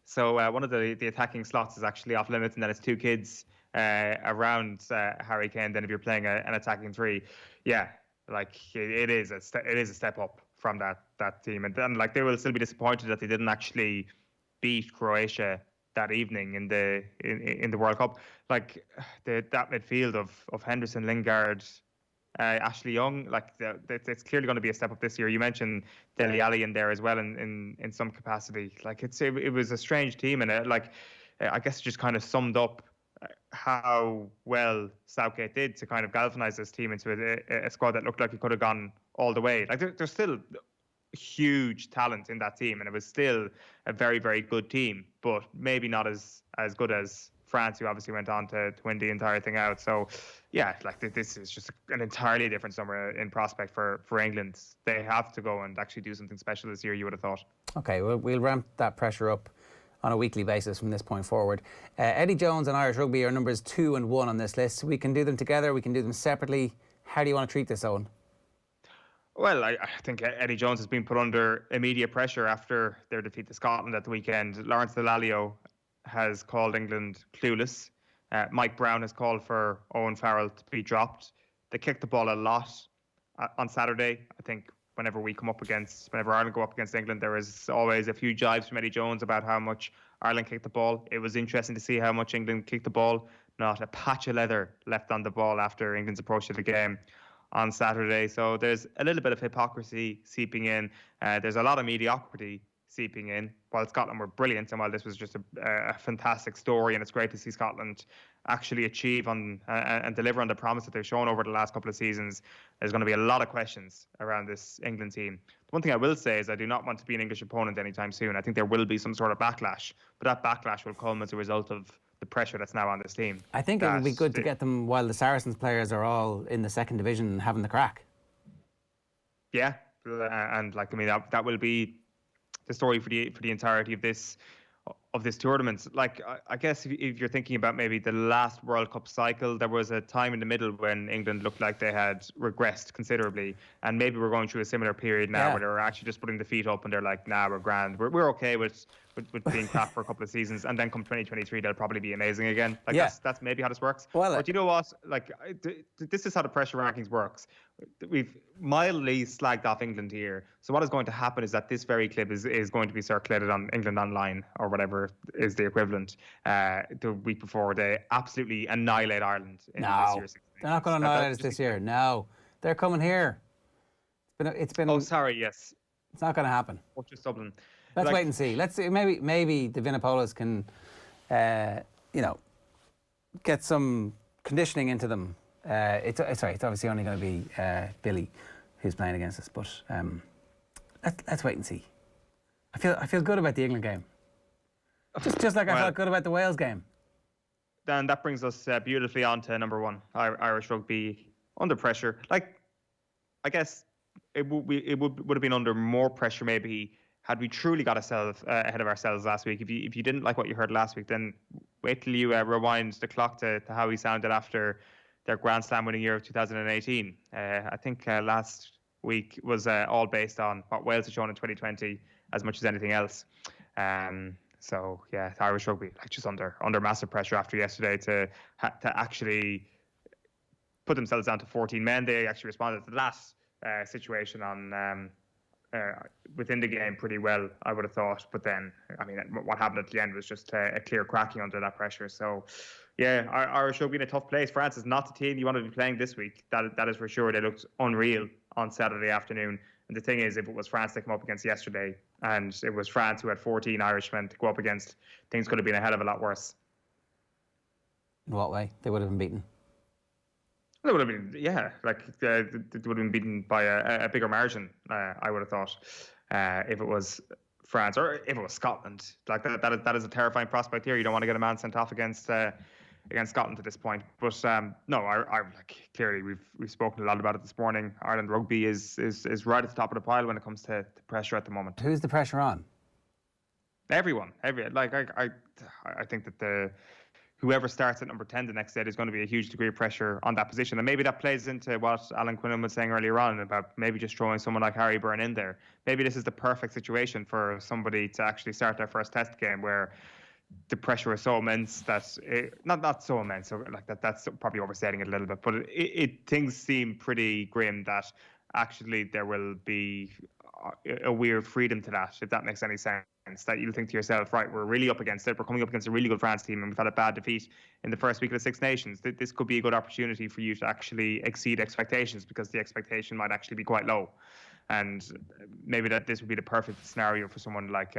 So one of the attacking slots is actually off limits, and then it's two kids around Harry Kane. Then if you're playing an attacking three, like it is a step up from that team, and then like they will still be disappointed that they didn't actually beat Croatia that evening in the World Cup. Like that midfield of Henderson, Lingard, Ashley Young, like it's clearly going to be a step up this year. You mentioned Dele Alli in there as well in some capacity. Like it was a strange team, and I guess it just kind of summed up how well Southgate did to kind of galvanise this team into a squad that looked like it could have gone all the way. Like there's still huge talent in that team, and it was still a very, very good team, but maybe not as good as France, who obviously went on to win the entire thing out. So this is just an entirely different summer in prospect for England. They have to go and actually do something special this year, you would have thought. Okay, we'll ramp that pressure up on a weekly basis from this point forward. Eddie Jones and Irish Rugby are numbers 2 and 1 on this list. We can do them together, we can do them separately. How do you want to treat this, Owen? Well, I think Eddie Jones has been put under immediate pressure after their defeat to Scotland at the weekend. Lawrence Delalio has called England clueless. Mike Brown has called for Owen Farrell to be dropped. They kicked the ball a lot on Saturday. I think whenever Ireland go up against England, there is always a few jibes from Eddie Jones about how much Ireland kicked the ball. It was interesting to see how much England kicked the ball. Not a patch of leather left on the ball after England's approach to the game on Saturday. So there's a little bit of hypocrisy seeping in. There's a lot of mediocrity seeping in. While Scotland were brilliant, and while this was just a fantastic story, and it's great to see Scotland actually achieve and deliver on the promise that they've shown over the last couple of seasons, there's going to be a lot of questions around this England team. The one thing I will say is I do not want to be an English opponent anytime soon. I think there will be some sort of backlash, but that backlash will come as a result of the pressure that's now on this team. I think it would be good to get them while the Saracens players are all in the second division having the crack. Yeah, and that will be the story for the entirety of this tournament. Like, I guess if you're thinking about maybe the last World Cup cycle, there was a time in the middle when England looked like they had regressed considerably, and maybe we're going through a similar period now where they're actually just putting the feet up and they're like, nah, we're grand, we're okay with being crap for a couple of seasons, and then come 2023 they'll probably be amazing again. That's maybe how this works. But you know what, this is how the pressure rankings works. We've mildly slagged off England here, so what is going to happen is that this very clip is going to be circulated on England Online or whatever is the equivalent the week before they absolutely annihilate Ireland in this year's SixNations. They're not going to annihilate us this year. No, they're coming here. It's been oh, sorry, yes, it's not going to happen. Or just Dublin. Let's wait and see. Let's see. Maybe the Vinopolas can, get some conditioning into them. It's obviously only going to be Billy who's playing against us, but let's wait and see. I feel good about the England game. Just like I felt good about the Wales game. Then that brings us beautifully on to number 1, Irish Rugby under pressure. Like, I guess it would have been under more pressure maybe had we truly got ourselves ahead of ourselves last week. If you didn't like what you heard last week, then wait till you rewind the clock to how we sounded after their Grand Slam winning year of 2018. I think last week was all based on what Wales had shown in 2020 as much as anything else. So yeah, Irish Rugby just under massive pressure after yesterday to actually put themselves down to 14 men. They actually responded to the last situation on within the game pretty well, I would have thought. But then, I mean, what happened at the end was just a clear cracking under that pressure. So, yeah, Irish will be in a tough place. France is not the team you want to be playing this week. That is for sure. They looked unreal on Saturday afternoon. And the thing is, if it was France they come up against yesterday, and it was France who had 14 Irishmen to go up against, things could have been a hell of a lot worse. In what way? They would have been beaten? They would have been, yeah, like they would have been beaten by a bigger margin, I would have thought, if it was France or if it was Scotland. Like that is a terrifying prospect here. You don't want to get a man sent off against Scotland at this point. But no, I like, clearly we've spoken a lot about it this morning. Ireland rugby is right at the top of the pile when it comes to pressure at the moment. Who's the pressure on? Everyone. Like I think that whoever starts at number 10 the next day, there's going to be a huge degree of pressure on that position. And maybe that plays into what Alan Quinlan was saying earlier on about maybe just throwing someone like Harry Byrne in there. Maybe this is the perfect situation for somebody to actually start their first test game where the pressure is so immense that not so immense, so like that's probably overstating it a little bit, but things seem pretty grim that actually there will be a weird freedom to that, if that makes any sense. That you'll think to yourself, right, we're really up against it. We're coming up against a really good France team, and we've had a bad defeat in the first week of the Six Nations. This could be a good opportunity for you to actually exceed expectations, because the expectation might actually be quite low. And maybe that this would be the perfect scenario for someone like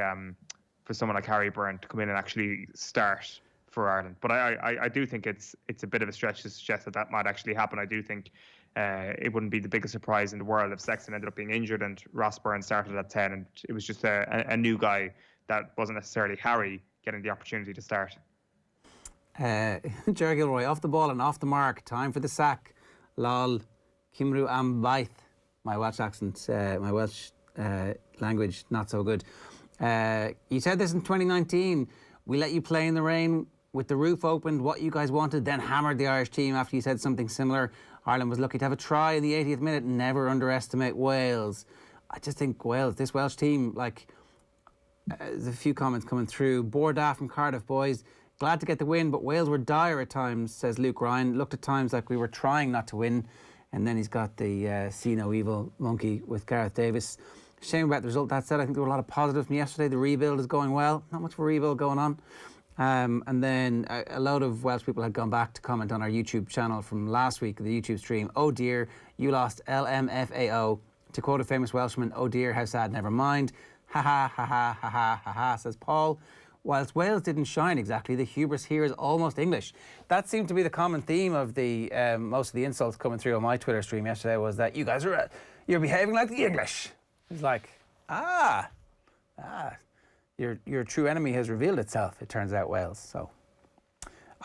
Harry Byrne to come in and actually start for Ireland. But I do think it's a bit of a stretch to suggest that might actually happen. I do think it wouldn't be the biggest surprise in the world if Sexton ended up being injured and Ross Byrne started at 10 and it was just a new guy that wasn't necessarily Harry getting the opportunity to start. Ger Gilroy, off the ball and off the mark. Time for the sack. Lol. Cymru am baith. My Welsh accent, my Welsh language, not so good. You said this in 2019. We let you play in the rain with the roof opened, what you guys wanted, then hammered the Irish team after you said something similar. Ireland was lucky to have a try in the 80th minute. Never underestimate Wales. I just think Wales, this Welsh team, like, there's a few comments coming through. Borda from Cardiff, boys. Glad to get the win, but Wales were dire at times, says Luke Ryan. Looked at times like we were trying not to win. And then he's got the see no evil monkey with Gareth Davis. Shame about the result. That said, I think there were a lot of positives from yesterday. The rebuild is going well. Not much of a rebuild going on. And then a load of Welsh people had gone back to comment on our YouTube channel from last week, the YouTube stream. Oh dear, you lost LMFAO. To quote a famous Welshman, oh dear, how sad, never mind. Ha ha ha ha ha ha ha ha, says Paul. Whilst Wales didn't shine exactly, the hubris here is almost English. That seemed to be the common theme of the most of the insults coming through on my Twitter stream yesterday, was that you guys are you're behaving like the English. It's like, your true enemy has revealed itself, it turns out, Wales. So,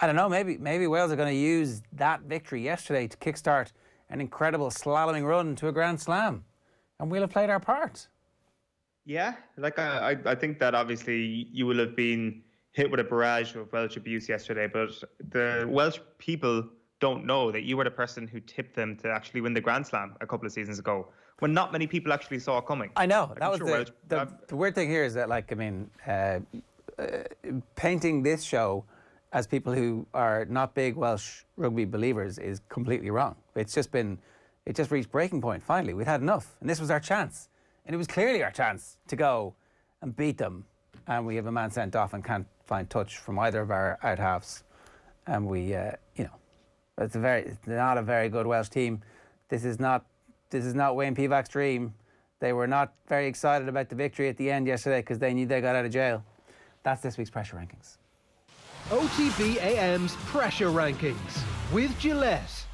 I don't know, maybe Wales are going to use that victory yesterday to kickstart an incredible slaloming run to a Grand Slam. And we'll have played our part. Yeah, like I think that obviously you will have been hit with a barrage of Welsh abuse yesterday, but the Welsh people don't know that you were the person who tipped them to actually win the Grand Slam a couple of seasons ago, when not many people actually saw it coming. I know. Like, that was the weird thing here is that, like, I mean, painting this show as people who are not big Welsh rugby believers is completely wrong. It just reached breaking point, finally. We'd had enough, and this was our chance. And it was clearly our chance to go and beat them. And we have a man sent off and can't find touch from either of our out halves. And we, it's not a very good Welsh team. This is not Wayne Pivac's dream. They were not very excited about the victory at the end yesterday because they knew they got out of jail. That's this week's Pressure Rankings. OTB AM's Pressure Rankings with Gillette.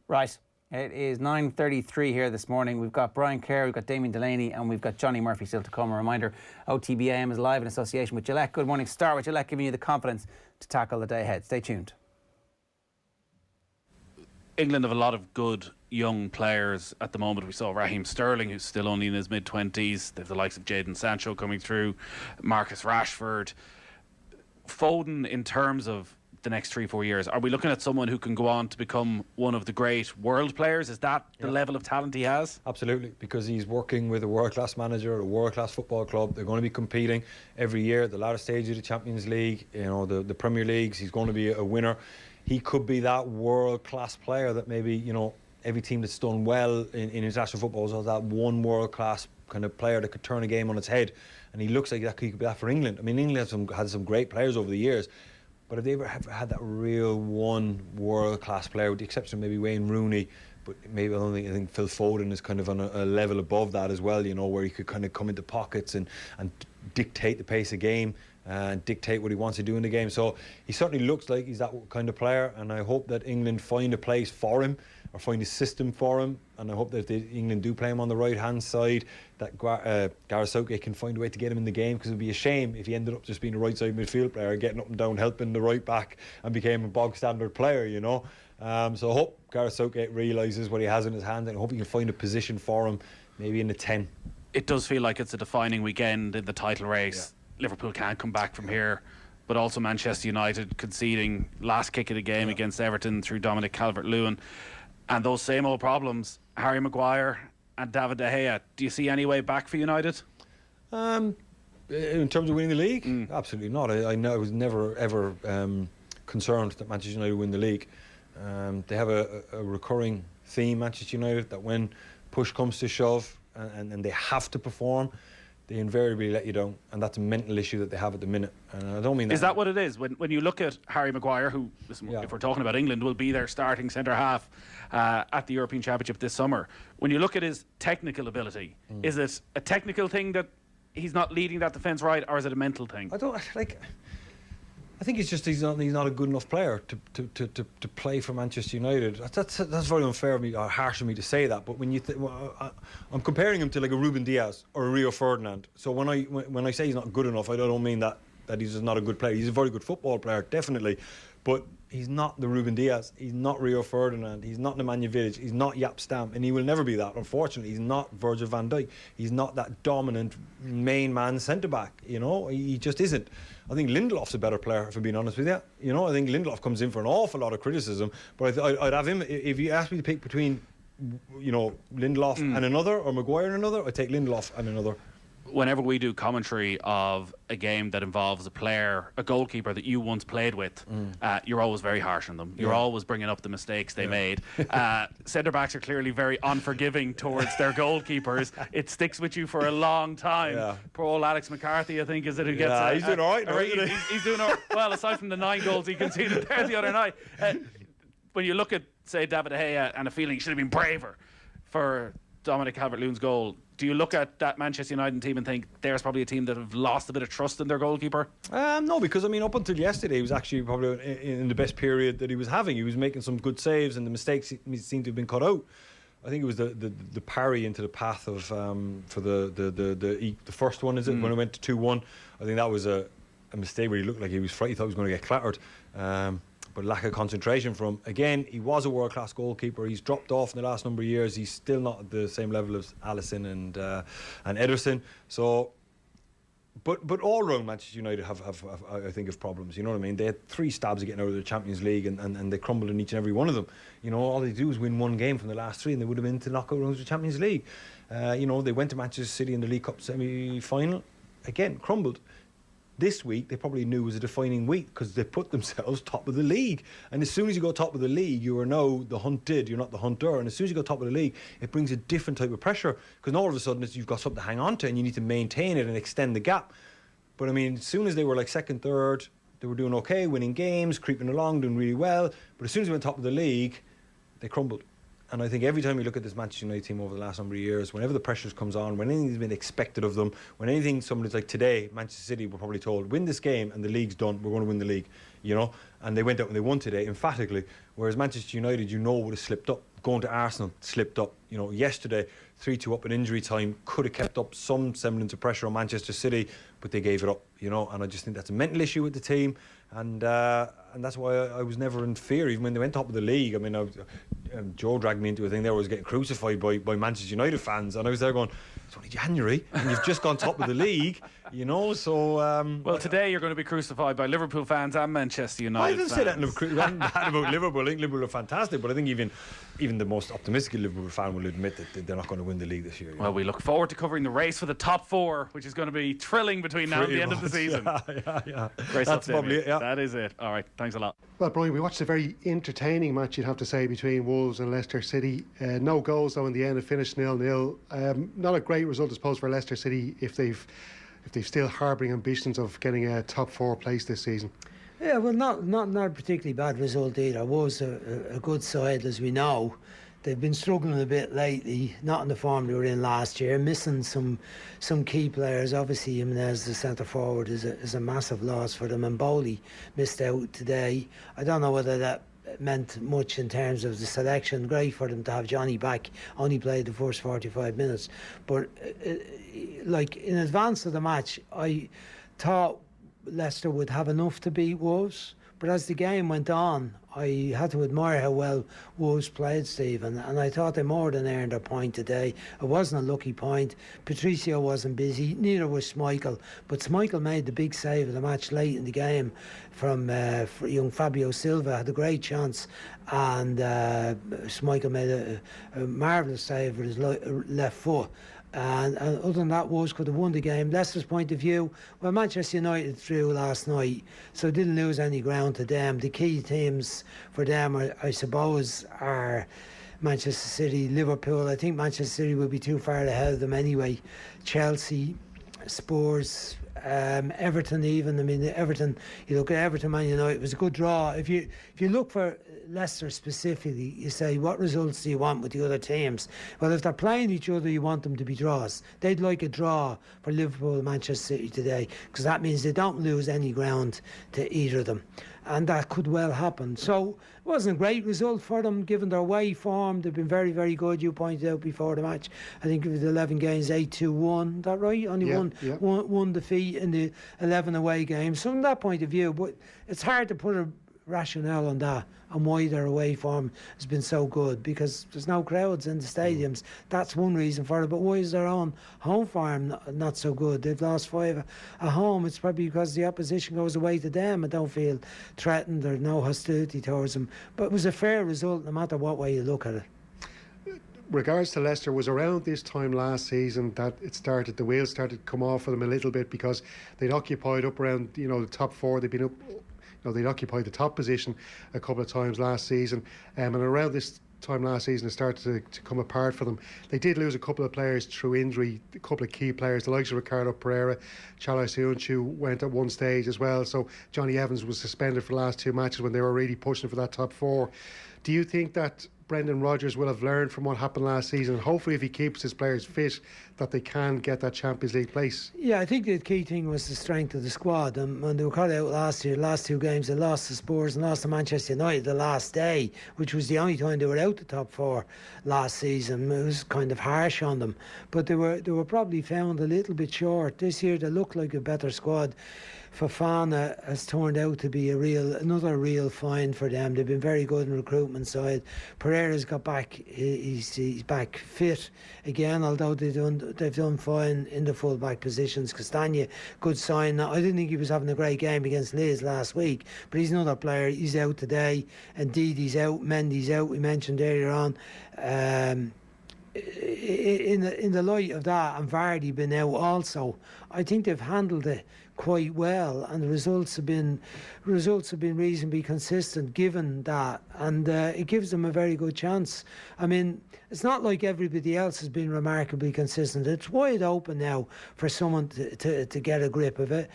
Right. It is 9:33 here this morning. We've got Brian Kerr, we've got Damien Delaney, and we've got Johne Murphy still to come. A reminder, OTB AM is live in association with Gillette. Good morning. Start with Gillette, giving you the confidence to tackle the day ahead. Stay tuned. England have a lot of good young players at the moment. We saw Raheem Sterling, who's still only in his mid-20s. They have the likes of Jadon Sancho coming through, Marcus Rashford. Foden, in terms of the next 3-4 years, are we looking at someone who can go on to become one of the great world players? Is that the level of talent he has? Absolutely, because he's working with a world-class manager, a world-class football club. They're going to be competing every year at the latter stage of the Champions League, the Premier Leagues. He's going to be a winner. He could be that world-class player that maybe, every team that's done well in international football has that one world-class kind of player that could turn a game on its head, and he looks like that could be that for England. I mean, England had some great players over the years, but have they ever had that real one world-class player, with the exception of maybe Wayne Rooney? But maybe I think Phil Foden is kind of on a level above that as well, you know, where he could kind of come into pockets and dictate the pace of game and dictate what he wants to do in the game. So he certainly looks like he's that kind of player, and I hope that England find a place for him or find a system for him, and I hope that if England do play him on the right-hand side, that Gareth Southgate can find a way to get him in the game, because it would be a shame if he ended up just being a right-side midfield player, getting up and down, helping the right-back, and became a bog-standard player, you know. So I hope Gareth Southgate realises what he has in his hand, and I hope he can find a position for him, maybe in the 10. It does feel like it's a defining weekend in the title race. Yeah. Liverpool can't come back from here, but also Manchester United conceding last kick of the game against Everton through Dominic Calvert-Lewin. And those same old problems, Harry Maguire and David De Gea. Do you see any way back for United? In terms of winning the league? Absolutely not. I was never ever concerned that Manchester United win the league. They have a recurring theme, Manchester United, that when push comes to shove and they have to perform, they invariably let you down, and that's a mental issue that they have at the minute. And I don't mean that. Is that what it is? When you look at Harry Maguire, who, if we're talking about England, will be their starting centre half at the European Championship this summer. When you look at his technical ability, is it a technical thing that he's not leading that defence right, or is it a mental thing? I think it's just he's not a good enough player to play for Manchester United. That's very unfair of me, or harsh of me to say that. But when you I'm comparing him to like a Ruben Diaz or a Rio Ferdinand. So when I say he's not good enough, I don't mean that he's just not a good player. He's a very good football player, definitely. But he's not the Ruben Diaz. He's not Rio Ferdinand. He's not Nemanja Vidic. He's not Jaap Stam, and he will never be that. Unfortunately, he's not Virgil van Dijk. He's not that dominant main man centre back. You know, he just isn't. I think Lindelof's a better player, if I'm being honest with you. You know, I think Lindelof comes in for an awful lot of criticism, but I'd have him. If you asked me to pick between, you know, Lindelof and another, or Maguire and another, I'd take Lindelof and another. Whenever we do commentary of a game that involves a goalkeeper that you once played with, you're always very harsh on them. You're always bringing up the mistakes they made. Centre-backs are clearly very unforgiving towards their goalkeepers. It sticks with you for a long time. Yeah. Poor old Alex McCarthy, I think, is it who gets he's doing all right. He's doing all right. Well, aside from the 9 goals he conceded there the other night. When you look at, say, David De Gea and a feeling he should have been braver for Dominic Calvert-Lewin's goal, do you look at that Manchester United team and think there's probably a team that have lost a bit of trust in their goalkeeper? No, because I mean, up until yesterday, he was actually probably in the best period that he was having. He was making some good saves, and the mistakes seemed to have been cut out. I think it was the parry into the path of for the first one, is it, when it went to 2-1. I think that was a mistake where he looked like he was frightened. He thought he was going to get clattered. But lack of concentration from him. Again, he was a world-class goalkeeper. He's dropped off in the last number of years. He's still not at the same level as Alisson and Ederson. So, but all round Manchester United have I think have problems. You know what I mean? They had 3 stabs at getting out of the Champions League, and they crumbled in each and every one of them. You know, all they do is win 1 game from the last 3, and they would have been to knockout rounds of the Champions League. You know, they went to Manchester City in the League Cup semi-final. Again, crumbled. This week, they probably knew was a defining week because they put themselves top of the league. And as soon as you go top of the league, you are now the hunted, you're not the hunter. And as soon as you go top of the league, it brings a different type of pressure, because all of a sudden you've got something to hang on to and you need to maintain it and extend the gap. But I mean, as soon as they were like second, third, they were doing okay, winning games, creeping along, doing really well. But as soon as they went top of the league, they crumbled. And I think every time you look at this Manchester United team over the last number of years, whenever the pressures comes on, when anything's been expected of them, when anything, somebody's like today, Manchester City were probably told, win this game and the league's done, we're going to win the league, you know. And they went out and they won today emphatically. Whereas Manchester United, you know, would have slipped up. Going to Arsenal, slipped up. You know, yesterday, 3-2 up in injury time, could have kept up some semblance of pressure on Manchester City, but they gave it up, you know. And I just think that's a mental issue with the team. And that's why I was never in fear, even when they went top of the league. I mean, Joe dragged me into a thing there where I was getting crucified by Manchester United fans, and I was there going, it's only January and you've just gone top of the league, you know. So well, today you're going to be crucified by Liverpool fans and Manchester United fans. I didn't say that about Liverpool. I think Liverpool are fantastic, but I think even the most optimistic Liverpool fan will admit that they're not going to win the league this year. Well, we look forward to covering the race for the top 4, which is going to be thrilling between now and the end of the season. Yeah. Great That's stuff, probably it, yeah. That is it. All right. Thanks. Thanks a lot. Well, Brian, we watched a very entertaining match, you'd have to say, between Wolves and Leicester City. No goals, though, in the end. It finished 0-0. Not a great result, I suppose, for Leicester City if they've still harbouring ambitions of getting a top 4 place this season. Yeah, well, not a particularly bad result either. Wolves a good side, as we know. They've been struggling a bit lately, not in the form they were in last year, missing some key players. Obviously, Jimenez, the centre forward, is a massive loss for them, and Bowley missed out today. I don't know whether that meant much in terms of the selection. Great for them to have Johne back. Only played the first 45 minutes, but like in advance of the match, I thought Leicester would have enough to beat Wolves. But as the game went on, I had to admire how well Wolves played, Stephen, and I thought they more than earned their point today. It wasn't a lucky point. Patricio wasn't busy, neither was Schmeichel. But Schmeichel made the big save of the match late in the game from young Fabio Silva, had a great chance, and Schmeichel made a marvellous save with his left foot. And other than that, Wolves could have won the game. Leicester's point of view, well, Manchester United drew last night, so didn't lose any ground to them. The key teams for them, I suppose, are Manchester City, Liverpool. I think Manchester City will be too far ahead of them anyway. Chelsea, Spurs, Everton even. I mean, Everton, you look at Everton, Man United, it was a good draw. If you look for Leicester specifically, you say, what results do you want with the other teams? Well, if they're playing each other, you want them to be draws. They'd like a draw for Liverpool and Manchester City today, because that means they don't lose any ground to either of them. And that could well happen. So it wasn't a great result for them, given their away form. They've been very, very good. You pointed out before the match, I think with 11 games, 8-2-1. Is that right? Only one defeat in the 11 away games. So from that point of view, but it's hard to put a rationale on that and why their away form has been so good, because there's no crowds in the stadiums. That's one reason for it. But why is their own home form not so good? They've lost 5 at home. It's probably because the opposition goes away to them and don't feel threatened or no hostility towards them. But it was a fair result no matter what way you look at it. Regards to Leicester, was around this time last season that the wheels started to come off for them a little bit, because they'd occupied up around the top 4. They'd been up. They'd occupied the top position a couple of times last season, and around this time last season it started to come apart for them. They did lose a couple of players through injury, a couple of key players, the likes of Ricardo Pereira, Chala Siunchu went at one stage as well, so Jonny Evans was suspended for the last 2 matches when they were really pushing for that top 4. Do you think that Brendan Rodgers will have learned from what happened last season, and hopefully if he keeps his players fit, that they can get that Champions League place? Yeah, I think the key thing was the strength of the squad. And when they were caught out last year, the last 2 games, they lost to Spurs and lost to Manchester United the last day, which was the only time they were out the top 4 last season. It was kind of harsh on them, but they were probably found a little bit short. This year they look like a better squad. Fofana has turned out to be another real find for them. They've been very good in the recruitment side. Pereira's got back, he's back fit again, although they've done fine in the full back positions. Castagna, good sign. I didn't think he was having a great game against Leeds last week, but he's another player. He's out today. Indeed, he's out. Mendy's out, we mentioned earlier on. In the light of that, and Vardy been out also, I think they've handled it quite well, and the results have been reasonably consistent given that, and it gives them a very good chance. I mean, it's not like everybody else has been remarkably consistent. It's wide open now for someone to get a grip of it.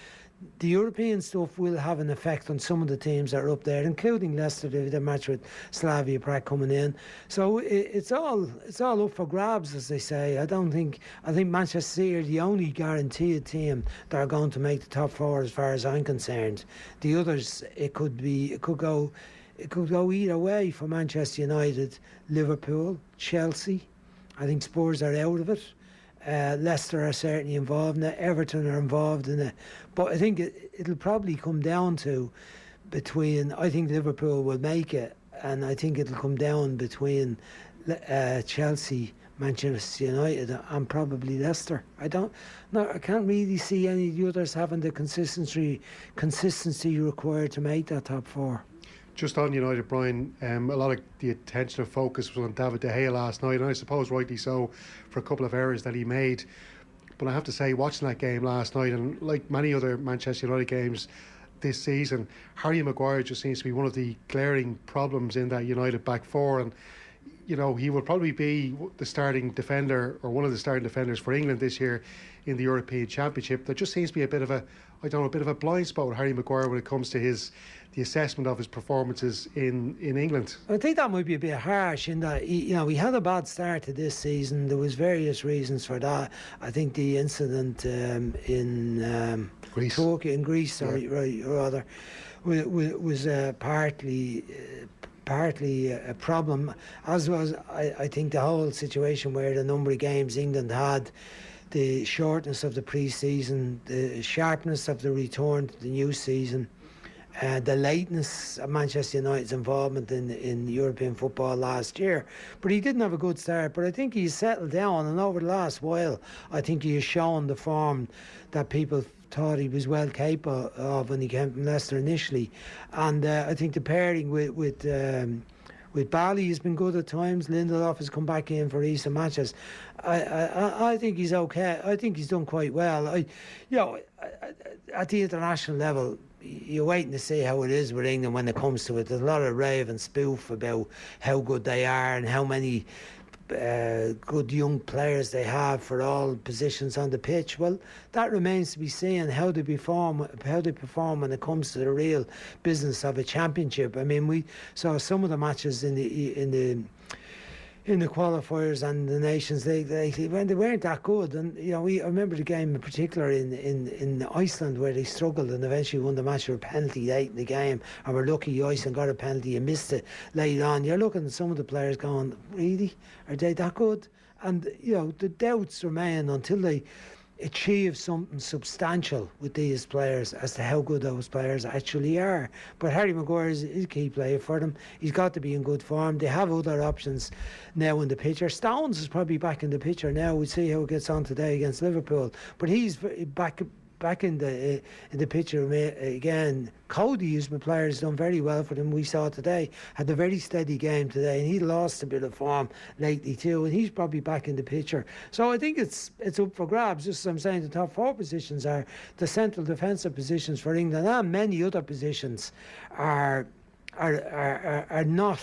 The European stuff will have an effect on some of the teams that are up there, including Leicester, the match with Slavia Prague coming in. So it's all up for grabs, as they say. I think Manchester City are the only guaranteed team that are going to make the top 4 as far as I'm concerned. The others, it could go either way for Manchester United, Liverpool, Chelsea. I think Spurs are out of it. Leicester are certainly involved in it. Everton are involved in it. But I think it'll probably come down to I think Liverpool will make it, and I think it'll come down between Chelsea, Manchester United and probably Leicester. I can't really see any of the others having the consistency required to make that top 4. Just on United, Brian, a lot of the attention and focus was on David De Gea last night, and I suppose rightly so, for a couple of errors that he made. But I have to say, watching that game last night, and like many other Manchester United games, this season. Harry Maguire just seems to be one of the glaring problems in that United back four, and you know, he will probably be the starting defender or one of the starting defenders for England this year in the European Championship. There just seems to be a bit of a blind spot with Harry Maguire when it comes to the assessment of his performances in England. I think that might be a bit harsh in that he had a bad start to this season. There was various reasons for that. I think the incident in Greece. Turkey, in Greece, was partly a problem, as was I think the whole situation where the number of games England had, the shortness of the pre-season, the sharpness of the return to the new season, the lateness of Manchester United's involvement in European football last year. But he didn't have a good start, but I think he's settled down, and over the last while I think he has shown the form that people thought he was well capable of when he came from Leicester initially. And I think the pairing with Bally has been good at times. Lindelof has come back in for recent matches. I think he's okay. I think he's done quite well. At the international level, you're waiting to see how it is with England when it comes to it. There's a lot of rave and spoof about how good they are and how many good young players they have for all positions on the pitch. Well, that remains to be seen how they perform when it comes to the real business of a championship. I mean, we saw some of the matches in the qualifiers and the Nations League, they weren't that good. And I remember the game in particular in Iceland where they struggled and eventually won the match with a penalty late in the game, and we're lucky Iceland got a penalty and missed it late on. You're looking at some of the players going, really, are they that good? And the doubts remain until they achieve something substantial with these players as to how good those players actually are. But Harry Maguire is a key player for them. He's got to be in good form. They have other options now in the picture. Stones is probably back in the picture now. We'll see how it gets on today against Liverpool. But he's back in the picture again. Cody, who's my player, has done very well for them. We saw today, had a very steady game today, and he lost a bit of form lately too, and he's probably back in the picture. So I think it's up for grabs. Just as I'm saying, the top four positions are the central defensive positions for England, and many other positions are not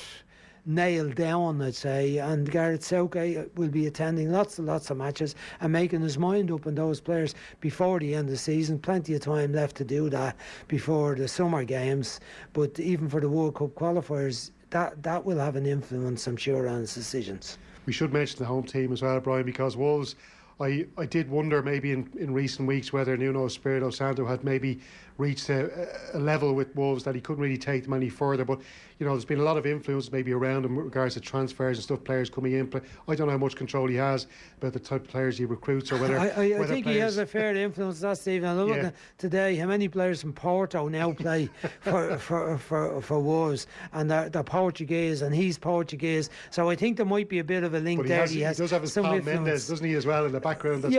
nailed down, I'd say, and Gareth Southgate will be attending lots and lots of matches and making his mind up on those players before the end of the season. Plenty of time left to do that before the summer games, but even for the World Cup qualifiers, that will have an influence, I'm sure, on his decisions. We should mention the home team as well, Brian, because Wolves, I did wonder maybe in recent weeks whether Nuno Espirito Santo had maybe reached a level with Wolves that he couldn't really take them any further. But there's been a lot of influence maybe around him with regards to transfers and stuff, players coming in. I don't know how much control he has about the type of players he recruits or whether. I think he has a fair influence. That's Stephen. I'm looking today how many players from Porto now play for Wolves, and they're Portuguese, and he's Portuguese. So I think there might be a bit of a link there. He does have his Pal Mendes, doesn't he, as well in the background? But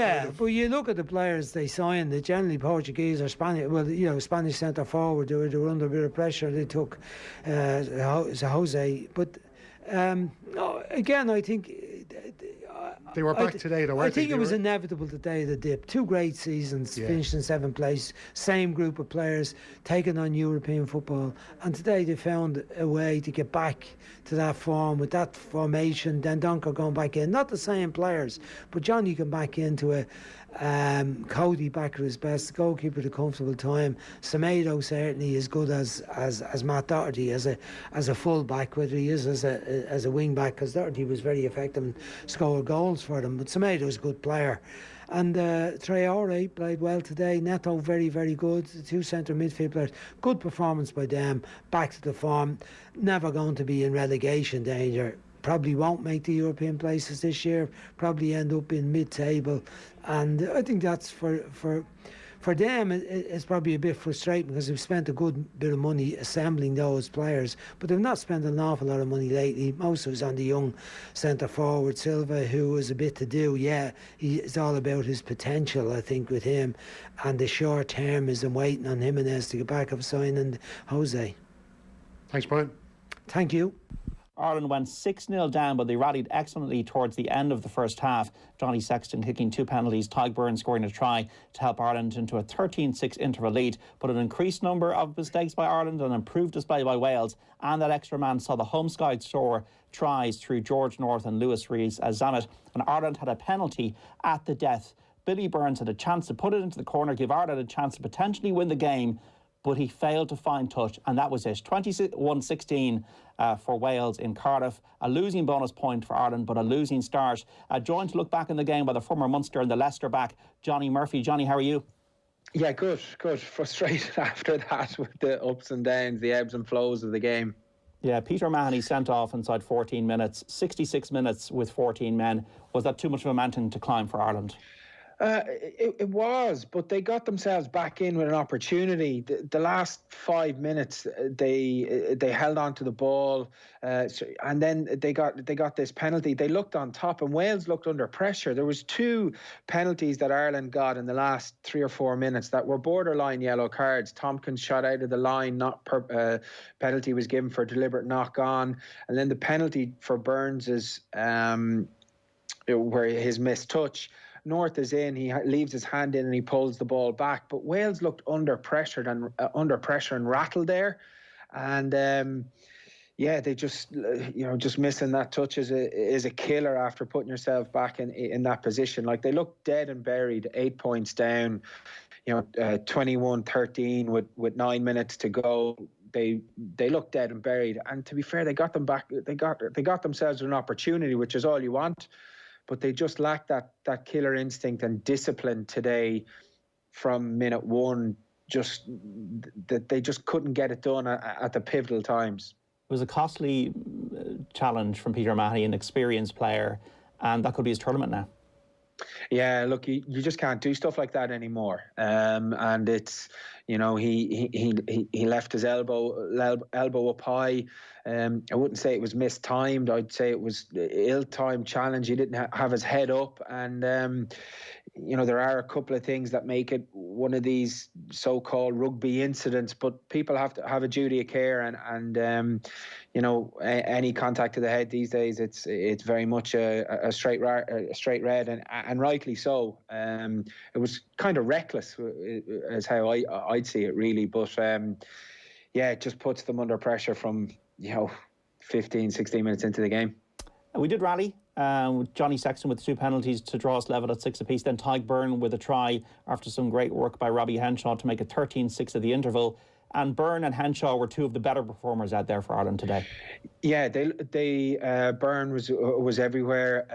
you look at the players they signed. They're generally Portuguese or Spanish. Well, Spanish centre forward. They were under a bit of pressure. They took Jose, but again, I think they were back today, though. I think it was inevitable today, the dip. 2 great seasons, finished in 7th place, same group of players taking on European football, and today they found a way to get back to that form with that formation. Then Dunker going back in, not the same players, but Johne can back into a Cody back at his best, goalkeeper to comfortable time. Semedo certainly as good as Matt Doherty as a full back, whether he is as a wing back, because Doherty was very effective and scored goals for them. But Semedo's a good player. And Traore played well today. Neto very, very good. The 2 centre midfield players, good performance by them. Back to the form. Never going to be in relegation danger. Probably won't make the European places this year. Probably end up in mid-table. And I think that's for them, it's probably a bit frustrating because they've spent a good bit of money assembling those players, but they've not spent an awful lot of money lately. Most of it's on the young centre forward Silva, who has a bit to do. It's all about his potential, I think, with him, and the short term is waiting on Jimenez to get back of signing Jose. Thanks, Brian. Thank you. Ireland went 6-0 down, but they rallied excellently towards the end of the first half. Johnny Sexton kicking 2 penalties, Tadhg Beirne scoring a try to help Ireland into a 13-6 interval lead. But an increased number of mistakes by Ireland, an improved display by Wales, and that extra man saw the home side score tries through George North and Lewis Rees-Zammit. And Ireland had a penalty at the death. Billy Burns had a chance to put it into the corner, give Ireland a chance to potentially win the game, but he failed to find touch, and that was it. 21-16 for Wales in Cardiff. A losing bonus point for Ireland, but a losing start. Joined to look back in the game by the former Munster and the Leicester back, Johnny Murphy. Johnny, how are you? Yeah, good. Frustrated after that with the ups and downs, the ebbs and flows of the game. Yeah, Peter O'Mahony sent off inside 14 minutes, 66 minutes with 14 men. Was that too much of a mountain to climb for Ireland? It was, but they got themselves back in with an opportunity. The last 5 minutes, they held on to the ball, and then they got this penalty. They looked on top, and Wales looked under pressure. There was 2 penalties that Ireland got in the last 3 or 4 minutes that were borderline yellow cards. Tompkins shot out of the line, penalty was given for deliberate knock on, and then the penalty for Burns is where his missed touch. North is in, he leaves his hand in and he pulls the ball back. But Wales looked under pressure and rattled there. And they just missing that touch is a killer after putting yourself back in that position. Like, they looked dead and buried, 8 points down, 21-13 with 9 minutes to go. They looked dead and buried. And to be fair, they got them back. They got themselves an opportunity, which is all you want. But they just lacked that killer instinct and discipline today from minute one. That they just couldn't get it done at the pivotal times. It was a costly challenge from Peter O'Mahony, an experienced player, and that could be his tournament now. Yeah, look, you just can't do stuff like that anymore. And it's, he left his elbow up high. I wouldn't say it was mistimed. I'd say it was ill-timed challenge. He didn't have his head up, and there are a couple of things that make it one of these so-called rugby incidents. But people have to have a duty of care, and any contact to the head these days, it's very much a straight red, and rightly so. It was kind of reckless, is how I'd see it, really. But it just puts them under pressure from 15, 16 minutes into the game. We did rally. With Johnny Sexton with 2 penalties to draw us level at 6 apiece. Then Tadhg Beirne with a try after some great work by Robbie Henshaw to make it 13-6 at the interval. And Beirne and Henshaw were 2 of the better performers out there for Ireland today. Yeah, Beirne was everywhere.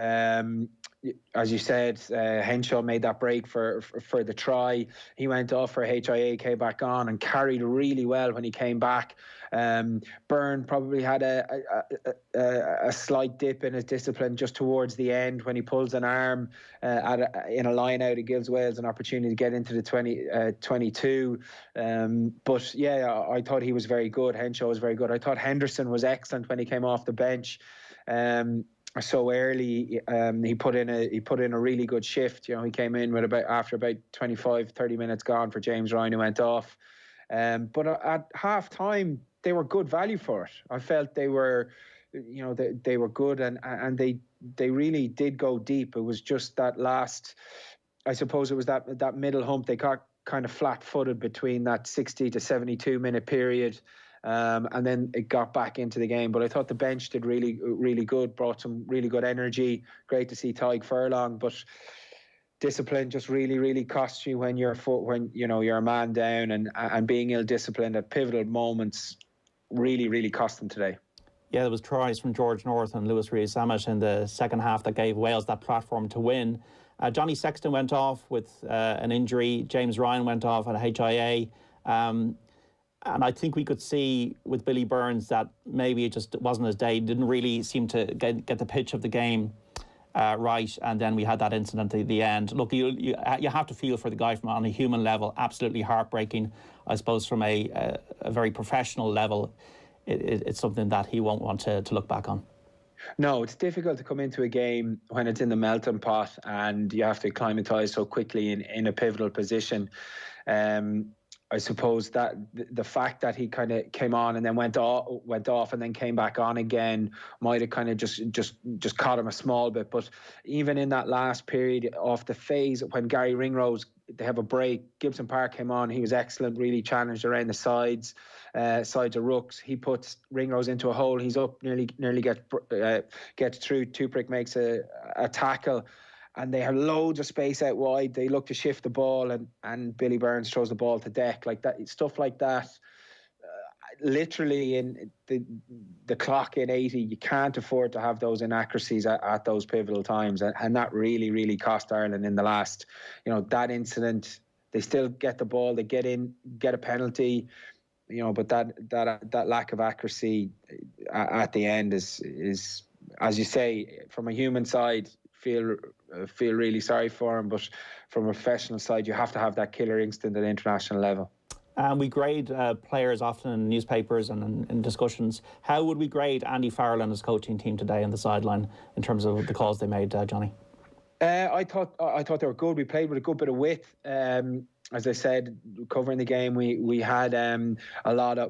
As you said, Henshaw made that break for the try. He went off for HIA, came back on and carried really well when he came back. Beirne probably had a slight dip in his discipline just towards the end when he pulls an arm in a line out. It gives Wales an opportunity to get into the 22. But yeah, I thought he was very good. Henshaw was very good. I thought Henderson was excellent when he came off the bench. So early, he put in a really good shift. He came in with after about 25-30 minutes gone for James Ryan, who went off. But at half time, they were good value for it. I felt they were, they were good, and they really did go deep. It was just that last, I suppose it was that middle hump. They got kind of flat-footed between that 60 to 72 minute period. And then it got back into the game. But I thought the bench did really, really good, brought some really good energy. Great to see Tadhg Furlong, but discipline just really, really costs you when you're a man down, and being ill-disciplined at pivotal moments really, really cost them today. Yeah, there was tries from George North and Lewis Rees-Zammit in the second half that gave Wales that platform to win. Johnny Sexton went off with an injury. James Ryan went off at HIA. And I think we could see with Billy Burns that maybe it just wasn't his day. He didn't really seem to get the pitch of the game right. And then we had that incident at the end. Look, you have to feel for the guy from on a human level. Absolutely heartbreaking. I suppose from a very professional level, it's something that he won't want to look back on. No, it's difficult to come into a game when it's in the melting pot and you have to acclimatise so quickly in a pivotal position. I suppose that the fact that he kind of came on and then went off and then came back on again might have kind of just caught him a small bit. But even in that last period off the phase, when Gary Ringrose, they have a break, Gibson Park came on, he was excellent, really challenged around the sides of Rooks. He puts Ringrose into a hole, he's up, nearly gets through. Tuprick makes a tackle, and they have loads of space out wide. They look to shift the ball, and Billy Burns throws the ball to deck. Like that, stuff like that. Literally in the clock in 80, you can't afford to have those inaccuracies at those pivotal times, and that really cost Ireland in the last. That incident. They still get the ball, they get in, get a penalty. But that lack of accuracy at the end is, as you say, from a human side, feel really sorry for him, but from a professional side, you have to have that killer instinct at international level. We grade players often in newspapers and in discussions. How would we grade Andy Farrell and his coaching team today on the sideline in terms of the calls they made, Johne? I thought they were good. We played with a good bit of width. As I said, covering the game, we had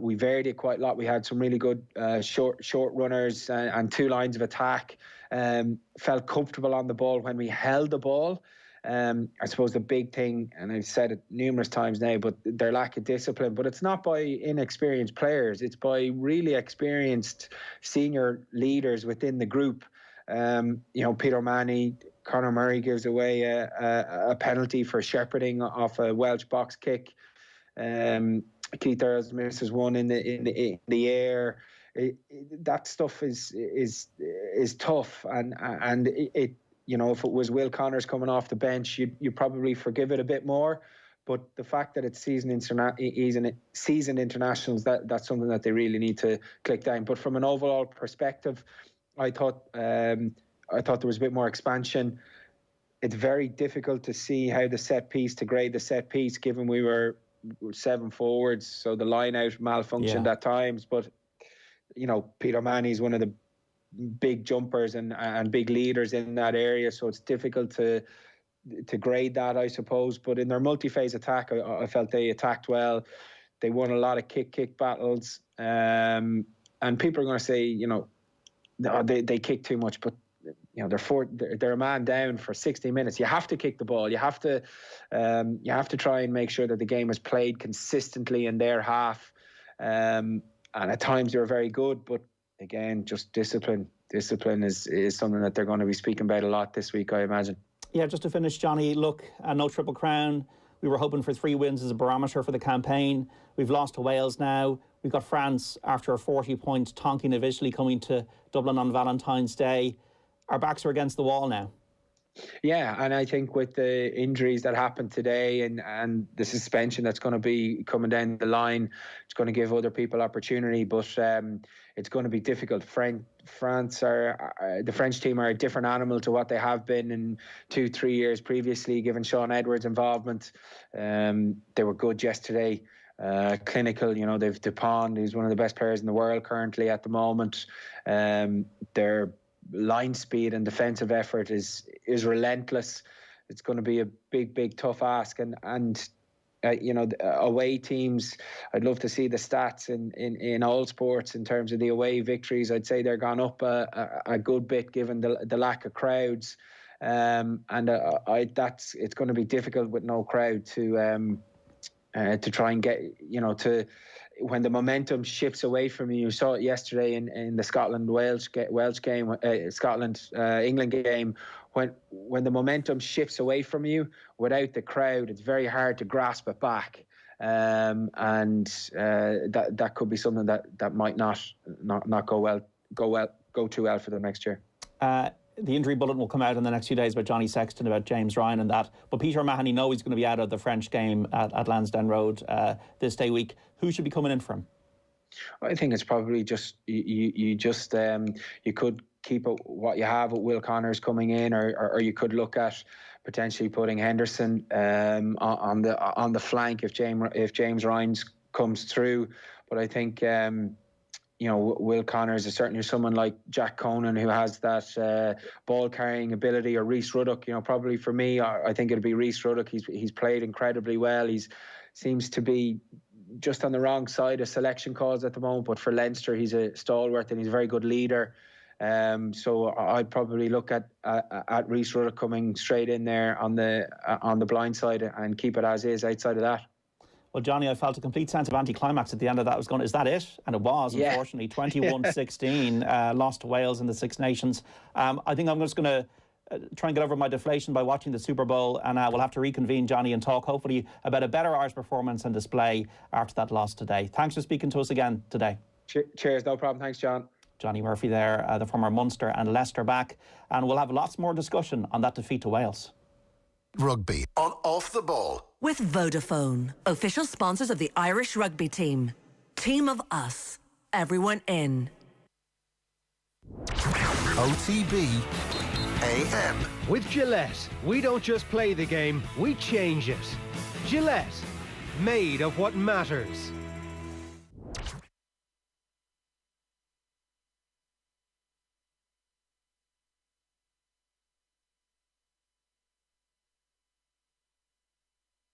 we varied it quite a lot. We had some really good short runners and two lines of attack. Felt comfortable on the ball when we held the ball. I suppose the big thing, and I've said it numerous times now, but their lack of discipline. But it's not by inexperienced players. It's by really experienced senior leaders within the group. Peter O'Mahony, Conor Murray gives away a penalty for shepherding off a Welsh box kick. Keith Earls misses one in the air. That stuff is tough, and it if it was Will Connors coming off the bench, you probably forgive it a bit more. But the fact that it's seasoned internationals, that's something that they really need to click down. But from an overall perspective, I thought there was a bit more expansion. It's very difficult to see how to grade the set piece, given we were 7 forwards, so the line out malfunctioned at times. But Peter O'Mahony is one of the big jumpers and big leaders in that area, so it's difficult to grade that, I suppose. But in their multi-phase attack, I felt they attacked well. They won a lot of kick battles, and people are going to say, they kick too much, but they're a man down for 60 minutes. You have to kick the ball. You have to try and make sure that the game is played consistently in their half. And at times they were very good, but again, just discipline. Discipline is something that they're going to be speaking about a lot this week, I imagine. Yeah, just to finish, Johne, look, no Triple Crown. We were hoping for 3 wins as a barometer for the campaign. We've lost to Wales now. We've got France after a 40-point tonking of Italy coming to Dublin on Valentine's Day. Our backs are against the wall now. Yeah, and I think with the injuries that happened today and the suspension that's going to be coming down the line, it's going to give other people opportunity, but it's going to be difficult. the French team are a different animal to what they have been in 2-3 years previously, given Sean Edwards' involvement. They were good yesterday. Clinical, they've Dupont, who's one of the best players in the world currently at the moment. Their line speed and defensive effort is relentless. It's going to be a big tough ask, and away teams, I'd love to see the stats in all sports in terms of the away victories. I'd say they're gone up a good bit given the lack of crowds, and it's going to be difficult with no crowd to try and get when the momentum shifts away from you. You saw it yesterday in the Scotland-Welsh game, Scotland-England game. When the momentum shifts away from you, without the crowd, it's very hard to grasp it back. And that could be something that might not go too well for them next year. The injury bulletin will come out in the next few days about Johnny Sexton, about James Ryan and that. But Peter O'Mahony knows he's going to be out of the French game at Lansdowne Road this day week. Who should be coming in for him? I think it's probably just you could keep what you have with Will Connors coming in, or you could look at potentially putting Henderson on the flank if James Ryan comes through. But I think you know, Will Connors is certainly someone like Jack Conan who has that ball carrying ability, or Rhys Ruddock. You know, probably for me, I think it'll be Rhys Ruddock. He's played incredibly well. He seems to be just on the wrong side of selection calls at the moment, but for Leinster, he's a stalwart and he's a very good leader. So I'd probably look at Rhys Ruddock coming straight in there on the blind side and keep it as is outside of that. Well, Johnny, I felt a complete sense of anticlimax at the end of that. I was going, is that it? And it was, unfortunately. 21-16, lost to Wales in the Six Nations. I think I'm just going to try and get over my deflation by watching the Super Bowl, and we'll have to reconvene, Johnny, and talk hopefully about a better Irish performance and display after that loss today. Thanks for speaking to us again today. Cheers, no problem. Thanks, John. Johnny Murphy there, the former Munster and Leicester back, and we'll have lots more discussion on that defeat to Wales. Rugby on Off the Ball. With Vodafone, official sponsors of the Irish rugby team. Team of us. Everyone in. OTB AM. With Gillette, we don't just play the game, we change it. Gillette, made of what matters.